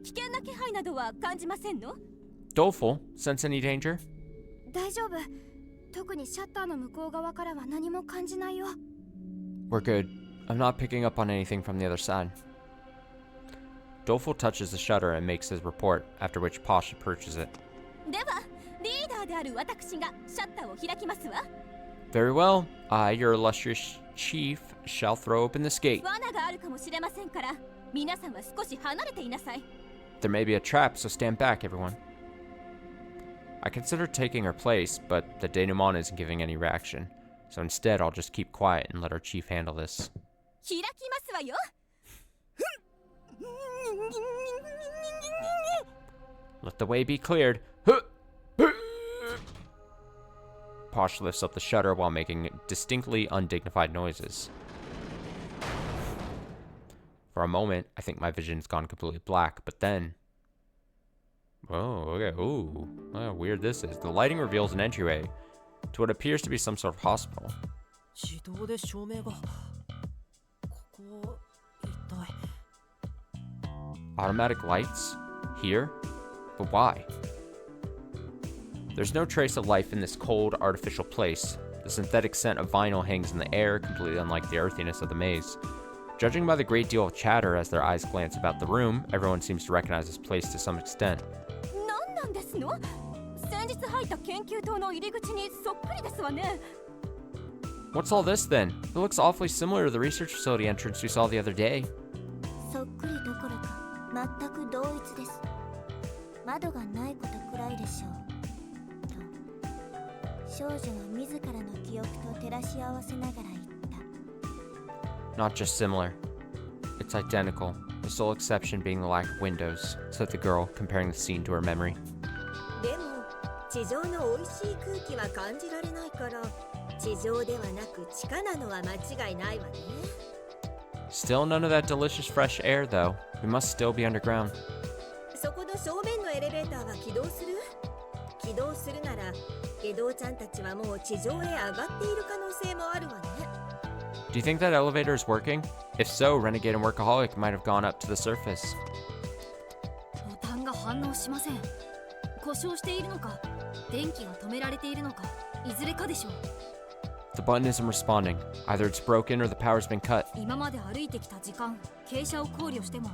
危険な気配などは感じませんの？ Doleful, sense any danger? 大丈夫。特にシャッターの向こう側からは何も感じないよ。 We're good. I'm not picking up on anything from the other side. Doleful touches the shutter and makes his report, after which Posh approaches it. では、リーダーである私がシャッターを開きますわ。 Very well. I, your illustrious chief, shall throw open this gate. 罠があるかもしれませんから、皆さんは少し離れていなさい。 There may be a trap, so stand back, everyone. I considered taking her place, but the denouement isn't giving any reaction. So instead, I'll just keep quiet and let our chief handle this. 開きますわよ。 Let the way be cleared. Posh lifts up the shutter while making distinctly undignified noises. For a moment, I think my vision's gone completely black, but then... Oh, okay. Ooh, look how weird this is. The lighting reveals an entryway to what appears to be some sort of hospital. 自動で照明が。ここ一体。 Automatic lights? Here? But why? There's no trace of life in this cold, artificial place. The synthetic scent of vinyl hangs in the air, completely unlike the earthiness of the maze. Judging by the great deal of chatter as their eyes glance about the room, everyone seems to recognize this place to some extent. 何なんですの？先日入った研究棟の入り口にそっくりですわね。 What's all this then? It looks awfully similar to the research facility entrance we saw the other day. そっくりどころか全く同一です。窓がないことくらいでしょう。と少女は自らの記憶と照らし合わせながら言った。 Not just similar. It's identical, the sole exception being the lack of windows, said the girl, comparing the scene to her memory. でも地上の美味しい空気は感じられないから地上ではなく地下なのは間違いないわね。 Still none of that delicious fresh air, though. We must still be underground. そこの正面のエレベーターは起動する？起動するなら下道ちゃんたちはもう地上へ上がっている可能性もあるわね。 Do you think that elevator is working? If so, Renegade and Workaholic might have gone up to the surface. ボタンが反応しません。故障しているのか、電気が止められているのか、いずれかでしょう。 The button isn't responding. Either it's broken or the power's been cut. 今まで歩いてきた時間、傾斜を考慮しても、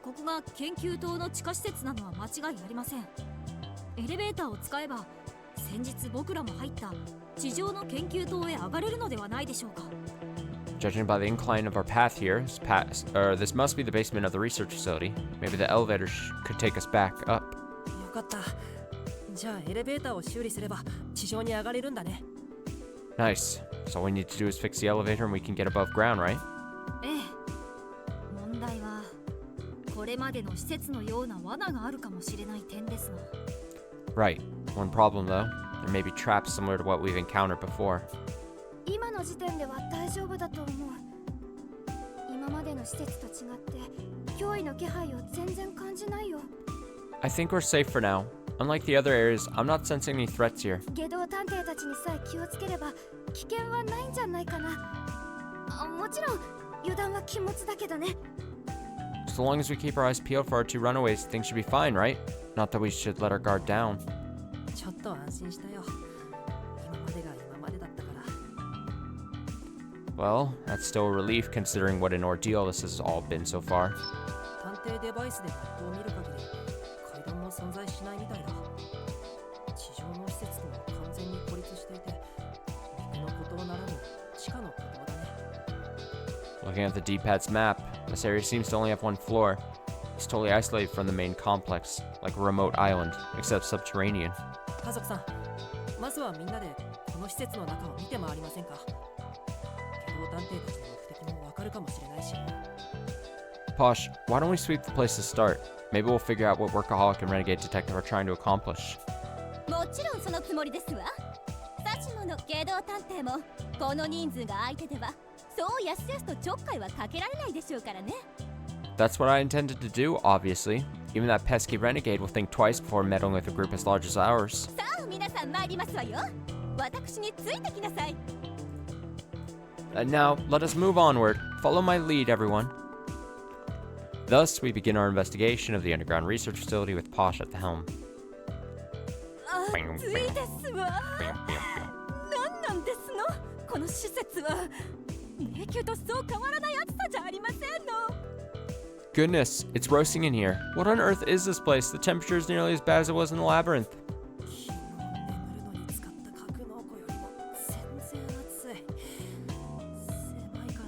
ここが研究棟の地下施設なのは間違いありません。エレベーターを使えば、先日僕らも入った地上の研究棟へ上がれるのではないでしょうか。 Judging by the incline of our path here, this must be the basement of the research facility. Maybe the elevator could take us back up. よかった。じゃあエレベーターを修理すれば地上に上がれるんだね。 Nice. So all we need to do is fix the elevator and we can get above ground, right? ええ。問題はこれまでの施設のような罠があるかもしれない点ですの。 Right. One problem though, there may be traps similar to what we've encountered before. 今の時点では大丈夫だと思う。今までの施設と違って脅威の気配を全然感じないよ。 I think we're safe for now. Unlike the other areas, I'm not sensing any threats here. 下道探偵たちにさえ気をつければ危険はないんじゃないかな。もちろん油断は禁物だけどね。 So long as we keep our eyes peeled for our two runaways, things should be fine, right? Not that we should let our guard down. ちょっと安心したよ。今までが今までだったから。 Well, that's still a relief considering what an ordeal this has all been so far. 探偵デバイスでマップを見る限り階段も存在しないみたいだ。地上の施設とは完全に孤立していて陸の孤島ならぬ地下の孤島だね。 Looking at the D-pad's map, this area seems to only have one floor. It's totally isolated from the main complex, like a remote island, except subterranean. 家族さん、まずはみんなでこの施設の中を見て回りませんか？探偵たちの目的もわかるかもしれないし。 Posh, why don't we sweep the place to start? Maybe we'll figure out what workaholic and renegade detective are trying to accomplish. もちろんそのつもりですわ。サシモの芸道探偵もこの人数が相手ではそうやすやすとちょっかいはかけられないでしょうからね。 That's what I intended to do, obviously. Even that pesky renegade will think twice before meddling with a group as large as ours. さあ皆さん参りますわよ。私についてきなさい。 And now, let us move onward. Follow my lead, everyone. Thus, we begin our investigation of the underground research facility with Posh at the helm. 暑いですわ。何なんですのこの施設は。迷宮とそう変わらない暑さじゃありませんの。 Goodness, it's roasting in here. What on earth is this place? The temperature is nearly as bad as it was in the labyrinth. 昨日眠るのに使った格納庫よりも全然暑い。狭いから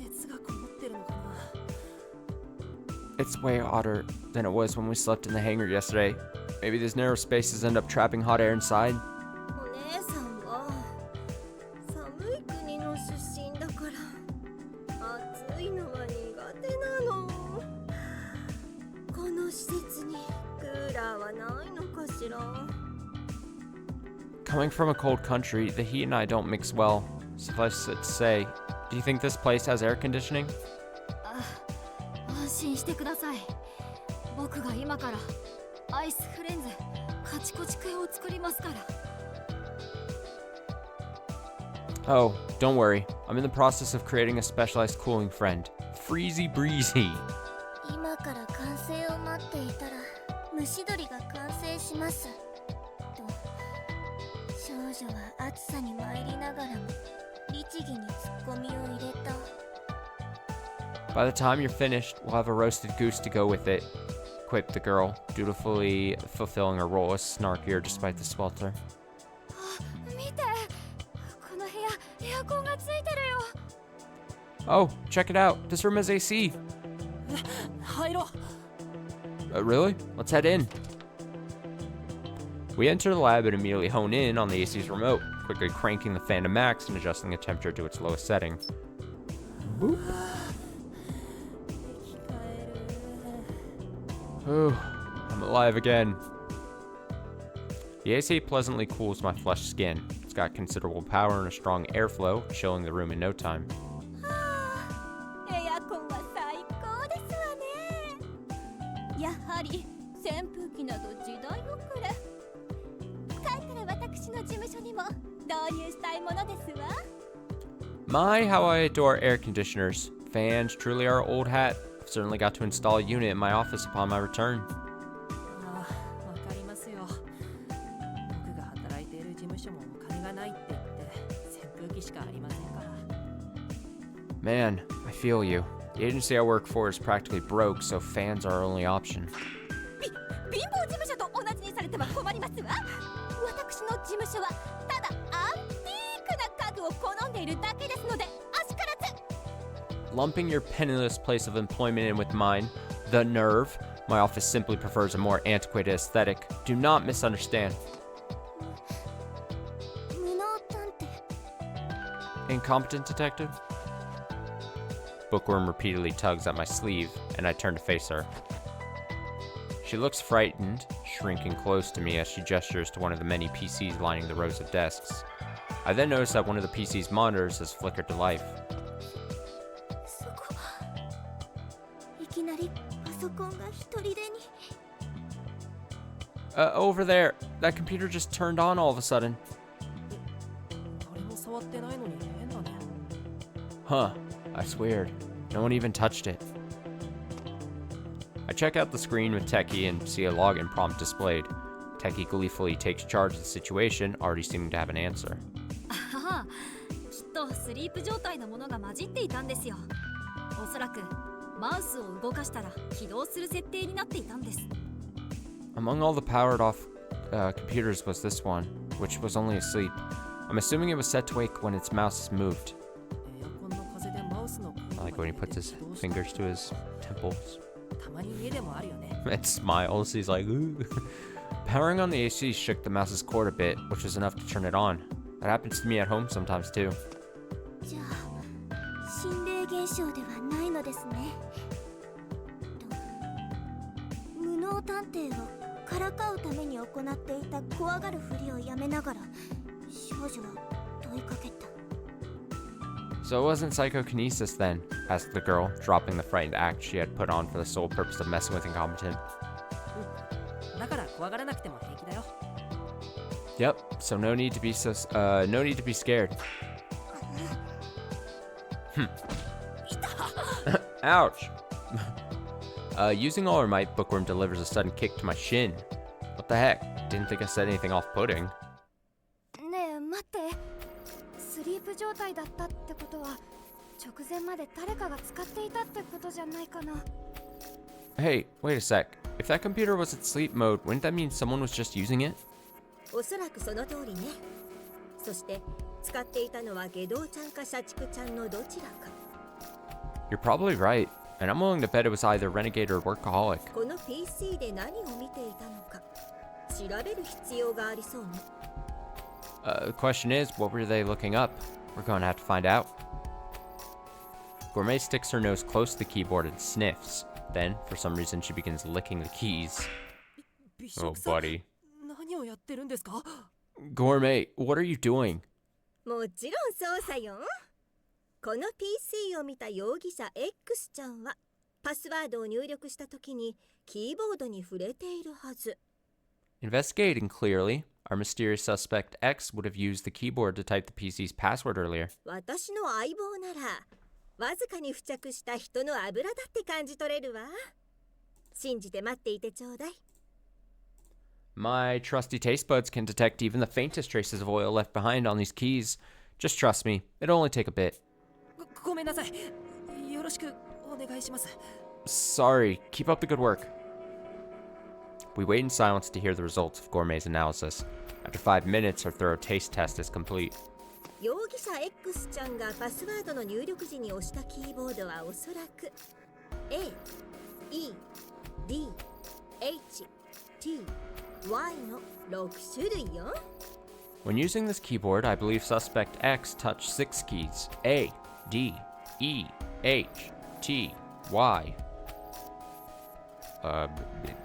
熱がこもってるのかな。 It's way hotter than it was when we slept in the hangar yesterday. Maybe these narrow spaces end up trapping hot air inside. お姉さんは寒い国の出身だから暑いのは苦手なの。この施設にクーラーはないのかしら。 Coming from a cold country, the heat and I don't mix well. Suffice it to say, do you think this place has air conditioning? 安心してください。僕が今からアイスフレンズカチコチ系を作りますから。 Oh, don't worry. I'm in the process of creating a specialized cooling friend. Freezy Breezy. 今から完成を待っていたら蒸し鶏が完成しますと少女は暑さに参りながらも律儀にツッコミを入れた。 By the time you're finished, we'll have a roasted goose to go with it, quipped the girl, dutifully fulfilling her role as snarkier despite the swelter. 見て、この部屋エアコンがついてるよ。 Oh, check it out. This room has AC. 入ろう。 Really? Let's head in. We enter the lab and immediately hone in on the AC's remote, quickly cranking the fan to max and adjusting the temperature to its lowest setting. Boop. Ooh, I'm alive again. The AC pleasantly cools my flushed skin. It's got considerable power and a strong airflow, chilling the room in no time. エアコンは最高ですわね。やはり扇風機など時代遅れ。帰ったら私の事務所にも導入したいものですわ。 My, how I adore air conditioners. Fans truly are old hat. I've certainly got to install a unit in my office upon my return. ああ、わかりますよ。僕が働いている事務所もお金がないって言って扇風機しかありませんから。 Man, I feel you. The agency I work for is practically broke, so fans are our only option. 貧乏事務所と同じにされては困りますわ。私の事務所はただアンティークな家具を好んでいるだけですので、あしからず。 Lumping your penniless place of employment in with mine, the nerve. My office simply prefers a more antiquated aesthetic. Do not misunderstand. 無能探偵。 Incompetent detective? Bookworm repeatedly tugs at my sleeve, and I turn to face her. She looks frightened, shrinking close to me as she gestures to one of the many PCs lining the rows of desks. I then notice that one of the PC's monitors has flickered to life. そこいきなりパソコンが一人でに。 Over there. That computer just turned on all of a sudden. 誰も触ってないのに変だね。 Huh. That's weird. No one even touched it. I check out the screen with Techie and see a login prompt displayed. Techie gleefully takes charge of the situation, already seeming to have an answer. ああ、きっとスリープ状態のものが混じっていたんですよ。おそらくマウスを動かしたら起動する設定になっていたんです。 Among all the powered off computers was this one, which was only asleep. I'm assuming it was set to wake when its mouse is moved. エアコンの風でマウスの I like when he puts his fingers to his temples たまに家でもあるよね。 and smiles. He's like, ooh. Powering on the AC shook the mouse's cord a bit, which was enough to turn it on. That happens to me at home sometimes too. じゃあ章ではないのですね。無能探偵をからかうために行っていた怖がるふりをやめながら少女は問いかけた。 So it wasn't psychokinesis then? Asked the girl, dropping the frightened act she had put on for the sole purpose of messing with incompetent. だから怖がらなくても平気だよ。 Yep, so no need to be no need to be scared. Ouch. Using all her might, Bookworm delivers a sudden kick to my shin. What the heck? Didn't think I said anything off-putting. ねえ待って、スリープ状態だったってことは直前まで誰かが使っていたってことじゃないかな。 Hey, wait a sec. If that computer was in sleep mode, wouldn't that mean someone was just using it? おそらくその通りね。そして使っていたのは下道ちゃんか社畜ちゃんのどちらか。 You're probably right, and I'm willing to bet it was either renegade or workaholic. この PC で何を見ていたのか調べる必要がありそうね。The question is, what were they looking up? We're going to have to find out. Gourmet sticks her nose close to the keyboard and sniffs. Then, for some reason, she begins licking the keys. 美 Oh, 食さん、 buddy. 何をやってるんですか？ Gourmet, what are you doing? もちろんそうさよ。この PC を見た容疑者 X ちゃんはパスワードを入力した時にキーボードに触れているはず。 Investigating clearly, our mysterious suspect X would have used the keyboard to type the PC's password earlier. 私の相棒ならわずかに付着した人の油だって感じ取れるわ。信じて待っていてちょうだい。 My trusty taste buds can detect even the faintest traces of oil left behind on these keys. Just trust me, it'll only take a bit. ごめんなさい。よろしくお願いします。 Sorry, keep up the good work. We wait in silence to hear the results of Gourmet's analysis. After 5 minutes, our thorough taste test is complete. 容疑者 X ちゃんがパスワードの入力時に押したキーボードはおそらく A、E、D、H、T、Y の6種類よ。 When using this keyboard, I believe suspect X touched 6 keys. A, D, E, H, T, Y.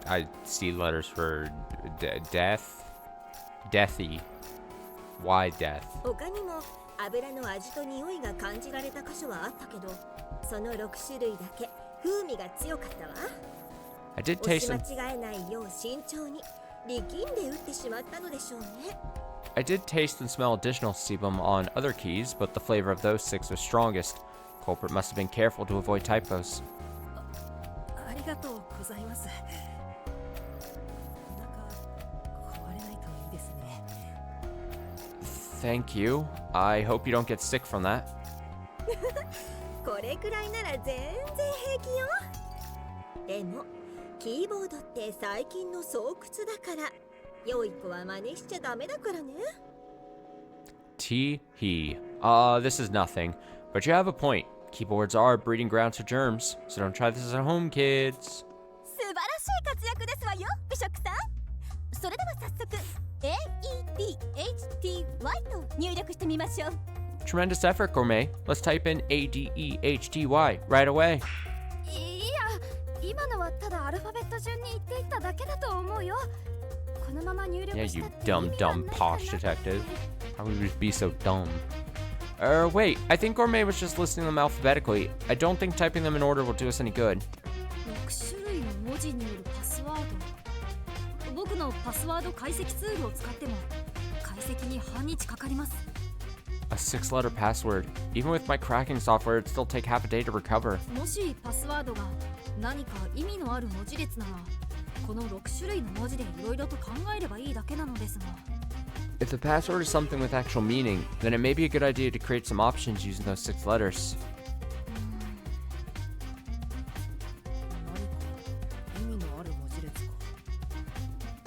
I see letters for death, deathy, Y death. 他にも油の味と匂いが感じられた箇所はあったけど、その6種類だけ風味が強かったわ。 I did 押 taste し some. 間違えないよう慎重に力んで打ってしまったのでしょうね。 I did taste and smell additional sebum on other keys, but the flavor of those 6 was strongest. Culprit must have been careful to avoid typos. ありがとうございます。なんか壊れないといいですね。 Thank you. I hope you don't get sick from that. これくらいなら全然平気よ。でもキーボードって最近の巣窟だから良い子は真似しちゃダメだからね。 Tee-hee. This is nothing. But you have a point. Keyboards are a breeding grounds for germs, so don't try this at home, kids. 素晴らしい活躍ですわよ、美食さん。それでは早速 AEDHTY と入力してみましょう。 Tremendous effort, Gourmet. Let's type in ADEHTY right away. いや、今のはただアルファベット順に言っていっただけだと思うよ。このまま入 Yeah, 力し you たって意 dumb, 味が dumb ないかな posh detective. How would you be so dumb? Wait. I think Gourmet was just listing them alphabetically. I don't think typing them in order will do us any good. 6種類の文字によるパスワード。僕のパスワード解析ツールを使っても解析に半日かかります。 A 6-letter password. Even with my cracking software, it'd still take half a day to recover. もしパスワードが何か意味のある文字列なら、この6種類の文字でいろいろと考えればいいだけなのですが。 If the password is something with actual meaning, then it may be a good idea to create some options using those 6 letters. 何か意味のある文字列か。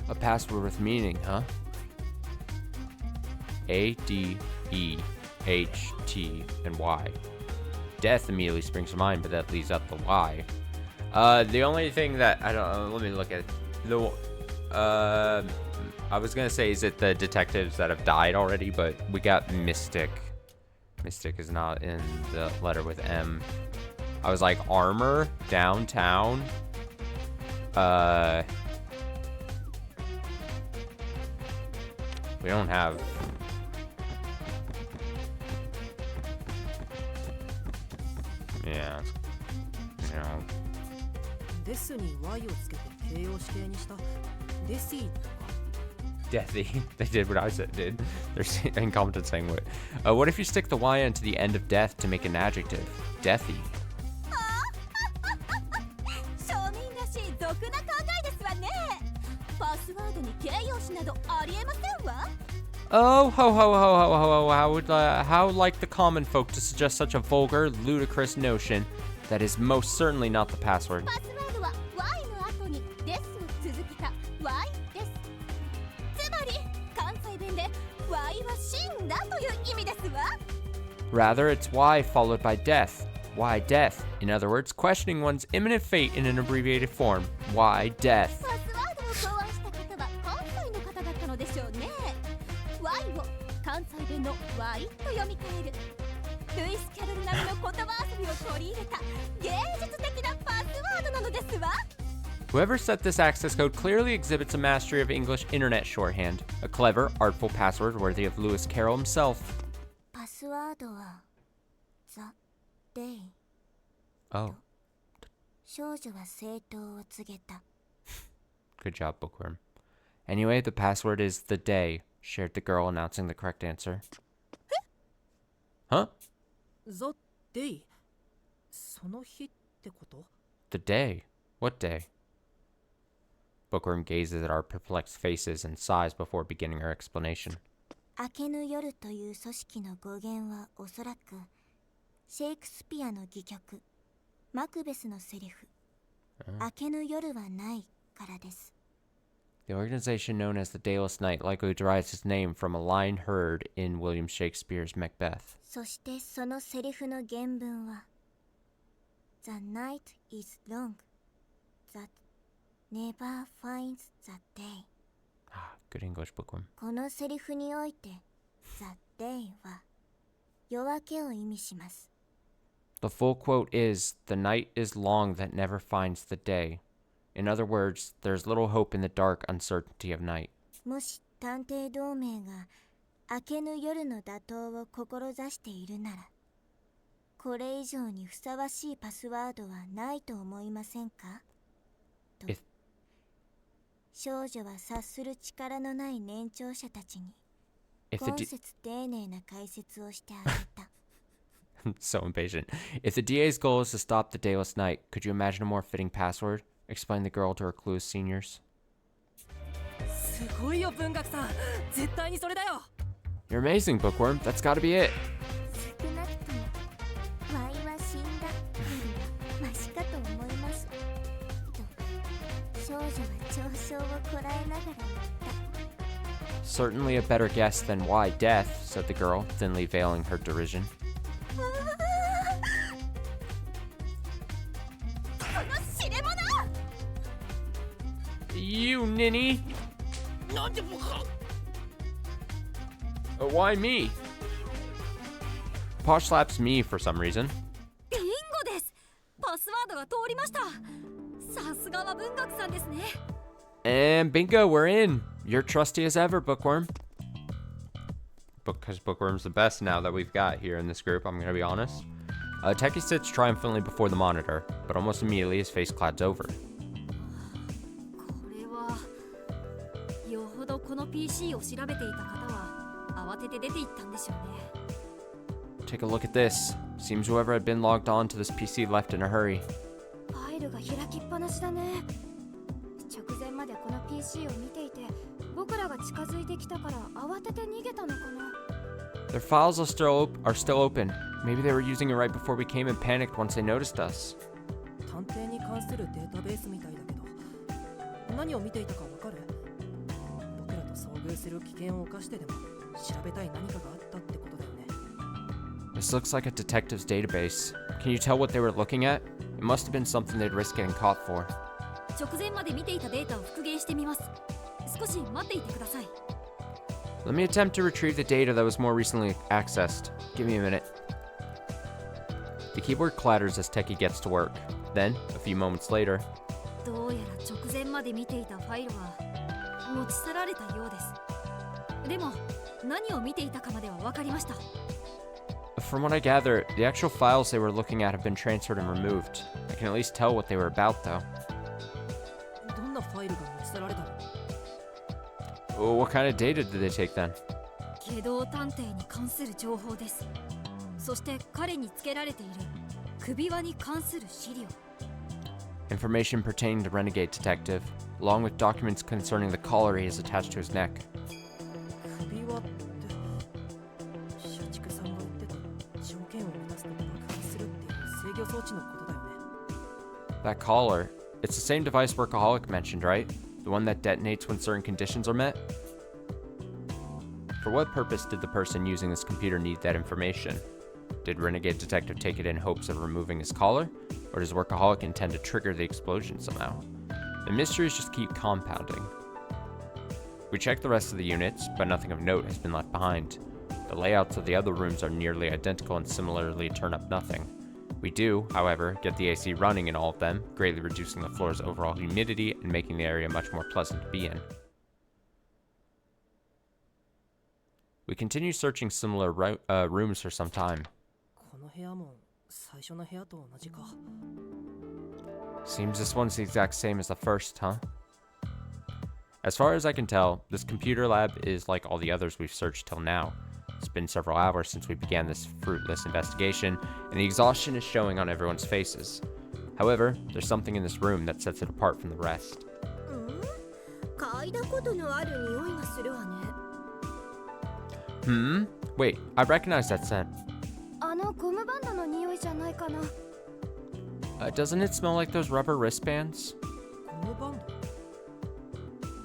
A password with meaning, huh? A, D, E, H, T, and Y. Death immediately springs to mind, but that leaves out the Y. The only thing that I don't let me look at I was gonna say, is it the detectives that have died already? But we got Mystic. Mystic is not in the letter with M. I was like, armor, downtown. We don't have... Yeah. You know. デスに Y をつけて形容詞形にしたデシーとか Deathy. They did what I said did. They're incompetent saying what. What if you stick the Y into the end of death to make an adjective? Deathy. 庶民らしい俗な考えですわね。パスワードに形容詞などありえませんわ。 Oh, ho, ho, ho, ho, ho, ho. How like the common folk to suggest such a vulgar, ludicrous notion that is most certainly not the password. パスワードは Y の後にですを続けた Y です。つまり関西弁で Y は死んだという意味ですわ。 Rather, it's Y followed by death. Why death? In other words, questioning one's imminent fate in an abbreviated form. Why death? パスワードを考案した方は関西の方だったのでしょうね。Y を関西弁の Y と読み替える。ルイス・キャロル並みの言葉遊びを取り入れた芸術的なパスワードなのですわ。 Whoever set this access code clearly exhibits a mastery of English internet shorthand. A clever, artful password worthy of Lewis Carroll himself. パスワードは The Day Oh, 少女は正当を告げた good job, Bookworm. Anyway, the password is the day, shared the girl, announcing the correct answer. Huh? The Day その日ってこと The day? What day? Bookworm gazes at our perplexed faces and sighs before beginning her explanation. 明けぬ夜という組織の語源はおそらくシェイクスピアの戯曲マクベスのセリフ明けぬ夜はないからです The organization known as the Dayless Night likely derives its name from a line heard in William Shakespeare's Macbeth. そしてそのセリフの原文は The night is long that never finds the day Ah, good English, Bookworm. このセリフにおいて The day は夜明けを意味します The full quote is, "The night is long that never finds the day." In other words, there's little hope in the dark uncertainty of night. もし探偵同盟が明けぬ夜の打倒を志しているならこれ以上にふさわしいパスワードはないと思いませんかと If- 少女は察する力のない年長者たちに If the 今 D- 節丁寧な解説をしてあげた I'm so impatient. If the DA's goal is to stop the Dayless Night, could you imagine a more fitting password? Explained the girl to her clueless seniors. すごいよ文学さん絶対にそれだよ You're amazing, Bookworm. That's gotta be it. 少なくとも Y は死んだよりはマシかと思いますと少女は嘲笑をこらえながら言った Certainly a better guess than why death, said the girl, thinly veiling her derision. この知れ者 You ninny! なんで僕が Why me? Posh slaps me for some reason. ビンゴです。パスワードが通りました。さすがは文学さんですね。 And bingo, we're in. You're trusty as ever, Bookworm. Because Bookworm's the best now that we've got here in this group, I'm gonna be honest. Techie sits triumphantly before the monitor, but almost immediately his face clouds over. これはよほどこの PC を調べていた方は慌てて出て行ったんでしょうね。 Take a look at this. Seems whoever had been logged on to this PC left in a hurry. ファイルが開きっぱなしだね。直前までこの PC を見ていて、僕らが近づいてきたから慌てて逃げたのかな。 Their files are still open. Maybe they were using it right before we came and panicked once they noticed us. 探偵に関するデータベースみたいだけど何を見ていたかわかる僕らと遭遇する危険を冒してでも調べたい何かがあったってことだよね This looks like a detective's database. Can you tell what they were looking at? It must have been something they'd risk getting caught for. 直前まで見ていたデータを復元してみます。少し待っていてください。 Let me attempt to retrieve the data that was more recently accessed. Give me a minute. The keyboard clatters as Techie gets to work. Then, a few moments later, どうやら直前まで見ていたファイルは持ち去られたようです。でも何を見ていたかまでは分かりました。 from what I gather, the actual files they were looking at have been transferred and removed. I can at least tell what they were about, though. どんなファイルが持ち去られたの？ Oh, what kind of data did they take then? 機動探偵に関する情報です。そして彼につけられている首輪に関する資料。 Information pertaining to Renegade Detective, along with documents concerning the collar he has attached to his neck. 首輪って社畜さんが言ってた条件を満たすと爆発するっていう制御装置のことだよね。 That collar, it's the same device Workaholic mentioned, right? The one that detonates when certain conditions are met? For what purpose did the person using this computer need that information? Did Renegade Detective take it in hopes of removing his collar? Or does Workaholic intend to trigger the explosion somehow? The mysteries just keep compounding. We check the rest of the units, but nothing of note has been left behind. The layouts of the other rooms are nearly identical and similarly turn up nothing. We do, however, get the AC running in all of them, greatly reducing the floor's overall humidity and making the area much more pleasant to be in. We continue searching similar rooms for some time. この部屋も最初の部屋と同じか。 Seems this one's the exact same as the first, huh? As far as I can tell, this computer lab is like all the others we've searched till now. It's been several hours since we began this fruitless investigation, and the exhaustion is showing on everyone's faces. However, there's something in this room that sets it apart from the rest. 嗅いだことのある匂いがするわね。 Hmm? Wait, I recognize that scent. あのゴムバンドの匂いじゃないかな。 Doesn't it smell like those rubber wristbands? ゴムバン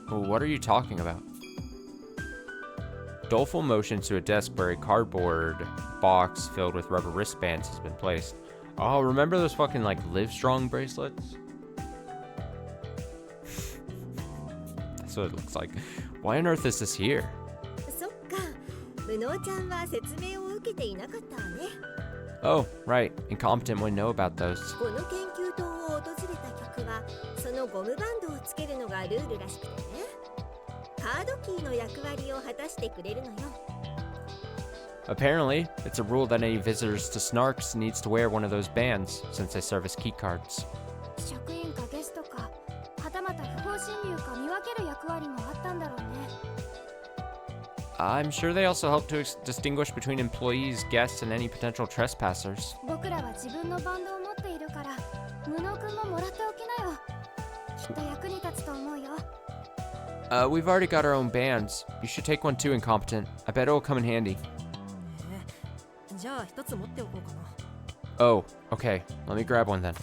ド？ What are you talking about? Doleful motions to a desk where a cardboard box filled with rubber wristbands has been placed. Oh, remember those fucking like Livestrong bracelets? That's what it looks like. Why on earth is this here? そっか、無能ちゃんは説明を受けていなかったわね。 Oh, right. Incompetent wouldn't know about those. この研究棟を訪れた客はそのゴムバンドをつけるのがルールらしくてね。カードキーの役割を果たしてくれるのよ。 Apparently, it's a rule that any visitors to Snarks needs to wear one of those bands, since they serve as key cards. 職員かゲストか、はたまた不法侵入か見分ける役割もあったんだろうね。 I'm sure they also help to distinguish between employees, guests, and any potential trespassers. 僕らは自分のバンドを持っているから、無能くんももらっておきなよ。きっと役に立つと思うよ。 We've already got our own bands. You should take one too, Incompetent. I bet it'll come in handy. じゃあ一つ持っておこうかな。 Oh, okay. Let me grab one then.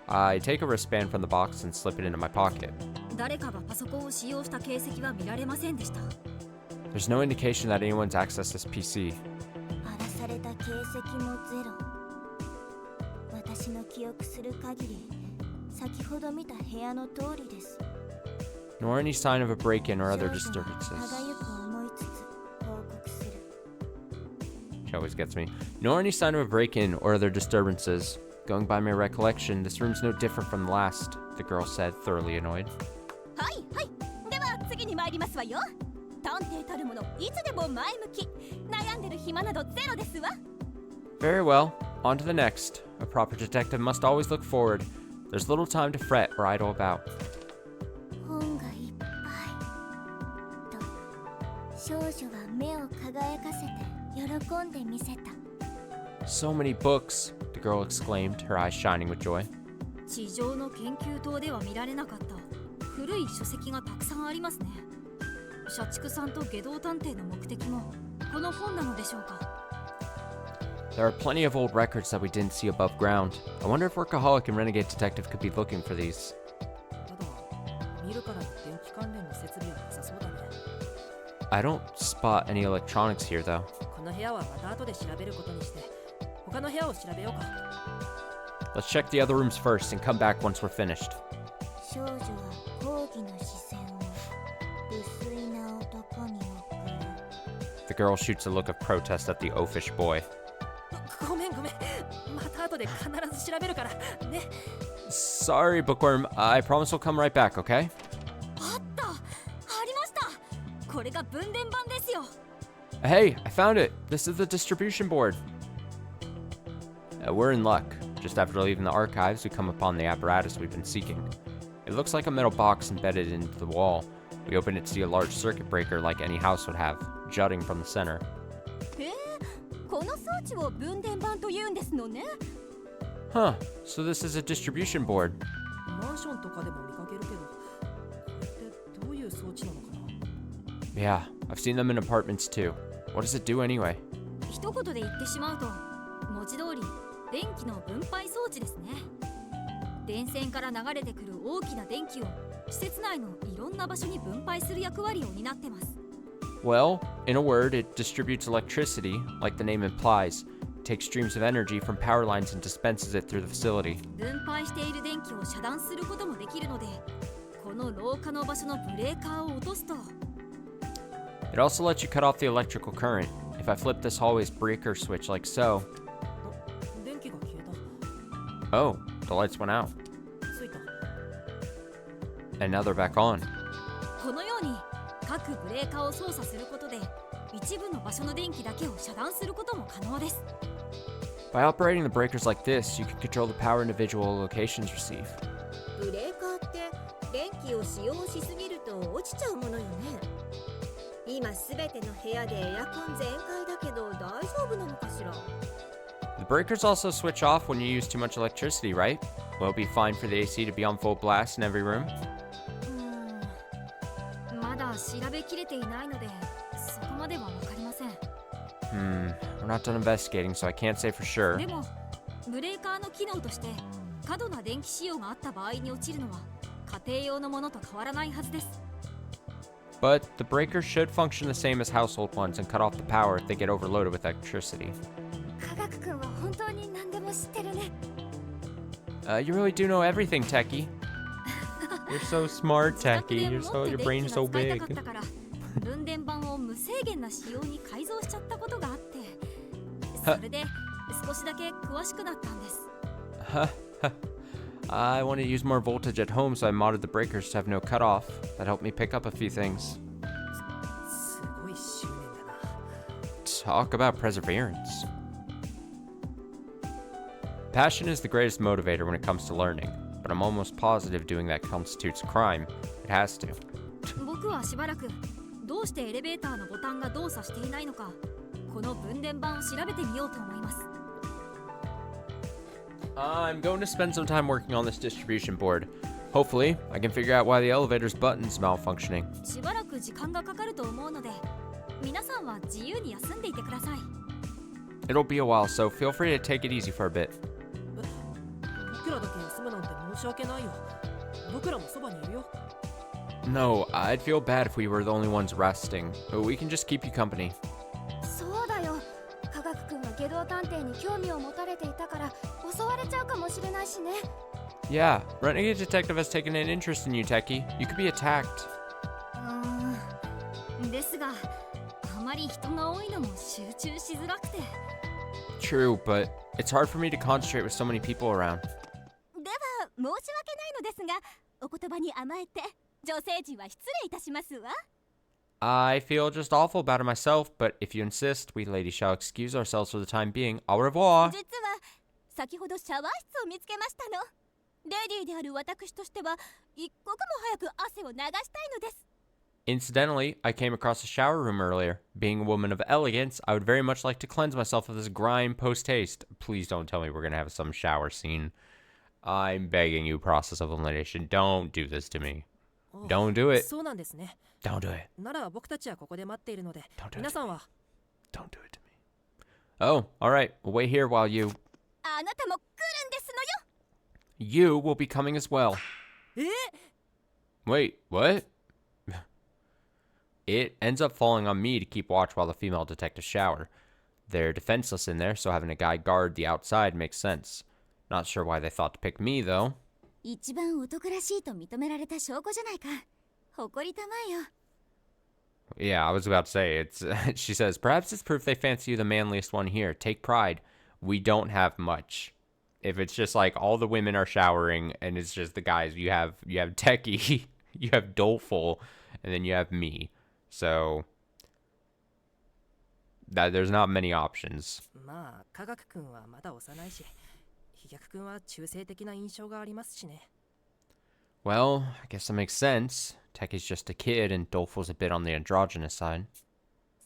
I take a wristband from the box and slip it into my pocket. 誰かがパソコンを使用した形跡は見られませんでした。 There's no indication that anyone's accessed this PC. 荒らされた形跡もゼロ。私の記憶する限り、先ほど見た部屋の通りです。 Nor any sign of a break-in or other 少女は disturbances. 歯がゆく思いつつ報告する。 She always gets me. Nor any sign of a break-in or other disturbances. Going by my recollection, this room's no different from the last, the girl said, thoroughly annoyed. はいはい。では次に参りますわよ。探偵たるものいつでも前向き。悩んでる暇などゼロですわ。 Very well. On to the next. A proper detective must always look forward. There's little time to fret or idle about. 本がいっぱい。と、少女は目を輝かせて喜んでみせた。 So many books, the girl exclaimed, her eyes shining with joy. 地上の研究棟では見られなかった古い書籍がたくさんありますね。社畜さんと下道探偵の目的もこの本なのでしょうか。 There are plenty of old records that we didn't see above ground. I wonder if Workaholic and Renegade Detective could be looking for these. ただ、見るからに電気関連の設備はなさそうだね。 I don't spot any electronics here, though. この部屋はまた後で調べることにして、他の部屋を調べようか。 Let's check the other rooms first and come back once we're finished. 少女は抗議の視線を薄いな男に送る。 The girl shoots a look of protest at the oafish boy. ごめんごめん。で必ず調べるからね。 Sorry, Bookworm. I promise we'll come right back, okay? あった、ありました。これが分電盤ですよ。 Hey, I found it. This is the distribution board. We're in luck. Just after leaving the archives, we come upon the apparatus we've been seeking. It looks like a metal box embedded into the wall. We open it to see a large circuit breaker like any house would have, jutting from the center. この装置を分電盤と言うんですのね。 Huh, so this is a distribution board. マンションとかでも見かけるけど、これってどういう装置なのかな。 Yeah, I've seen them in apartments too. What does it do anyway? 一言で言ってしまうと、文字通り電気の分配装置ですね。電線から流れてくる大きな電気を施設内のいろんな場所に分配する役割を担ってます。 Well, in a word, it distributes electricity, like the name implies. It takes streams of energy from power lines and dispenses it through the facility. 分配している電気を遮断することもできるので、この廊下の場所のブレーカーを落とすと、 It also lets you cut off the electrical current. If I flip this hallway's breaker switch like so... 電気が消えた。 Oh, the lights went out. ついた。 And now they're back on. このように各ブレーカーを操作することで、一部の場所の電気だけを遮断することも可能です。 By operating the breakers like this, you can control the power individual locations receive. ブレーカーって電気を使用しすぎると落ちちゃうものよね。今すべての部屋でエアコン全開だけど大丈夫なのかしら。 The breakers also switch off when you use too much electricity, right? Will it be fine for the AC to be on full blast in every room? まだ調べきれていないので、そこまではわかりません。 We're not done investigating, so I can't say for sure. でも、ブレーカーの機能として過度な電気使用があった場合に落ちるのは家庭用のものと変わらないはずです。 But the breakers should function the same as household ones and cut off the power if they get overloaded with electricity. 科学君は本当に何でも知ってるね。 You really do know everything, Techie. You're so smart, Techie. Your brain's so big. 分電盤を無制限な仕様に改造しちゃったことがあって、それで少しだけ詳しくなったんです。I want to use more voltage at home, so I modded the breakers to have no cutoff. That helped me pick up a few things. すごい執念だな。 Talk about perseverance. Passion is the greatest motivator when it comes to learning, but I'm almost positive doing that constitutes a crime. It has to. 僕はしばらくどうしてエレベーターのボタンが動作していないのか、この分電盤を調べてみようと思います。 I'm going to spend some time working on this distribution board. Hopefully, I can figure out why the elevator's button's malfunctioning. しばらく時間がかかると思うので、皆さんは自由に休んでいてください。 It'll be a while, so feel free to take it easy for a bit. 僕らだけ休むなんて申し訳ないよ。僕らもそばにいるよ。 No, I'd feel bad if we were the only ones resting. We can just keep you company. そうだよ。科学君は下道探偵に興味を持たれていたから襲われちゃうかもしれないしね。 Yeah, Renegade Detective has taken an interest in you, Techie. You could be attacked. ですが、あまり人が多いのも集中しづらくて。 True, but it's hard for me to concentrate with so many people around. では申し訳ないのですが、お言葉に甘えて女性陣は失礼いたしますわ。 I feel just awful about it myself, but if you insist, we ladies shall excuse ourselves for the time being. Au revoir. 実は先ほどシャワー室を見つけましたの。レディーである私としては一刻も早く汗を流したいのです。 Incidentally, I came across a shower room earlier. Being a woman of elegance, I would very much like to cleanse myself of this grime post-haste. Please don't tell me we're gonna have some shower scene. I'm begging you, process of elimination, don't do this to me. Don't do it. そうなんですね。 Don't do it. なら僕たちはここで待っているので、 Don't do it. 皆さんは Don't do it to me. Oh, alright. We'll wait here while you... あなたも来るんですのよ。 You will be coming as well. え Wait, what? It ends up falling on me to keep watch while the female detectives shower. They're defenseless in there, so having a guy guard the outside makes sense. Not sure why they thought to pick me, though. 一番男らしいと認められた証拠じゃないか。誇りたまえよ。 Yeah, I was about to say, it's... she says, perhaps it's proof they fancy you the manliest one here. Take pride. We don't have much. If it's just like all the women are showering and it's just the guys, you have Techie, you have Doleful, and then you have me. So that there's not many options. まあ科学君はまだ幼いし、飛脚君は中性的な印象がありますしね。 Well, I guess that makes sense. Techie's just a kid and Doleful's a bit on the androgynous side.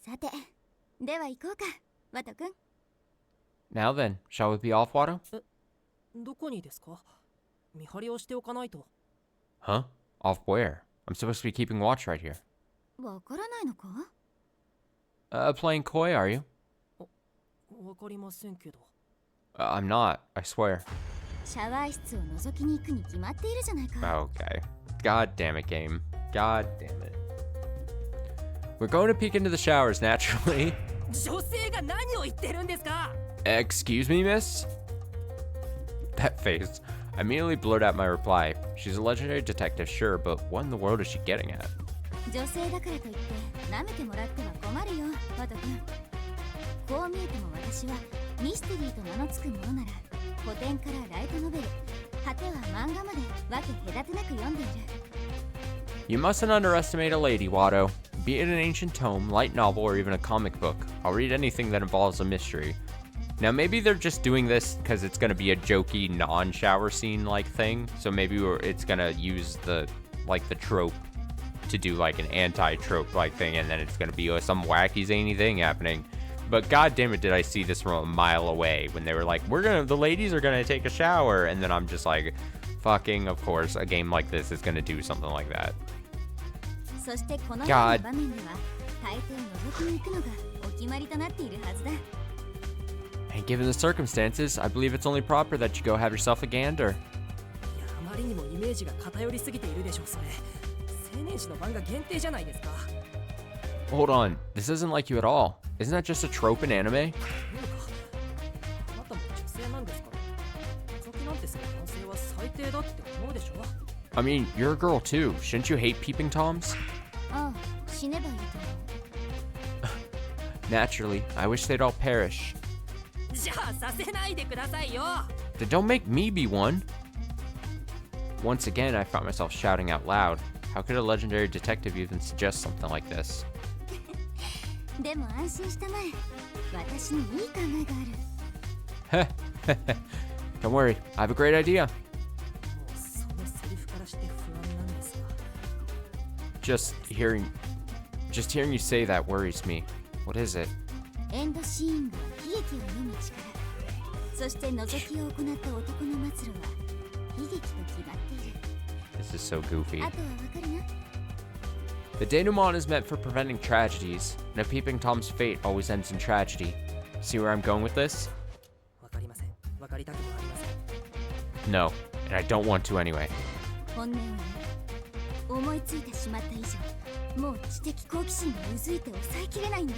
さて、では行こうか、ワト君。 Now then, shall we be off, Watto? どこにですか？見張りをしておかないと。 Huh? Off where? I'm supposed to be keeping watch right here. わからないのか？ Playing coy, are you? わかりませんけど。I'm not, I swear. シャワー室を覗きに行くに決まっているじゃないか。 Okay. God damn it, game. God damn it. We're going to peek into the showers, naturally. 女性が何を言ってるんですか？ Excuse me, miss? That face. I immediately blurt out my reply. She's a legendary detective, sure, but what in the world is she getting at? 女性だからといって舐めてもらっては困るよ、ワト君。こう見えても私はミステリーと名の付くものなら古典からライトノベル、果ては漫画まで分け隔てなく読んでいる。 You mustn't underestimate a lady, Watto. Be it an ancient tome, light novel, or even a comic book, I'll read anything that involves a mystery. Now, maybe they're just doing this because it's going to be a jokey, non-shower scene-like thing. So maybe it's going to use the trope to do like an anti-trope-like thing, and then it's going to be some wacky, zany thing happening. But god damn it, did I see this from a mile away when they were like, the ladies are going to take a shower. And then I'm just like, fucking, of course, a game like this is going to do something like that. そしてこのような場面では大抵覗きに行くのがお決まりとなっているはずだ。 And given the circumstances, I believe it's only proper that you go have yourself a gander. いや、あまりにもイメージが偏りすぎているでしょう、それ。青年誌の漫画限定じゃないですか。 Hold on, this isn't like you at all. Isn't that just a trope in anime? あなたも女性なんですから。覗きなんてする男性は最低だって思うでしょ。 I mean, you're a girl too. Shouldn't you hate peeping toms? ああ、死ねばいいと思う。 Naturally, I wish they'd all perish. じゃあさせないでくださいよ。 Then don't make me be one. Once again, I found myself shouting out loud. How could a legendary detective even suggest something like this? でも安心したまえ。私にいい考えがある。 Don't worry, I have a great idea. そのセリフからして不安なんですが。 Just hearing you say that worries me. What is it? エンドシーングは悲劇を生む力。そして覗きを行った男の末路は悲劇と決まっている。 This is so goofy. あとはわかるな。 The denouement is meant for preventing tragedies, and a peeping tom's fate always ends in tragedy. See where I'm going with this? わかりません。わかりたくもありません。 No, and I don't want to anyway. 本音を言う。思いついてしまった以上、もう知的好奇心がうずいて抑えきれないんだ。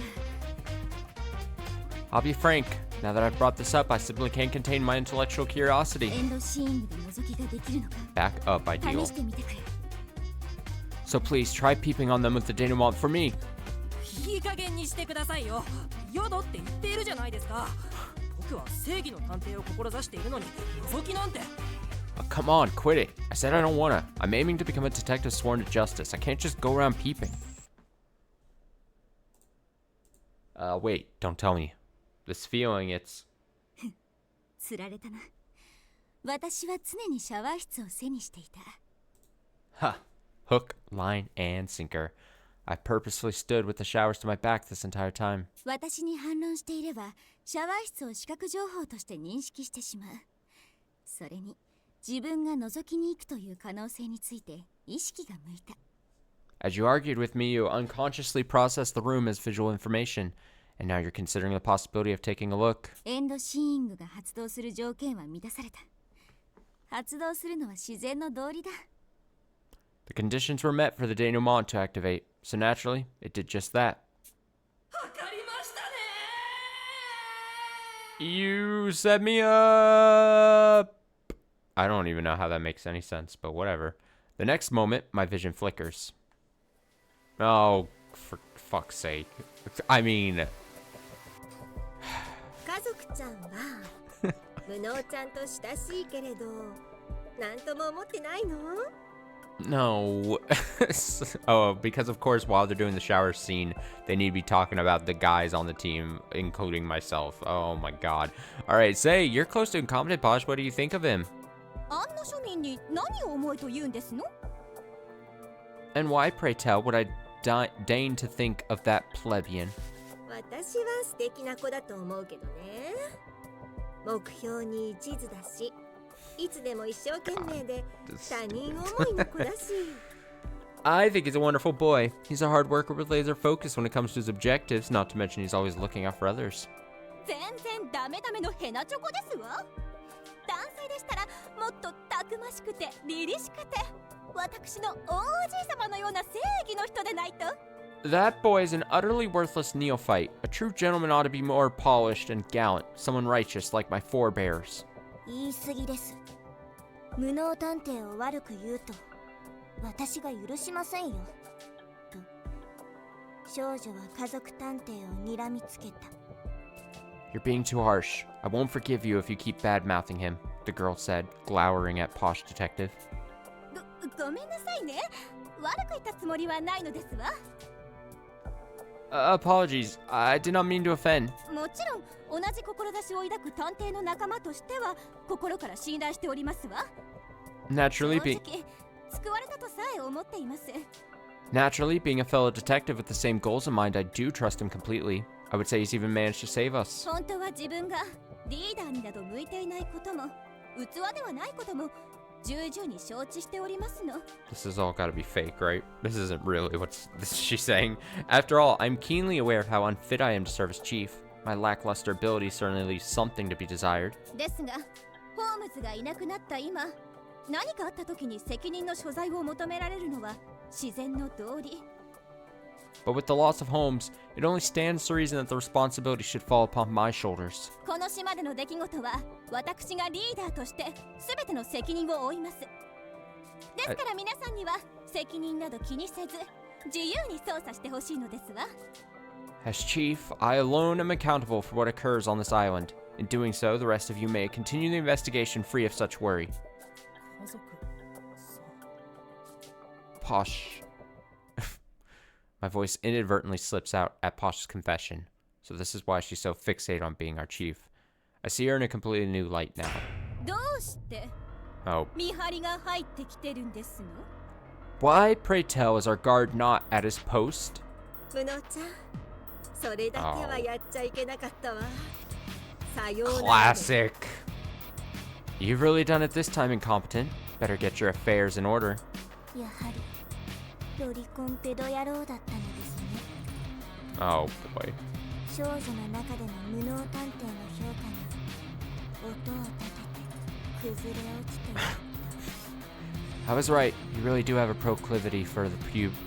I'll be frank. Now that I've brought this up, I simply can't contain my intellectual curiosity. エンドシーングで覗きができるのか。 Back up, 試 ideal. してみてくれ。 So please try peeping on them with the denouement for me. いい加減にしてくださいよ。ヨドって言っているじゃないですか。僕は正義の探偵を志しているのに覗きなんて。 Come on, quit it. I said I don't wanna. I'm aiming to become a detective sworn to justice. I can't just go around peeping. Wait, don't tell me. This feeling, it's... つられたな。私は常にシャワー室を背にしていた。 Ha! Hook, line, and sinker. I purposefully stood with the showers to my back this entire time. 私に反論していれば、シャワー室を視覚情報として認識してしまう。それに、自分が覗きに行くという可能性について意識が向いた。 As you argued with me, you unconsciously processed the room as visual information, and now you're considering the possibility of taking a look. エンドシーングが発動する条件は満たされた。発動するのは自然の道理だ。 The conditions were met for the denouement to activate, so naturally, it did just that. わかりましたね。 You set me up! I don't even know how that makes any sense, but whatever. The next moment, my vision flickers. Oh, for fuck's sake. I mean... 家族ちゃんは無能ちゃんと親しいけれど、なんとも思ってないの？ No. Oh, because of course, while they're doing the shower scene, they need to be talking about the guys on the team, including myself. Oh my god. All right, say, you're close to incompetent, Posh. What do you think of him? あんな庶民に何を思いと言うんですの？ And why, pray tell, would I deign to think of that plebeian? 私は素敵な子だと思うけどね。目標に一途だし、いつでも一生懸命で他人思いの子だし。I think he's a wonderful boy. He's a hard worker with laser focus when it comes to his objectives, not to mention he's always looking out for others. 全然ダメダメのヘナチョコですわ。男性でしたらもっとたくましくて凛々しくて、私の王子様のような正義の人でないと。That boy is an utterly worthless neophyte. A true gentleman ought to be more polished and gallant, someone righteous like my forebears. 言い過ぎです。無能探偵を悪く言うと私が許しませんよと少女は家族探偵を睨みつけた。 You're being too harsh. I won't forgive you if you keep bad-mouthing him, the girl said, glowering at Posh Detective. ごめんなさいね。悪く言ったつもりはないのですわ。Apologies. I did not mean to offend. もちろん同じ志を抱く探偵の仲間としては心から信頼しておりますわ。 Naturally, 正直救われたとさえ思っています。 Naturally, being a fellow detective with the same goals in mind, I do trust him completely. I would say he's even managed to save us. 本当は自分がリーダーになど向いていないことも器ではないことも重々に承知しておりますの。 This has all got to be fake, right? This isn't really what she's saying. After all, I'm keenly aware of how unfit I am to serve as chief. My lackluster ability certainly leaves something to be desired. ですが、ホームズがいなくなった今、何かあった時に責任の所在を求められるのは自然の道理。 But with the loss of Holmes, it only stands to reason that the responsibility should fall upon my shoulders. この島での出来事は私がリーダーとして全ての責任を負います。ですから皆さんには責任など気にせず自由に操作してほしいのですわ。 As chief, I alone am accountable for what occurs on this island. In doing so, the rest of you may continue the investigation free of such worry. 家族さ。 Posh. My voice inadvertently slips out at Posh's confession, so this is why she's so fixated on being our chief. I see her in a completely new light now. どうしてOh. 見張りが入ってきてるんですの？ Why, pray tell, is our guard not at his post? 無能ちゃん、それだけはやっちゃいけなかったわ。さようなら。 Classic. You've really done it this time, incompetent. Better get your affairs in order. やはりロリコンペド野郎だったのですね。 Oh boy. 少女の中での無能探偵の評価が音を立てて崩れ落ちている。 I was right. You really do have a proclivity for the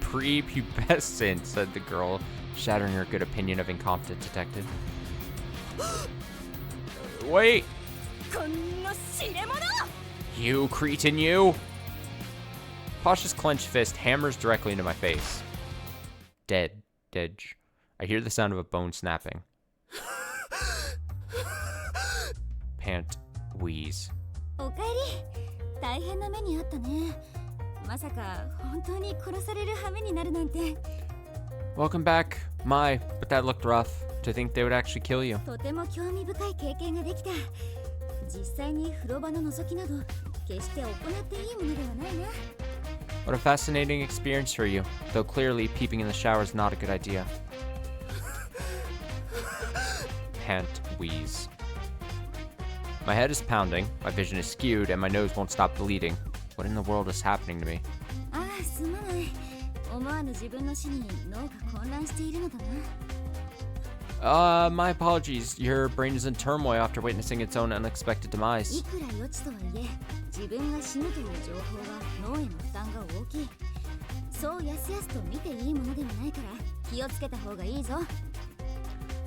prepubescent, said the girl, shattering her good opinion of incompetent detective. Wait! こんな知れ者！ You cretin, you! Posh's clenched fist hammers directly into my face. Dead. Didge. I hear the sound of a bone snapping. Pant. Wheeze. おかえり。大変な目にあったね。まさか本当に殺される羽目になるなんて。 Welcome back. My, but that looked rough. To think they would actually kill you. とても興味深い経験ができた。実際に風呂場の覗きなど決して行っていいものではないな。 What a fascinating experience for you. Though clearly peeping in the shower is not a good idea. Pant. Wheeze. My head is pounding, my vision is skewed, and my nose won't stop bleeding. What in the world is happening to me? ああ、すまない。思わぬ自分の死に脳が混乱しているのだな。 My apologies. Your brain is in turmoil after witnessing its own unexpected demise. いくら予知とはいえ、自分が死ぬという情報は脳への負担が大きい。そうやすやすと見ていいものではないから気をつけた方がいいぞ。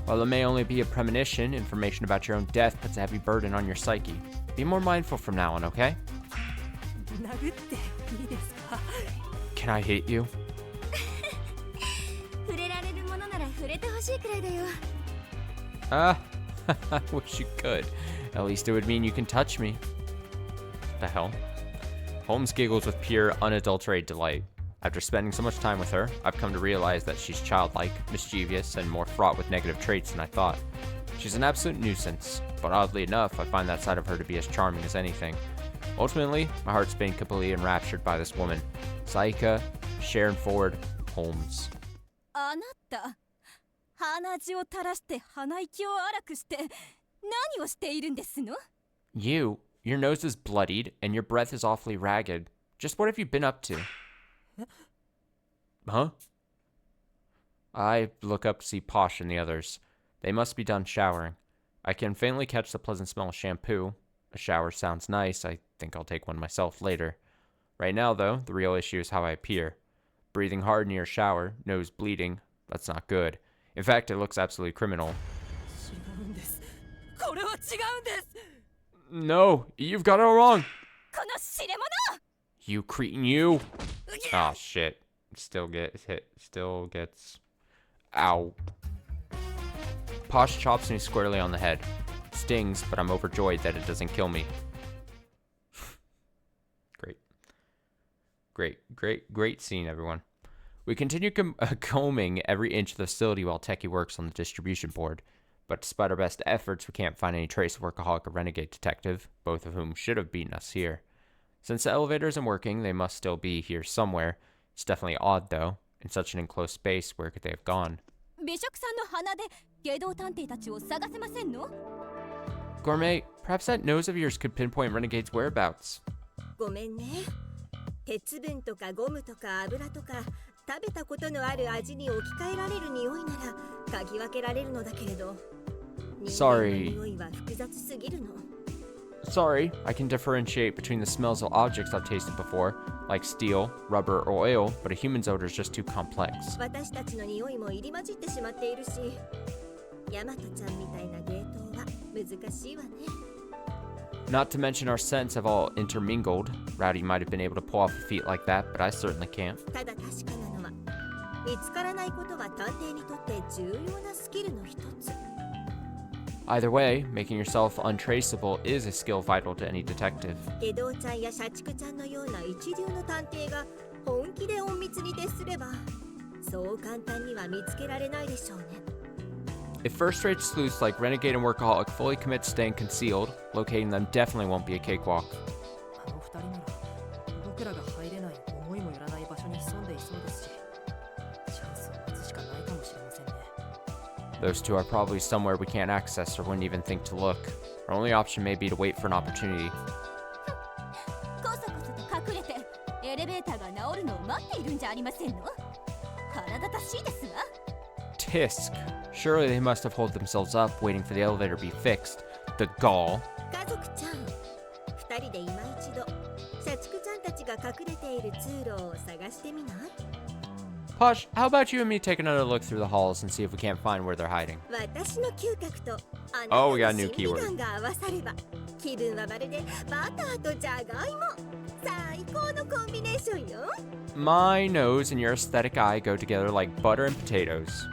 While it may only be a premonition, information about your own death puts a heavy burden on your psyche. Be more mindful from now on, okay? 殴っていいですか？ Can I hit you? 触れられるものなら触れてほしいくらいだよ。I wish you could. At least it would mean you can touch me. The hell? Holmes giggles with pure, unadulterated delight. After spending so much time with her, I've come to realize that she's childlike, mischievous, and more fraught with negative traits than I thought. She's an absolute nuisance, but oddly enough, I find that side of her to be as charming as anything. Ultimately, my heart's been completely enraptured by this woman. Saika Sharon Ford Holmes. あなた、鼻血を垂らして鼻息を荒くして何をしているんですの？ You, your nose is bloodied, and your breath is awfully ragged. Just what have you been up to? Huh? I look up to see Posh and the others. They must be done showering. I can faintly catch the pleasant smell of shampoo. A shower sounds nice. I think I'll take one myself later. Right now, though, the real issue is how I appear. Breathing hard near a shower, nose bleeding. That's not good. In fact, it looks absolutely criminal. 違うんです。これは違うんです。 No, you've got it all wrong. この知れ者！ You cretin, you. Oh, shit. Still gets hit. Still gets... Ow. Posh chops me squarely on the head. Stings, but I'm overjoyed that it doesn't kill me. Great scene, everyone. We continue combing every inch of the facility while Techie works on the distribution board. But despite our best efforts, we can't find any trace of Workaholic or Renegade Detective, both of whom should have beaten us here. Since the elevator isn't working, they must still be here somewhere. It's definitely odd, though. In such an enclosed space, where could they have gone? 美食さんの鼻で芸道探偵たちを探せませんの？ Gourmet, perhaps that nose of yours could pinpoint Renegade's whereabouts. ごめんね。鉄分とかゴムとか油とか食べたことのある味に置き換えられる匂いなら嗅ぎ分けられるのだけれど、人間の匂いは複雑すぎるの。 Sorry, I can differentiate between the smells of objects I've tasted before, like steel, rubber, or oil, but a human's odor is just too complex. 私たちの匂いも入り混じってしまっているし、ヤマトちゃんみたいな芸当は難しいわね。 Not to mention our scents have all intermingled. Rowdy might have been able to pull off a feat like that, but I certainly can't. ただ確かなのは、見つからないことは探偵にとって重要なスキルの一つ。 Either way, making yourself untraceable is a skill vital to any detective. ゲドウちゃんや社畜ちゃんのような一流の探偵が本気で隠密に徹すれば、そう簡単には見つけられないでしょうね。 If first-rate sleuths like Renegade and Workaholic fully commit to staying concealed, locating them definitely won't be a cakewalk. あの二人なら僕らが入れない思いもよらない場所に潜んでいそうですし、チャンスを待つしかないかもしれませんね。 Those two are probably somewhere we can't access or wouldn't even think to look. Our only option may be to wait for an opportunity. こそこそと隠れてエレベーターが治るのを待っているんじゃありませんの？腹立たしいですわ。 Tisk. Surely they must have holed themselves up, waiting for the elevator to be fixed. The gall. 家族ちゃん、二人で今一度社畜ちゃんたちが隠れている通路を探してみない？ Posh, how about you and me take another look through the halls and see if we can't find where they're hiding? 私の嗅覚とあなた Oh, の we got a new 審美 keyword. 眼が合わされば、気分はまるでバターとジャガイモ。最高のコンビネーションよ。 My nose and your aesthetic eye go together like butter and potatoes.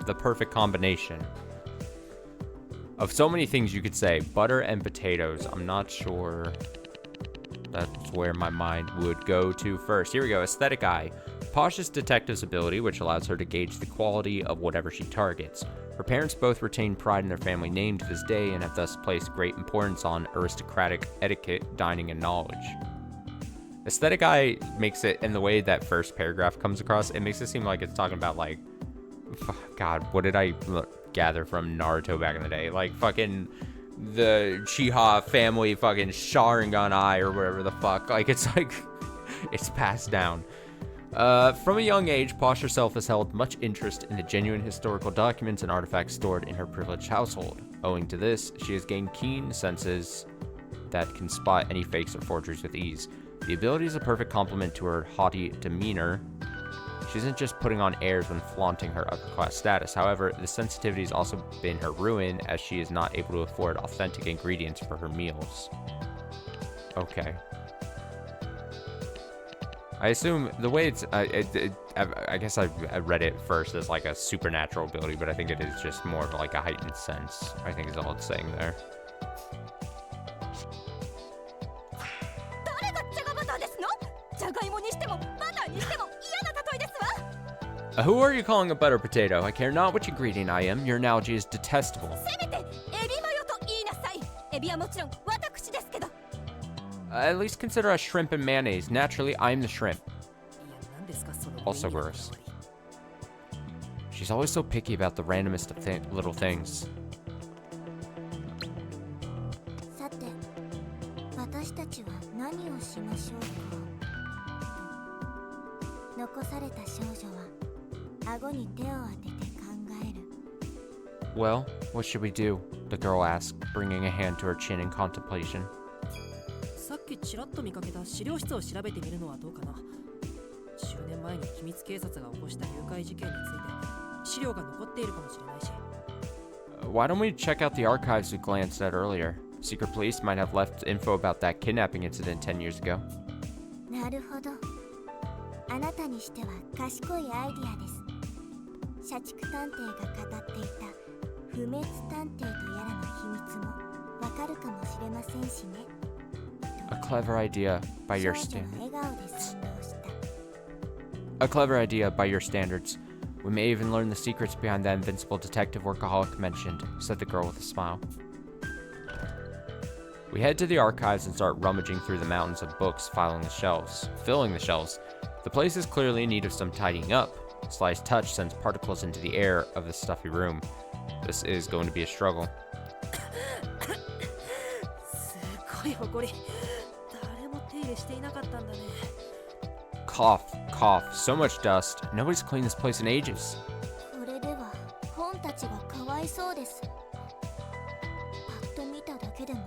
The perfect combination. Of so many things you could say, butter and potatoes. I'm not sure that's where my mind would go to first. Here we go, aesthetic eye. Posh's detective's ability, which allows her to gauge the quality of whatever she targets. Her parents both retain pride in their family name to this day and have thus placed great importance on aristocratic etiquette, dining, and knowledge. Aesthetic eye makes it, in the way that first paragraph comes across, it makes it seem like it's talking about, like, God, what did I gather from Naruto back in the day? Like, fucking the Chiha family fucking Sharingan eye or whatever the fuck. Like, it's like, it's passed down. From a young age, Posh herself has held much interest in the genuine historical documents and artifacts stored in her privileged household. Owing to this, she has gained keen senses that can spot any fakes or forgeries with ease. The ability is a perfect complement to her haughty demeanor. She isn't just putting on airs when flaunting her upper-class status. However, the sensitivity has also been her ruin, as she is not able to afford authentic ingredients for her meals. Okay. I assume the way it's... I guess I read it first as like a supernatural ability, but I think it is just more of like a heightened sense, I think is all it's saying there. Who are you calling a butter potato? I care not which ingredient I am. Your analogy is detestable. せめてエビマヨと言いなさい。エビはもちろん私ですけど。At least consider us shrimp and mayonnaise. Naturally, I'm the shrimp. いや、何ですかその Also 上にのこだわ gross. り。 She's always so picky about the randomest of little things. さて私たちは何をしましょうか。残された少女は顎に手を当てて考える。 Well, what should we do? The girl asked, bringing a hand to her chin in contemplation. さっきちらっと見かけた資料室を調べてみるのはどうかな。10年前に機密警察が起こした誘拐事件について資料が残っているかもしれないし。 Why don't we check out the archives we glanced at earlier? Secret police might have left info about that kidnapping incident 10 years ago. なるほど。あなたにしては賢いアイディアです。社畜探偵が語っていた不滅探偵とやらの秘密もわかるかもしれませんしね。 A clever idea by your 少女 standards. は笑顔で賛同した。 A clever idea by your standards. We may even learn the secrets behind that invincible detective workaholic mentioned, said the girl with a smile. We head to the archives and start rummaging through the mountains of books filling the shelves. The place is clearly in need of some tidying up. Sly's touch sends particles into the air of the stuffy room. This is going to be a struggle. すごい埃。誰も手入れしていなかったんだね。 Cough, cough, so much dust. Nobody's cleaned this place in ages. これでは本たちがかわいそうです。パッと見ただけでも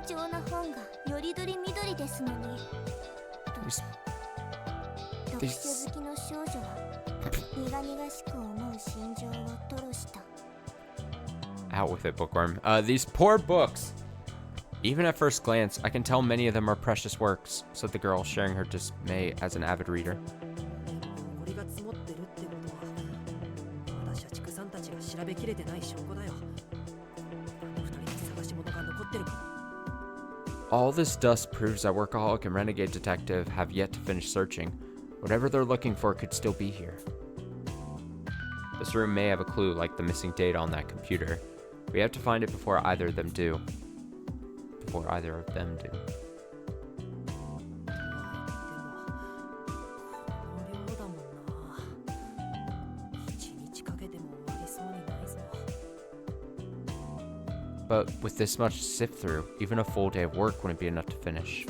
貴重な本がよりどりみどりですのに。 These- 読書好きの少女は苦々しく思う心情を吐露した。 Out with it, bookworm. These poor books. Even at first glance, I can tell many of them are precious works, said the girl, sharing her dismay as an avid reader. 埃が積もってるってことはまだ社畜さんたちが調べきれてない証拠だよ。あの二人の探し物が残ってるかも。 All this dust proves that workaholic and renegade detective have yet to finish searching. Whatever they're looking for could still be here. This room may have a clue like the missing data on that computer. We have to find it before either of them do. とは言ってもこの量だもんな。一日かけても終わりそうにないぞ。 But with this much to sift through, even a full day of work wouldn't be enough to finish.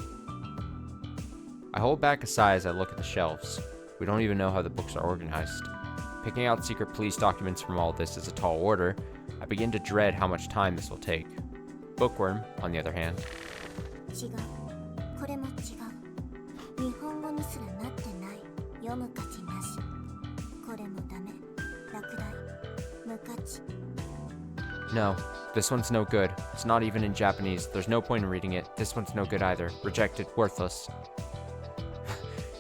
I hold back a sigh as I look at the shelves. We don't even know how the books are organized. Picking out secret police documents from all this is a tall order. I begin to dread how much time this will take. Bookworm, on the other hand. 違う。これも違う。日本語にすらなってない。読む価値なし。これもダメ。落第。無価値。 No, this one's no good. It's not even in Japanese. There's no point in reading it. This one's no good either. Rejected, worthless.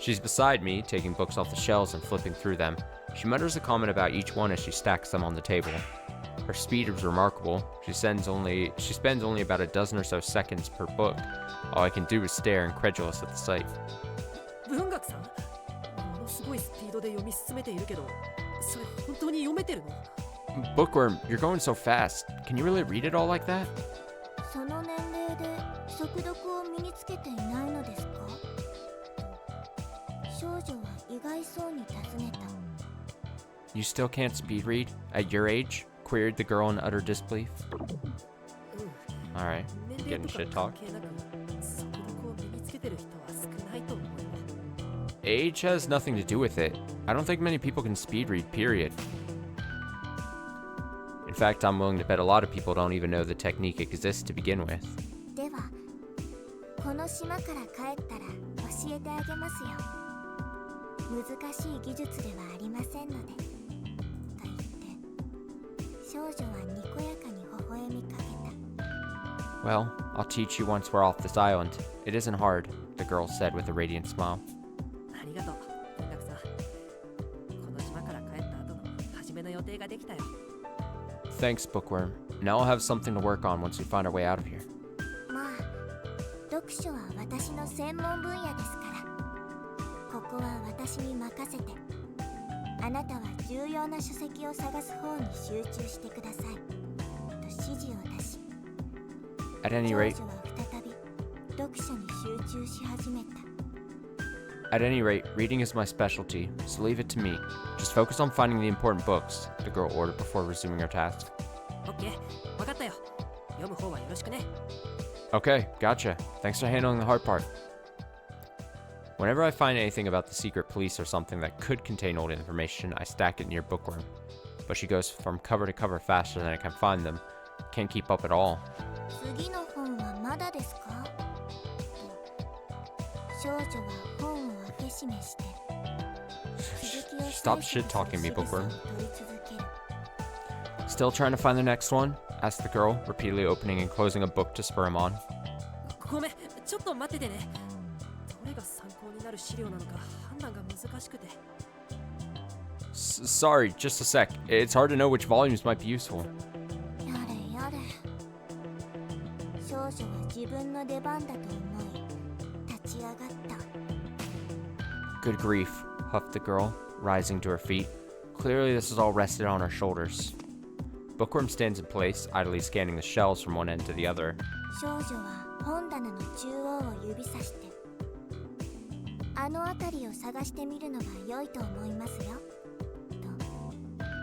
She's beside me, taking books off the shelves and flipping through them. She mutters a comment about each one as she stacks them on the table. Her speed is remarkable. She spends only about a dozen or so seconds per book. All I can do is stare, incredulous at the sight. 文学さん、ものすごいスピードで読み進めているけど、それ本当に読めてるの？ Bookworm, you're going so fast. Can you really read it all like that? その年齢で速読を身につけていないのですか？少女は意外そうに尋ねた。 You still can't speed read? At your age? Queried the girl in utter disbelief. Alright, 年齢 getting とか shit 関 talk. 係なく、速読を身につけてる人は少ないと思うよ。 Age has nothing to do with it. I don't think many people can speed read, period. In fact, I'm willing to bet a lot of people don't even know the technique exists to begin with. では、この島から帰ったら教えてあげますよ。難しい技術ではありませんので。と言って、少女はにこやかに微笑みかけた。 Well, I'll teach you once we're off this island. It isn't hard, the girl said with a radiant smile. ありがとう、文学さん。この島から帰った後の初めの予定ができたよ。 Thanks, Bookworm. Now I'll have something to work on once we find our way out of here. まあ、読書は私の専門分野ですから。ここは私に任せて。あなたは重要な書籍を探す方に集中してくださいと指示を出し、 At 少 any 女 rate, は再び読書に集中し始めた。 at any rate, reading is my specialty, so leave it to me. Just focus on finding the important books, the girl ordered before resuming her task. オッケー、わかったよ。読む方はよろしくね。 Okay, gotcha. Thanks for handling the hard part. Whenever I find anything about the secret police or something that could contain old information, I stack it near Bookworm. But she goes from cover to cover faster than I can find them. Can't keep up at all. 次の本はまだですかと少女は本を開け閉めして続きを Stop 催促する shit-talking me, 仕草を Bookworm. 取り続ける。 Still trying to find the next one? Asked the girl, repeatedly opening and closing a book to spur him on. ごめん、ちょっと待っててね。どれが参考になる資料なのか判断が難しくて。Sorry, just a sec. It's hard to know which volumes might be useful. やれやれ。少女は自分の出番だと思い立ち上がった。 Good grief, huffed the girl, rising to her feet. Clearly this is all rested on her shoulders. Bookworm stands in place, idly scanning the shelves from one end to the other. 少女は本棚の中央を指さしてあの辺りを探してみるのが良いと思いますよと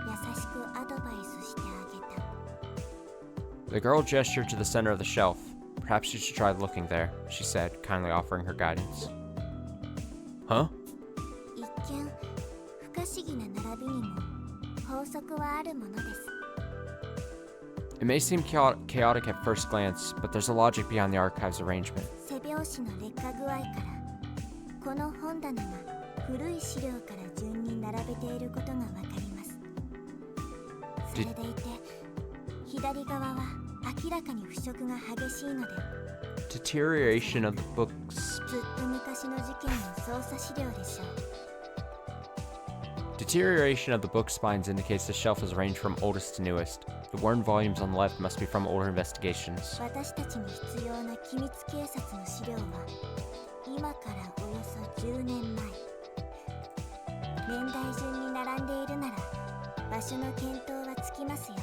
優しくアドバイスしてあげた。 The girl gestured to the center of the shelf. Perhaps you should try looking there, she said, kindly offering her guidance. Huh? 一見不可思議な並びにも法則はあるものです。 It may seem chaotic at first glance, but there's a logic behind the archive's arrangement. 背拍子の劣化具合からこの本棚が古い資料から順に並べていることがわかります。それでいて左側は明らかに腐食が激しいので Deterioration of the books. ずっと昔の事件の捜査資料でしょう。 Deterioration of the book spines indicates the shelf is arranged from oldest to newest. The worn volumes on the left must be from older investigations. 私たちに必要な機密警察の資料は今からおよそ10年前。年代順に並んでいるなら場所の見当はつきますよ。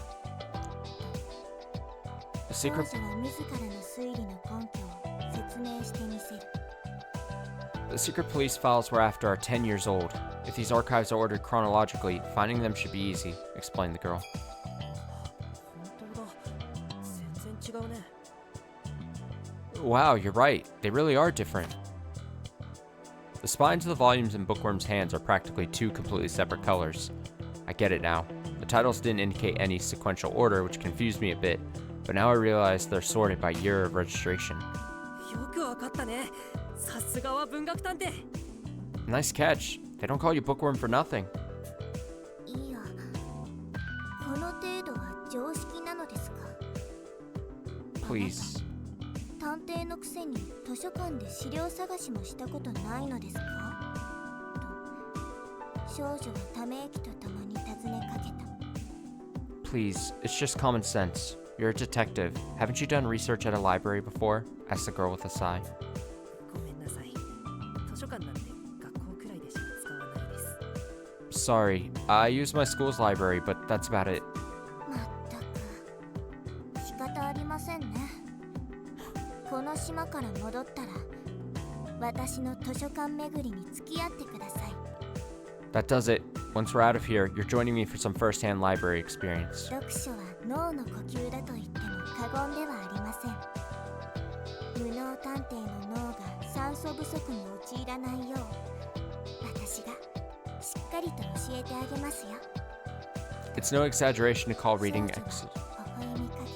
The 少女 secret, は自らの推理の根拠を説明してみせる。 the secret police files we're after are 10 years old. If these archives are ordered chronologically, finding them should be easy, explained the girl. 本当だ。全然違うね。 Wow, you're right. They really are different. The spines of the volumes in Bookworm's hands are practically two completely separate colors. I get it now. The titles didn't indicate any sequential order, which confused me a bit, but now I realize they're sorted by year of registration. よくわかったね。さすがは文学探偵。 Nice catch. They don't call you Bookworm for nothing. いや、この程度は常識なのですか。 Please. 探偵のくせに図書館で資料探しもしたことないのですかと少女はため息とともに尋ねかけた。 Please, it's just common sense. You're a detective. Haven't you done research at a library before? Asked the girl with a sigh. ごめんなさい。図書館なんて学校くらいでしか使わないです。 Sorry, I use my school's library, but that's about it. まったく仕方ありませんね。この島から戻ったら私の図書館巡りに付き合ってください。 That does it. Once we're out of here, you're joining me for some first-hand library experience. 読書は脳の呼吸だと言っても過言ではありません。無能探偵の脳が酸素不足に陥らないよう私がしっかりと教えてあげますよ。 It's no exaggeration to call reading 少女は微笑みかけ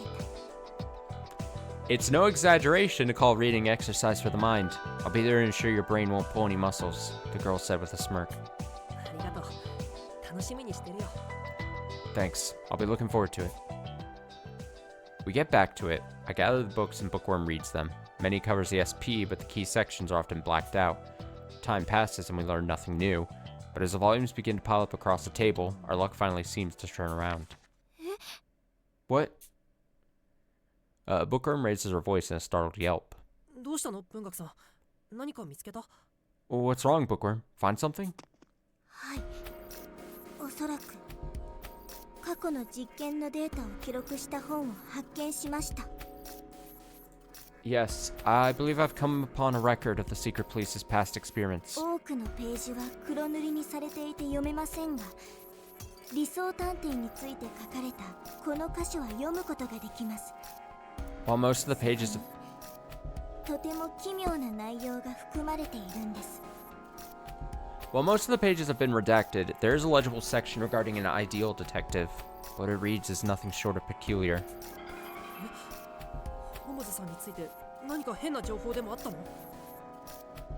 た。 It's no exaggeration to call reading exercise for the mind. I'll be there to ensure your brain won't pull any muscles, the girl said with a smirk. ありがとう。楽しみにしてるよ。 Thanks. I'll be looking forward to it. We get back to it. I gather the books and Bookworm reads them. Many covers the SP, but the key sections are often blacked out. Time passes and we learn nothing new. But as the volumes begin to pile up across the table, our luck finally seems to turn around. What? Bookworm raises her voice in a startled yelp. どうしたの文学さん。何か見つけた？ What's wrong, Bookworm? Find something? はい、おそらく過去の実験のデータを記録した本を発見しました。 Yes, I believe I've come upon a record of the secret police's past experiments. 多くのページは黒塗りにされていて読めませんが、理想探偵について書かれたこの箇所は読むことができます。 While most of the pages... とても奇妙な内容が含まれているんです。 While most of the pages have been redacted, there is a legible section regarding an ideal detective. What it reads is nothing short of peculiar. ホームズさんについて何か変な情報でもあったの？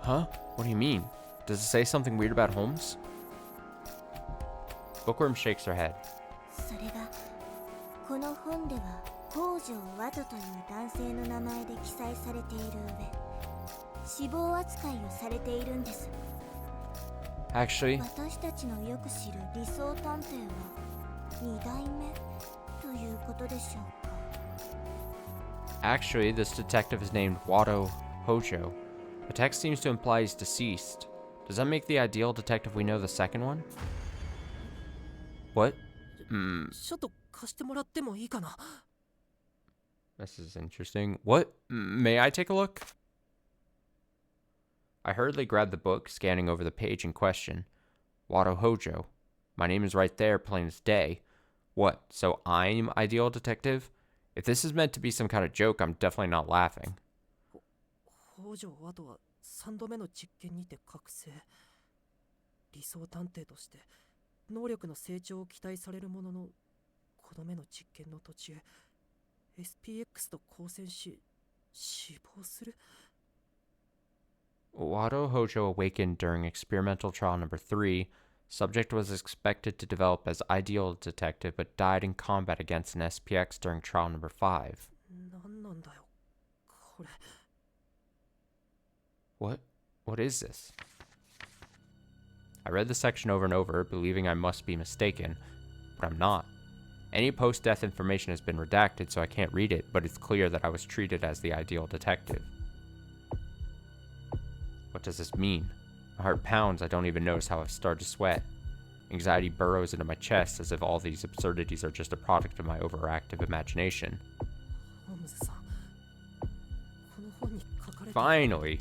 Huh? What do you mean? Does it say something weird about Holmes? Bookworm shakes her head. それがこの本では北条ワトという男性の名前で記載されている上、死亡扱いをされているんです。 Actually, 私たちのよく知る理想探偵は2代目ということでしょうか。 Actually, this detective is named Wado Hojo. The text seems to imply he's deceased. Does that make the ideal detective we know the second one? What? ちょっと貸してもらってもいいかな？ This is interesting. What? May I take a look? I hurriedly grabbed the book, scanning over the page in question. Wado Hojo. My name is right there, plain as day. What? So I'm ideal detective? If this is meant to be some kind of joke, I'm definitely not laughing. 北条ワトは3度目の実験にて覚醒。理想探偵として能力の成長を期待されるものの、この目の実験の途中、SPX と交戦し、死亡する。 Wado Hojo awakened during experimental trial number 3. Subject was expected to develop as ideal detective, but died in combat against an SPX during trial number 5. 何なんだよ、これ。 What is this? I read the section over and over, believing I must be mistaken, but I'm not. Any post-death information has been redacted, so I can't read it, but it's clear that I was treated as the ideal detective. What does this mean? My heart pounds, I don't even notice how I've started to sweat. Anxiety burrows into my chest as if all these absurdities are just a product of my overactive imagination. ホームズさん、この本に書かれている。 Finally,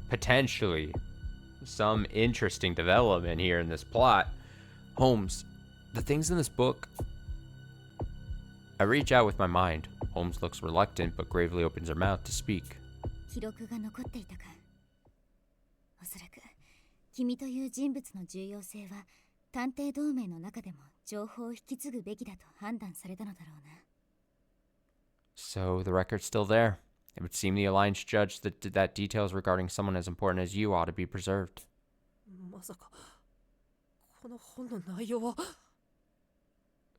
potentially, some interesting development here in this plot. Holmes, the things in this book... I reach out with my mind. Holmes looks reluctant, but gravely opens her mouth to speak. 記録が残っていたか。おそらく君という人物の重要性は探偵同盟の中でも情報を引き継ぐべきだと判断されたのだろうな。 So the record's still there. It would seem the Alliance judged that details regarding someone as important as you ought to be preserved. まさかこの本の内容は。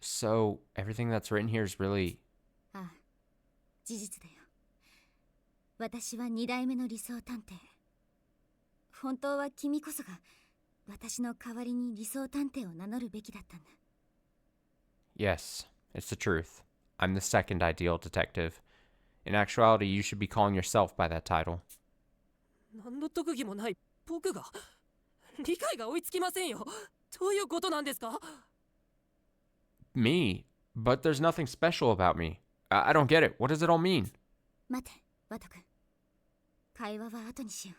So everything that's written here is really... ああ、事実だよ。私は2代目の理想探偵。本当は君こそが私の代わりに理想探偵を名乗るべきだったんだ。 Yes, it's the truth. I'm the second ideal detective. In actuality, you should be calling yourself by that title. 何の特技もない僕が理解が追いつきませんよ。どういうことなんですか？ Me? But there's nothing special about me. I don't get it. What does it all mean? 待て、ワト君。会話は後にしよ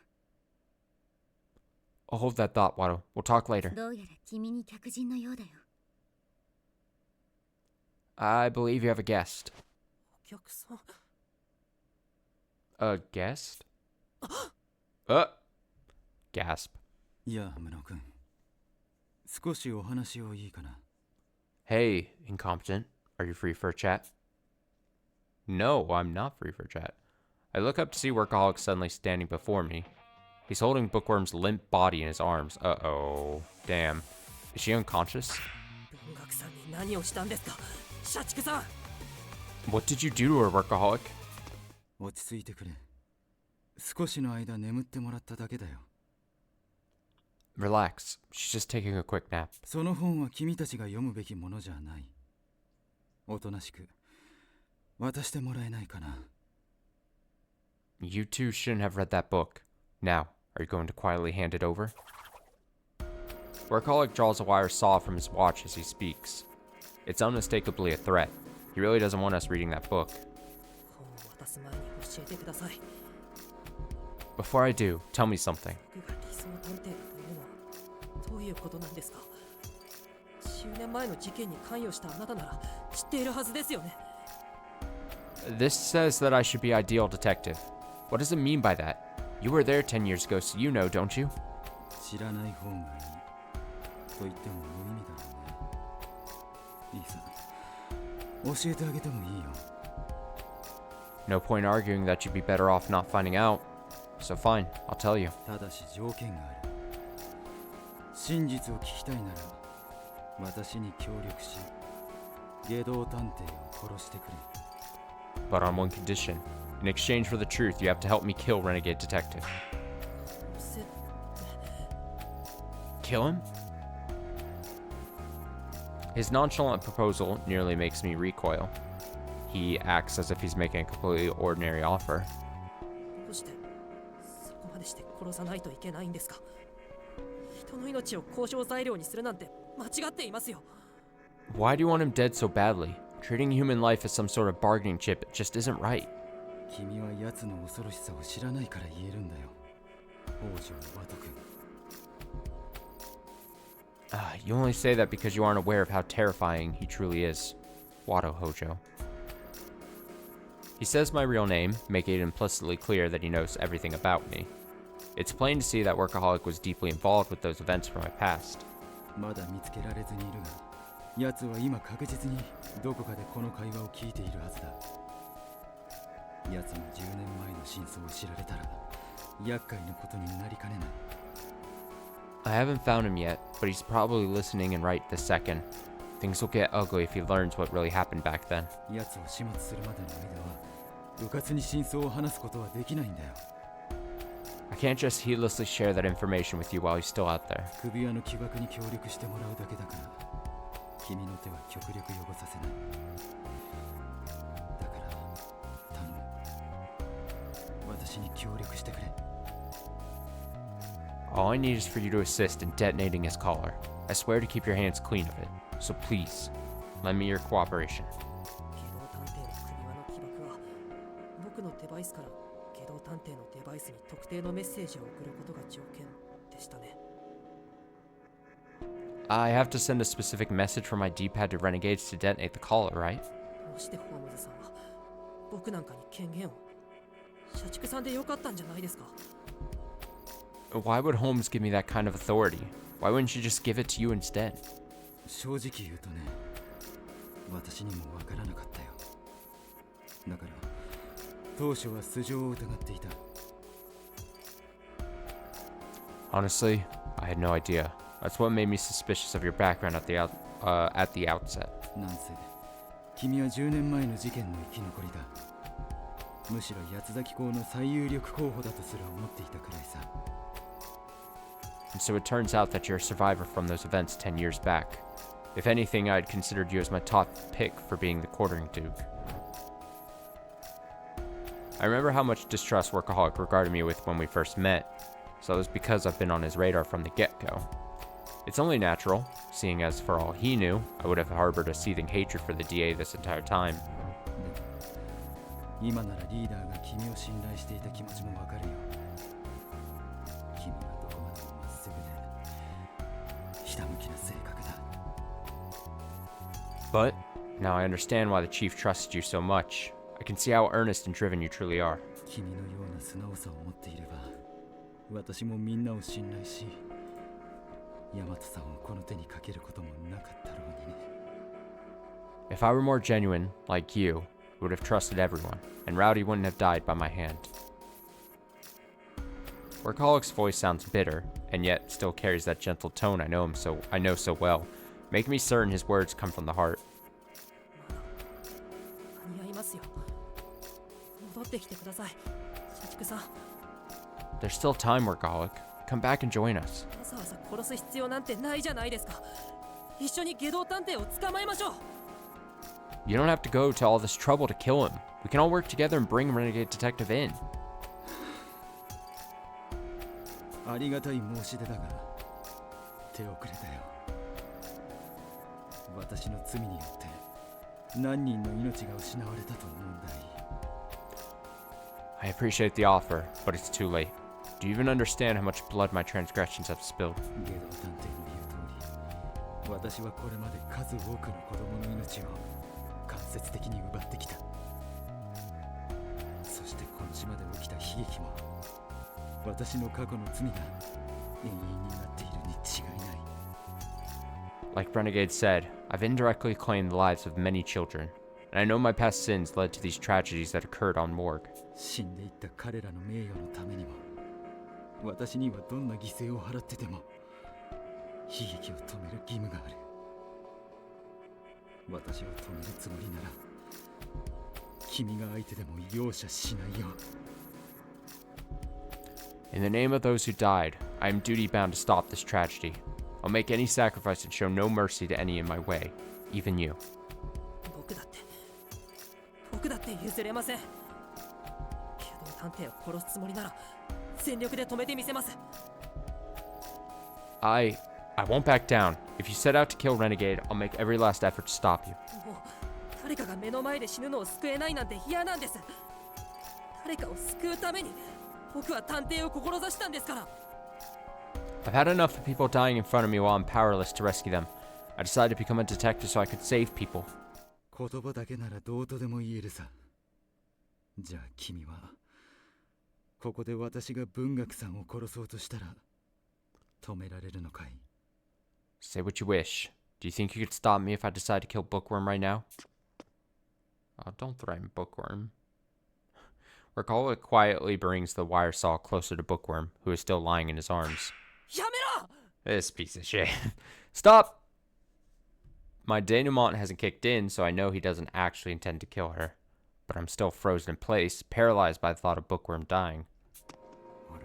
I'll hold that thought, Wado. We'll talk later. う。どうやら君に客人のようだよ。I believe you have a guest. お客さん。 A guest? Gasp. いや村尾君、少しお話をいいかな。 Hey, incompetent. Are you free for a chat? No, I'm not free for a chat. I look up to see Workaholic suddenly standing before me. He's holding Bookworm's limp body in his arms. Uh-oh. Damn. Is she unconscious? 文学さんに何をしたんですか、社畜さん。 What did you do to her, Workaholic? 落ち着いてくれ。少しの間眠ってもらっただけだよ。 Relax. She's just taking a quick nap. その本は君たちが読むべきものじゃない。おとなしく渡してもらえないかな。 You two shouldn't have read that book. Now, are you going to quietly hand it over? Workaholic draws a wire saw from his watch as he speaks. It's unmistakably a threat. He really doesn't want us reading that book. 本を渡す前に教えてください。 Before I do, tell me something. 僕が理想探偵というのはどういうことなんですか？10年前の事件に関与したあなたなら知っているはずですよね。 This says that I should be ideal detective. What does it mean by that? You were there 10 years ago, so you know, don't you? 知らない方がいいと言っても無意味だろうね。いいさ、教えてあげてもいいよ。 No point arguing that you'd be better off not finding out. So fine, I'll tell you. ただし条件がある。真実を聞きたいなら私に協力し外道探偵を殺してくれ。 But on one condition. In exchange for the truth, you have to help me kill Renegade Detective. せ Kill him? His nonchalant proposal nearly makes me recoil. He acts as if he's making a completely ordinary offer. どうしてそこまでして殺さないといけないんですか？人の命を交渉材料にするなんて間違っていますよ。 Why do you want him dead so badly? Treating human life as some sort of bargaining chip just isn't right. 君は奴の恐ろしさを知らないから言えるんだよ。王女ワト君。You only say that because you aren't aware of how terrifying he truly is. Watto Hojo. He says my real name, making it implicitly clear that he knows everything about me. It's plain to see that Workaholic was deeply involved with those events from my past. まだ見つけられずにいるが、奴は今確実にどこかでこの会話を聞いているはずだ。奴の10年前の真相を知られたら厄介なことになりかねない。 I haven't found him yet, but he's probably listening and right this second. Things will get ugly if he learns what really happened back then. 奴を始末するまでの間は迂闊に真相を話すことはできないんだよ。 I can't just heedlessly share that information with you while he's still out there. 首輪の起爆に協力してもらうだけだから君の手は極力汚させない。だから頼む。私に協力してくれ。 All I need is for you to assist in detonating his collar. I swear to keep your hands clean of it. So please, lend me your cooperation. 外道探偵の首輪の起爆は僕のデバイスから外道探偵のデバイスに特定のメッセージを送ることが条件でしたね。 I have to send a specific message from my D-pad to renegades to detonate the collar, right? どうしてホームズさんは僕なんかに権限を？社畜さんでよかったんじゃないですか？ Why would Holmes give me that kind of authority? Why wouldn't she just give it to you instead? 正直言うとね、私にもわからなかったよ。だから当初は素性を疑っていた。 Honestly, I had no idea. That's what made me suspicious of your background at the outset. なんせ君は10年前の事件の生き残りだ。むしろ八つ崎校の最有力候補だとすら思っていたくらいさ。 And so it turns out that you're a survivor from those events 10 years back. If anything, I'd considered you as my top pick for being the quartering duke. I remember how much distrust Workaholic regarded me with when we first met, so it was because I've been on his radar from the get-go. It's only natural, seeing as for all he knew, I would have harbored a seething hatred for the DA this entire time. 今ならリーダーが君を信頼していた気持ちもわかるよ。君はどこまでもまっすぐでひたむきな性格だ。 But now I understand why the chief trusted you so much. I can see how earnest and driven you truly are. 君のような素直さを持っていれば、私もみんなを信頼し、ヤマトさんをこの手にかけることもなかったろうにね。 If I were more genuine, like you, I would have trusted everyone, and Rowdy wouldn't have died by my hand. Workaholic's voice sounds bitter, and yet still carries that gentle tone I know so well, making me certain his words come from the heart. 間に合いますよ。戻ってきてください、社畜さん。 There's still time, Workaholic. Come back and join us. わざわざ殺す必要なんてないじゃないですか。一緒に下道探偵を捕まえましょう。 You don't have to go to all this trouble to kill him. We can all work together and bring Renegade Detective in. ありがたい申し出だが、手遅れだよ。私の罪によって何人の命が失われたと思うんだい。 I appreciate the offer, but it's too late. Do you even understand how much blood my transgressions have spilled? ゲド探偵の言う通り、私はこれまで数多くの子供の命を間接的に奪ってきた。そしてこの島で起きた悲劇も私の過去の罪が永遠になっているに違いない。 Like Renegade said, I've indirectly claimed the lives of many children, and I know my past sins led to these tragedies that occurred on Morgue. 死んでいった彼らの名誉のためにも、私にはどんな犠牲を払ってでも悲劇を止める義務がある。私を止めるつもりなら君が相手でも容赦しないよ。 In the name of those who died, I am duty bound to stop this tragedy. I'll make any sacrifice and show no mercy to any in my way, even you. 僕だって譲れません。けど探偵を殺すつもりなら全力で止めてみせます。 I won't back down. If you set out to kill Renegade, I'll make every last effort to stop you. もう誰かが目の前で死ぬのを救えないなんて嫌なんです。誰かを救うために僕は探偵を志したんですから。 I've had enough of people dying in front of me while I'm powerless to rescue them. I decided to become a detective so I could save people. 言葉だけならどうとでも言えるさ。じゃあ君はここで私が文学さんを殺そうとしたら止められるのかい？ Say what you wish. Do you think you could stop me if I decide to kill Bookworm right now? Oh, don't threaten Bookworm. Recall it quietly brings the wire saw closer to Bookworm, who is still lying in his arms. やめろ! This piece of shit. Stop! My denouement hasn't kicked in, so I know he doesn't actually intend to kill her. But I'm still frozen in place, paralyzed by the thought of Bookworm dying. ほら、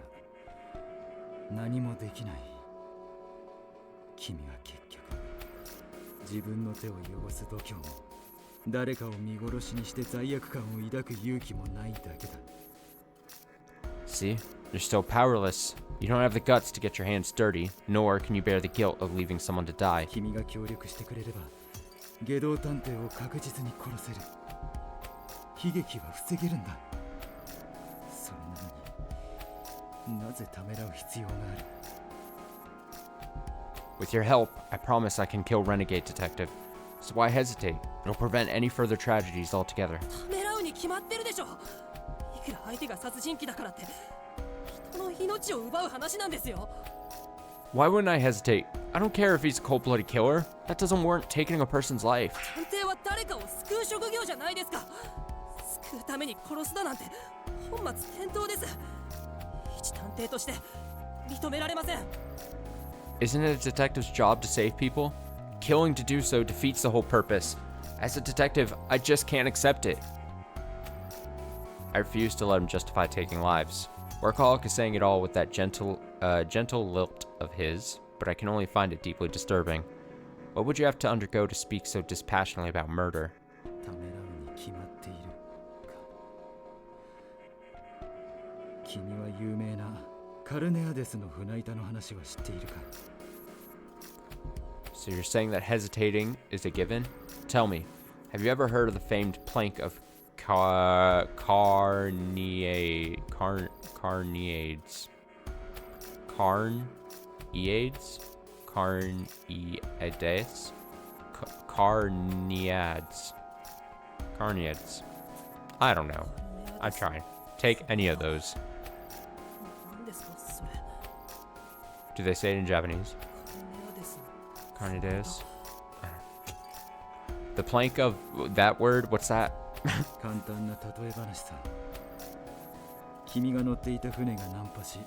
何もできない。君は結局自分の手を汚す度胸も誰かを見殺しにして罪悪感を抱く勇気もないだけだ。 See? You're still powerless. You don't have the guts to get your hands dirty, nor can you bear the guilt of leaving someone to die. 君が協力してくれれば、下道探偵を確実に殺せる。悲劇は防げるんだ。それなのになぜためらう必要がある？ With your help, I promise I can kill Renegade Detective. So why hesitate? It'll prevent any further tragedies altogether. ためらうに決まってるでしょ。いくら相手が殺人鬼だからって人の命を奪う話なんですよ。 Why wouldn't I hesitate? I don't care if he's a cold-blooded killer. That doesn't warrant taking a person's life. 探偵は誰かを救う職業じゃないですか。救うために殺すだなんて本末転倒です。一探偵として認められません。 Isn't it a detective's job to save people? Killing to do so defeats the whole purpose. As a detective, I just can't accept it. I refuse to let him justify taking lives. Workaholic is saying it all with that gentle lilt of his, but I can only find it deeply disturbing. What would you have to undergo to speak so dispassionately about murder? ためらうに決まっているか。君は有名なカルネアデスの船板の話は知っているか？ So you're saying that hesitating is a given? Tell me, have you ever heard of the famed plank of Carneades? Carneades? Carneades. I don't know. I'm trying. Take any of those. 何ですかそれ。 Do they say it in Japanese? カルネアデス。 Carneades? The plank of that word, what's that? 簡単な例え話さ。君が乗っていた船が難破し、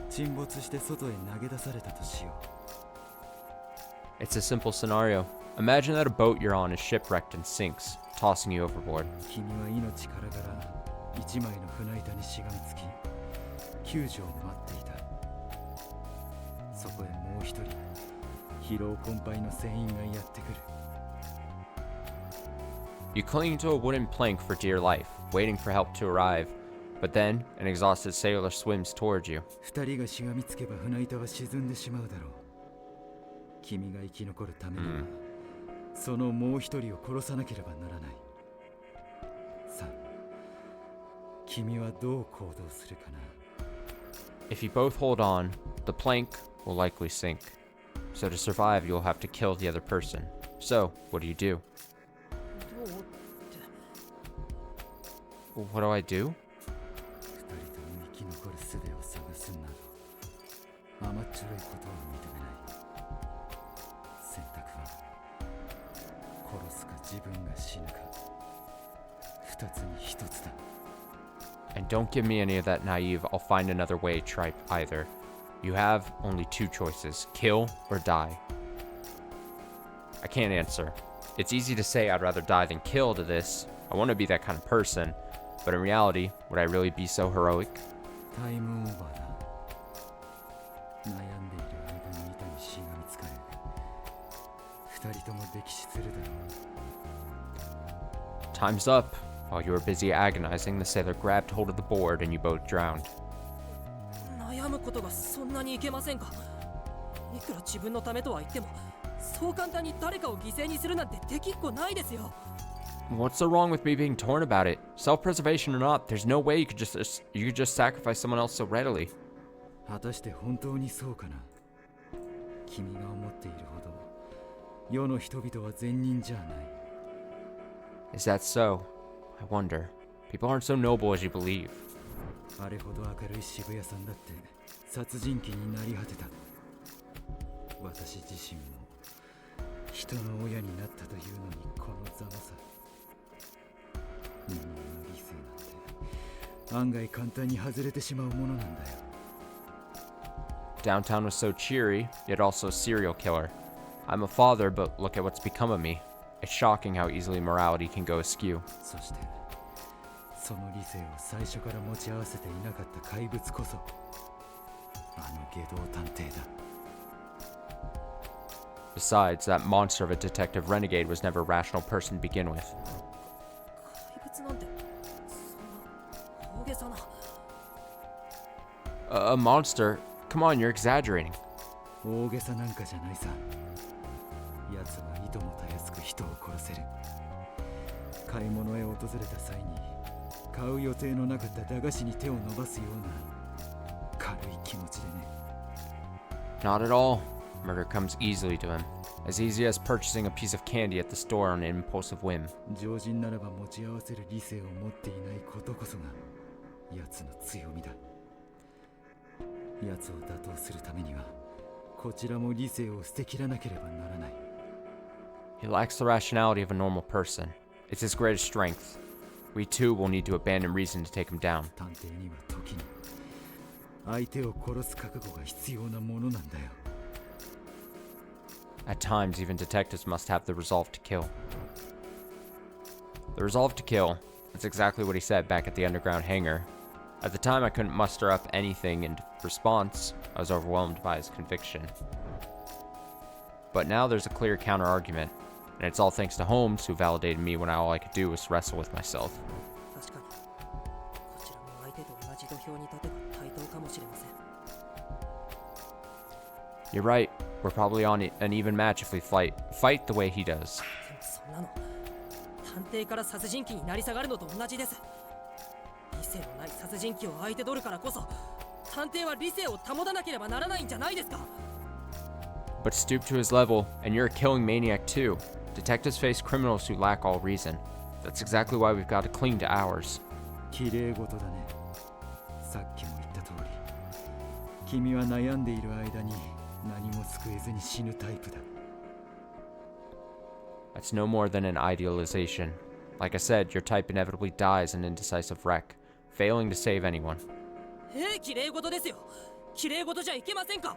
沈没して外へ投げ出されたとしよう。 It's a simple scenario. Imagine that a boat you're on is shipwrecked and sinks, tossing you overboard. 君は命からがら一枚の船板にしがみつき、救助を待っていた。そこへもう一人、疲労困憊の船員がやってくる。 You cling to a wooden plank for dear life, waiting for help to arrive. But then, an exhausted sailor swims towards you. 二人がしがみつけば船板は沈んでしまうだろう。君が生き残るためには、そのもう一人を殺さなければならない。さあ、君はどう行動するかな。 If you both hold on, the plank will likely sink. So to survive, you'll have to kill the other person. So, what do you do? どうって What do I do? 二人とも生き残る術を探すなど甘っちょろいことは認めない。選択は殺すか自分が死ぬか、二つに一つだ。 And don't give me any of that naive, I'll find another way tripe either. You have only two choices, kill or die. I can't answer. It's easy to say I'd rather die than kill to this. I want to be that kind of person. But in reality, would I really be so heroic? タイムオーバーだ。悩んでいる間に板にしがみつかれ、二人とも溺死するだろう。 Time's up. While you were busy agonizing, the sailor grabbed hold of the board and you both drowned. 悩むことがそんなにいけませんか。いくら自分のためとは言っても、そう簡単に誰かを犠牲にするなんてできっこないですよ。 What's so wrong with me being torn about it? Self-preservation or not, there's no way you could just sacrifice someone else so readily. 果たして本当にそうかな。君が思っているほど世の人々は善人じゃない。 Is that so? I wonder. People aren't so noble as you believe. あれほど明るい渋谷さんだって殺人鬼になり果てた。私自身も人の親になったというのにこのざまさ。人間の理性なんて案外簡単に外れてしまうものなんだよ。 Downtown was so cheery, yet also a serial killer. I'm a father, but look at what's become of me. It's shocking how easily morality can go askew. そしてその理性を最初から持ち合わせていなかった怪物こそあの外道探偵だ。 Besides, that monster of a detective renegade was never a rational person to begin with. 怪物なんてそんな大げさな。 A monster? Come on, you're exaggerating. 大げさなんかじゃないさ。奴はいともたやすく人を殺せる。買い物へ訪れた際に買う予定のなかった駄菓子に手を伸ばすような軽い気持ちでね。 Not at all. Murder comes easily to him. As easy as purchasing a piece of candy at the store on an impulsive whim. 常人ならば持ち合わせる理性を持っていないことこそが奴の強みだ。奴を打倒するためにはこちらも理性を捨てきらなければならない。 He lacks the rationality of a normal person. It's his greatest strength. We too will need to abandon reason to take him down. 探偵には時に相手を殺す覚悟が必要なものなんだよ。 At times, even detectives must have the resolve to kill. The resolve to kill. That's exactly what he said back at the underground hangar. At the time, I couldn't muster up anything in response. I was overwhelmed by his conviction. But now there's a clear counter-argument, and it's all thanks to Holmes, who validated me when all I could do was wrestle with myself. 確かにこちらも相手と同じ土俵に立てば対等かもしれません。 You're right. We're probably on an even match if we fight the way he does. でもそんなの探偵から殺人鬼になり下がるのと同じです。理性のない殺人鬼を相手取るからこそ探偵は理性を保たなければならないんじゃないですか。 But stoop to his level, and you're a killing maniac too. Detectives face criminals who lack all reason. That's exactly why we've got to cling to ours. 綺麗事だね。さっきも言った通り、君は悩んでいる間に何も救えずに死ぬタイプだ。 That's no more than an idealization. Like I said, your type inevitably dies an indecisive wreck, failing to save anyone. 綺麗事ですよ。綺麗事じゃいけませんか。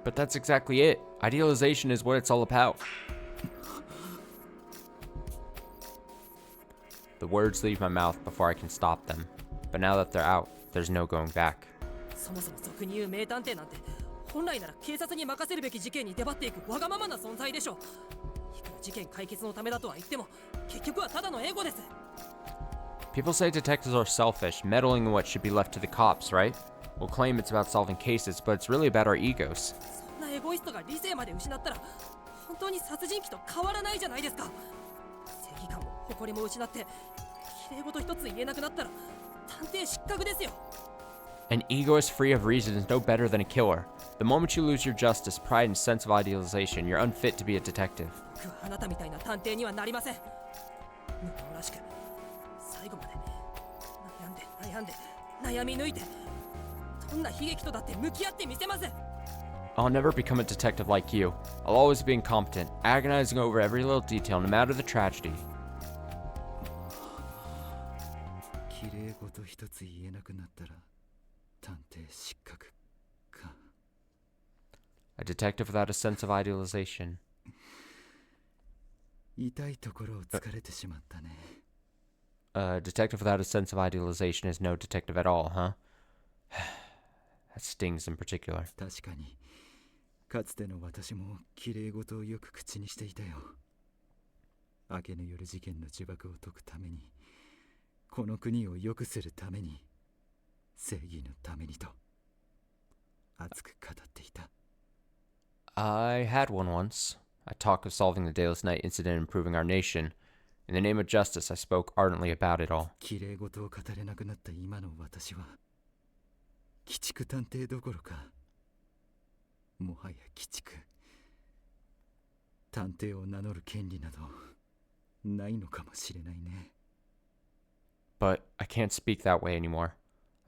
But that's exactly it. Idealization is what it's all about. The words leave my mouth before I can stop them. But now that they're out, there's no going back. そもそも俗に言う名探偵なんて本来なら警察に任せるべき事件に出張っていくわがままな存在でしょう。いくら事件解決のためだとは言っても結局はただのエゴです。 People say detectives are selfish, meddling in what should be left to the cops, right? We'll claim it's about solving cases, but it's really about our egos. そんなエゴイストが理性まで失ったら本当に殺人鬼と変わらないじゃないですか。正義感も誇りも失って綺麗事一つ言えなくなったら探偵失格ですよ。 An egoist free of reason is no better than a killer. The moment you lose your justice, pride, and sense of idealization, you're unfit to be a detective. 僕はあなたみたいな探偵にはなりません。無能らしく最後まで悩んで悩み抜いてどんな悲劇とだって向き合ってみせます。 I'll never become a detective like you. I'll always be incompetent, agonizing over every little detail, no matter the tragedy. 綺麗事一つ言えなくなったら探偵失格か。 A detective without a sense of idealization. 痛いところを突かれてしまったね。A detective without a sense of idealization is no detective at all, huh? That stings in particular. 確かにかつての私も綺麗事をよく口にしていたよ。明けぬ夜事件の呪縛を解くために、この国を良くするために、正義のためにと熱く語っていた。 I had one once. I talked of solving the Dallas Night incident and improving our nation. In the name of justice, I spoke ardently about it all. 綺麗事を語れなくなった今の私は、鬼畜探偵どころか、もはや鬼畜。探偵を名乗る権利などないのかもしれないね。 But I can't speak that way anymore.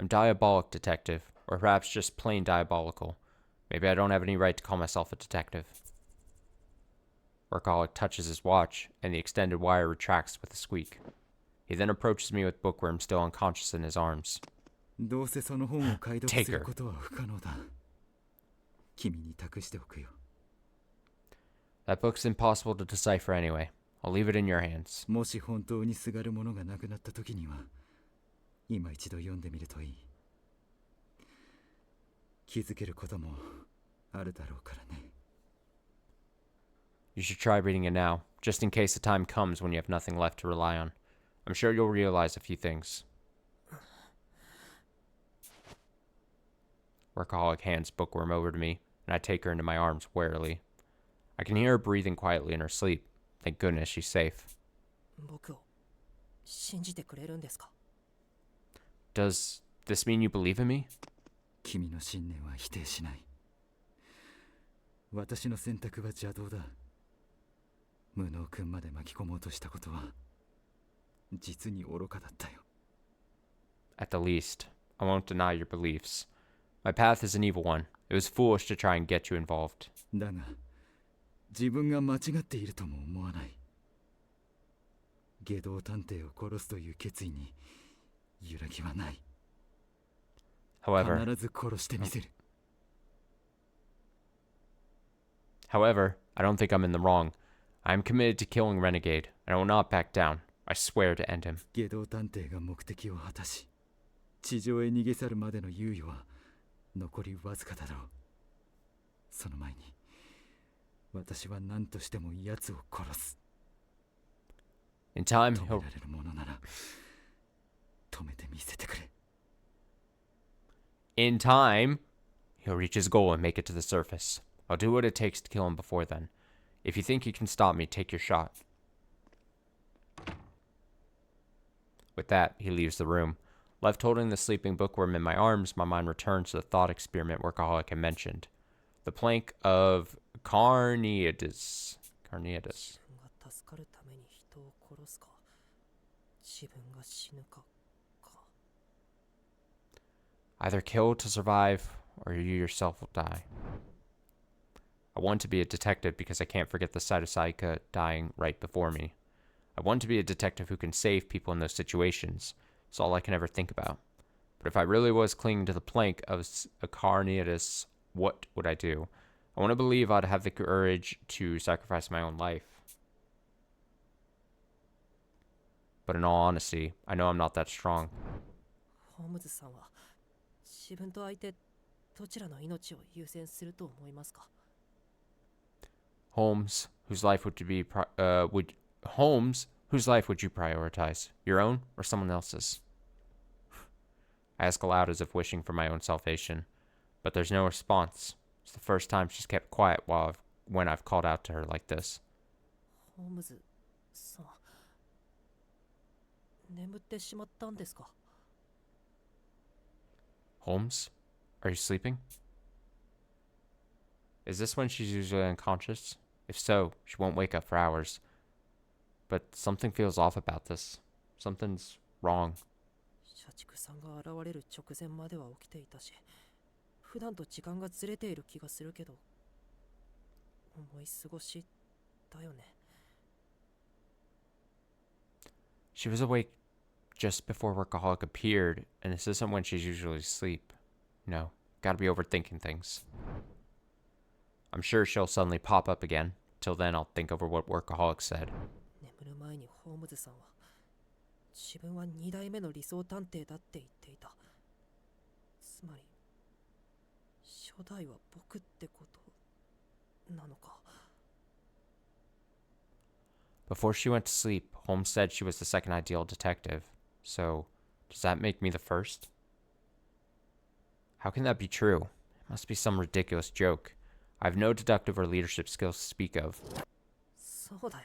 I'm diabolic, detective, or perhaps just plain diabolical. Maybe I don't have any right to call myself a detective. Workaholic touches his watch, and the extended wire retracts with a squeak. He then approaches me with Bookworm still unconscious in his arms. どうせその本を解読することは不可能だ。君に託しておくよ。 That book's impossible to decipher anyway. I'll leave it in your hands. もし本当にすがるものがなくなった時には、今一度読んでみるといい。気づけることもあるだろうからね。 You should try reading it now, just in case the time comes when you have nothing left to rely on. I'm sure you'll realize a few things. Workaholic hands Bookworm over to me, and I take her into my arms warily. I can hear her breathing quietly in her sleep. Thank goodness she's safe. 僕を信じてくれるんですか？ Does this mean you believe in me? 君の信念は否定しない。私の選択は邪道だ。無能君まで巻き込もうとしたことは実に愚かだったよ。 At the least, I won't deny your beliefs. My path is an evil one. It was foolish to try and get you involved. だが自分が間違っているとも思わない。外道探偵を殺すという決意に揺らぎはない。 However, 必ず殺してみせる。 However, I don't think I'm in the wrong. I am committed to killing Renegade, and I will not back down. I swear to end him. 外道探偵が目的を果たし、地上へ逃げ去るまでの猶予は残りわずかだろう。その前に、私は何としても奴を殺す。 In time, 止め he'll られるものなら、止めてみせてくれ。 In time, he'll reach his goal and make it to the surface. I'll do what it takes to kill him before then. If you think you can stop me, take your shot. With that, he leaves the room. Left holding the sleeping Bookworm in my arms, my mind returns to the thought experiment Workaholic had mentioned. The plank of Carneades. 自分が助かるために人を殺すか、自分が死ぬかか。 Either kill to survive, or you yourself will die. I want to be a detective because I can't forget the sight of Saika dying right before me. I want to be a detective who can save people in those situations. It's all I can ever think about. But if I really was clinging to the plank of Carneades, what would I do? I want to believe I'd have the courage to sacrifice my own life. But in all honesty, I know I'm not that strong. ホームズさんは自分と相手どちらの命を優先すると思いますか？ Holmes, whose life would you prioritize? Your own or someone else's? I ask aloud as if wishing for my own salvation, but there's no response, It's the first time she's kept quiet when I've called out to her like this. ホームズさん、眠ってしまったんですか？ Holmes, are you sleeping? Is this when she's usually unconscious? If so, she won't wake up for hours. But something feels off about this. Something's wrong. 社畜さんが現れる直前までは起きていたし、普段と時間がずれている気がするけど、思い過ごしだよね。She was awake just before Workaholic appeared, and this isn't when she's usually asleep. No, gotta be overthinking things. I'm sure she'll suddenly pop up again. Till then, I'll think over what Workaholic said. 眠る前にホームズさんは、自分は2代目の理想探偵だって言っていた。つまり、初代は僕ってことなのか。Before she went to sleep, Holmes said she was the second ideal detective. So, does that make me the first? How can that be true? It must be some ridiculous joke. I have no deductive or leadership skills to speak of. そうだよ。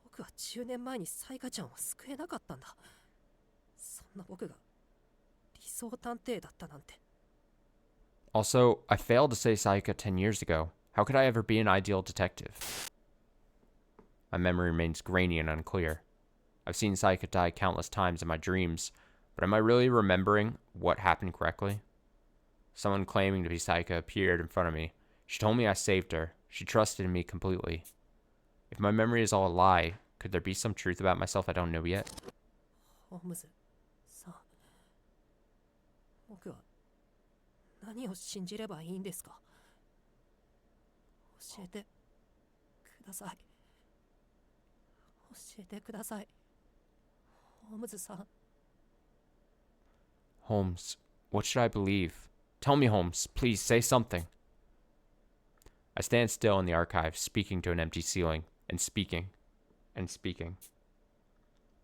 僕は10年前にサイカちゃんを救えなかったんだ。そんな僕が理想探偵だったなんて。Also, I failed to save Saika 10 years ago. How could I ever be an ideal detective? My memory remains grainy and unclear. I've seen Saika die countless times in my dreams, but am I really remembering what happened correctly? Someone claiming to be Saika appeared in front of me. She told me I saved her. She trusted in me completely. If my memory is all a lie, could there be some truth about myself I don't know yet? ホームズさん、僕は何を信じればいいんですか？教えてください。教えてください。ホームズさん。Holmes, what should I believe? Tell me, Holmes. Please say something. I stand still in the archive, speaking to an empty ceiling, and speaking, and speaking.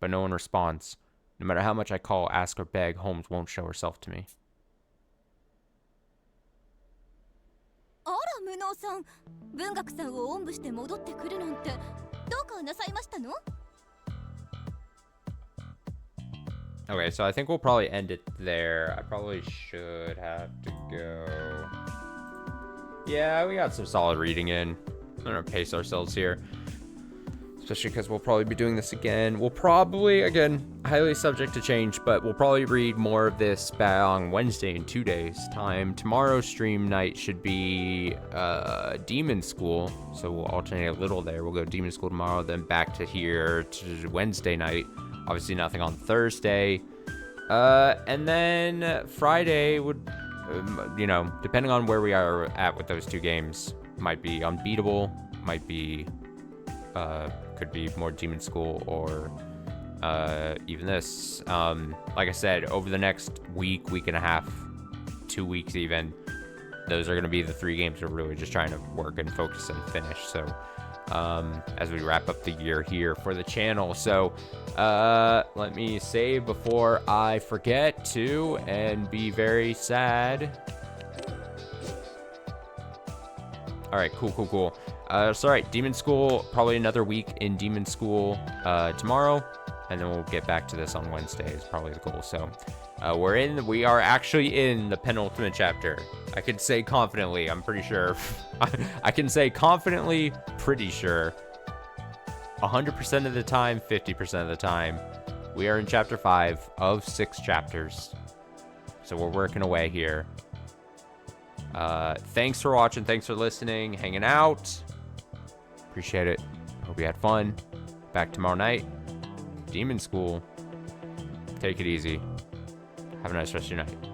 But no one responds. No matter how much I call, ask, or beg, Holmes won't show herself to me. あら無能さん、文学さんをおんぶして戻ってくるなんてどうかなさいましたの？ Okay, so I think we'll probably end it there. I probably should have to go. Yeah, we got some solid reading in. I'm gonna pace ourselves here. Especially because we'll probably be doing this again. We'll probably, again, highly subject to change, but we'll probably read more of this on Wednesday in 2 days' time. Tomorrow's stream night should be Demon School. So we'll alternate a little there. We'll go Demon School tomorrow, then back to here to Wednesday night. Obviously nothing on Thursday. And then Friday would, you know, depending on where we are at with those 2 games, might be Unbeatable, might be, could be more Demon School, or even this. Like I said, over the next week and a half, 2 weeks even, those are going to be the 3 games we're really just trying to work and focus and finish. So as we wrap up the year here for the channel. So let me save before I forget to and be very sad. All right, cool. So all right, Demon School, probably another week in Demon School tomorrow, and then we'll get back to this on Wednesday is probably the goal. So we are actually in the penultimate chapter. I could say confidently, I'm pretty sure. I can say confidently, pretty sure. 100% of the time, 50% of the time, we are in chapter 5 of 6 chapters. So we're working away here. Thanks for watching. Thanks for listening, hanging out. Appreciate it. Hope you had fun. Back tomorrow night. Demon School. Take it easy. Have a nice rest of your night.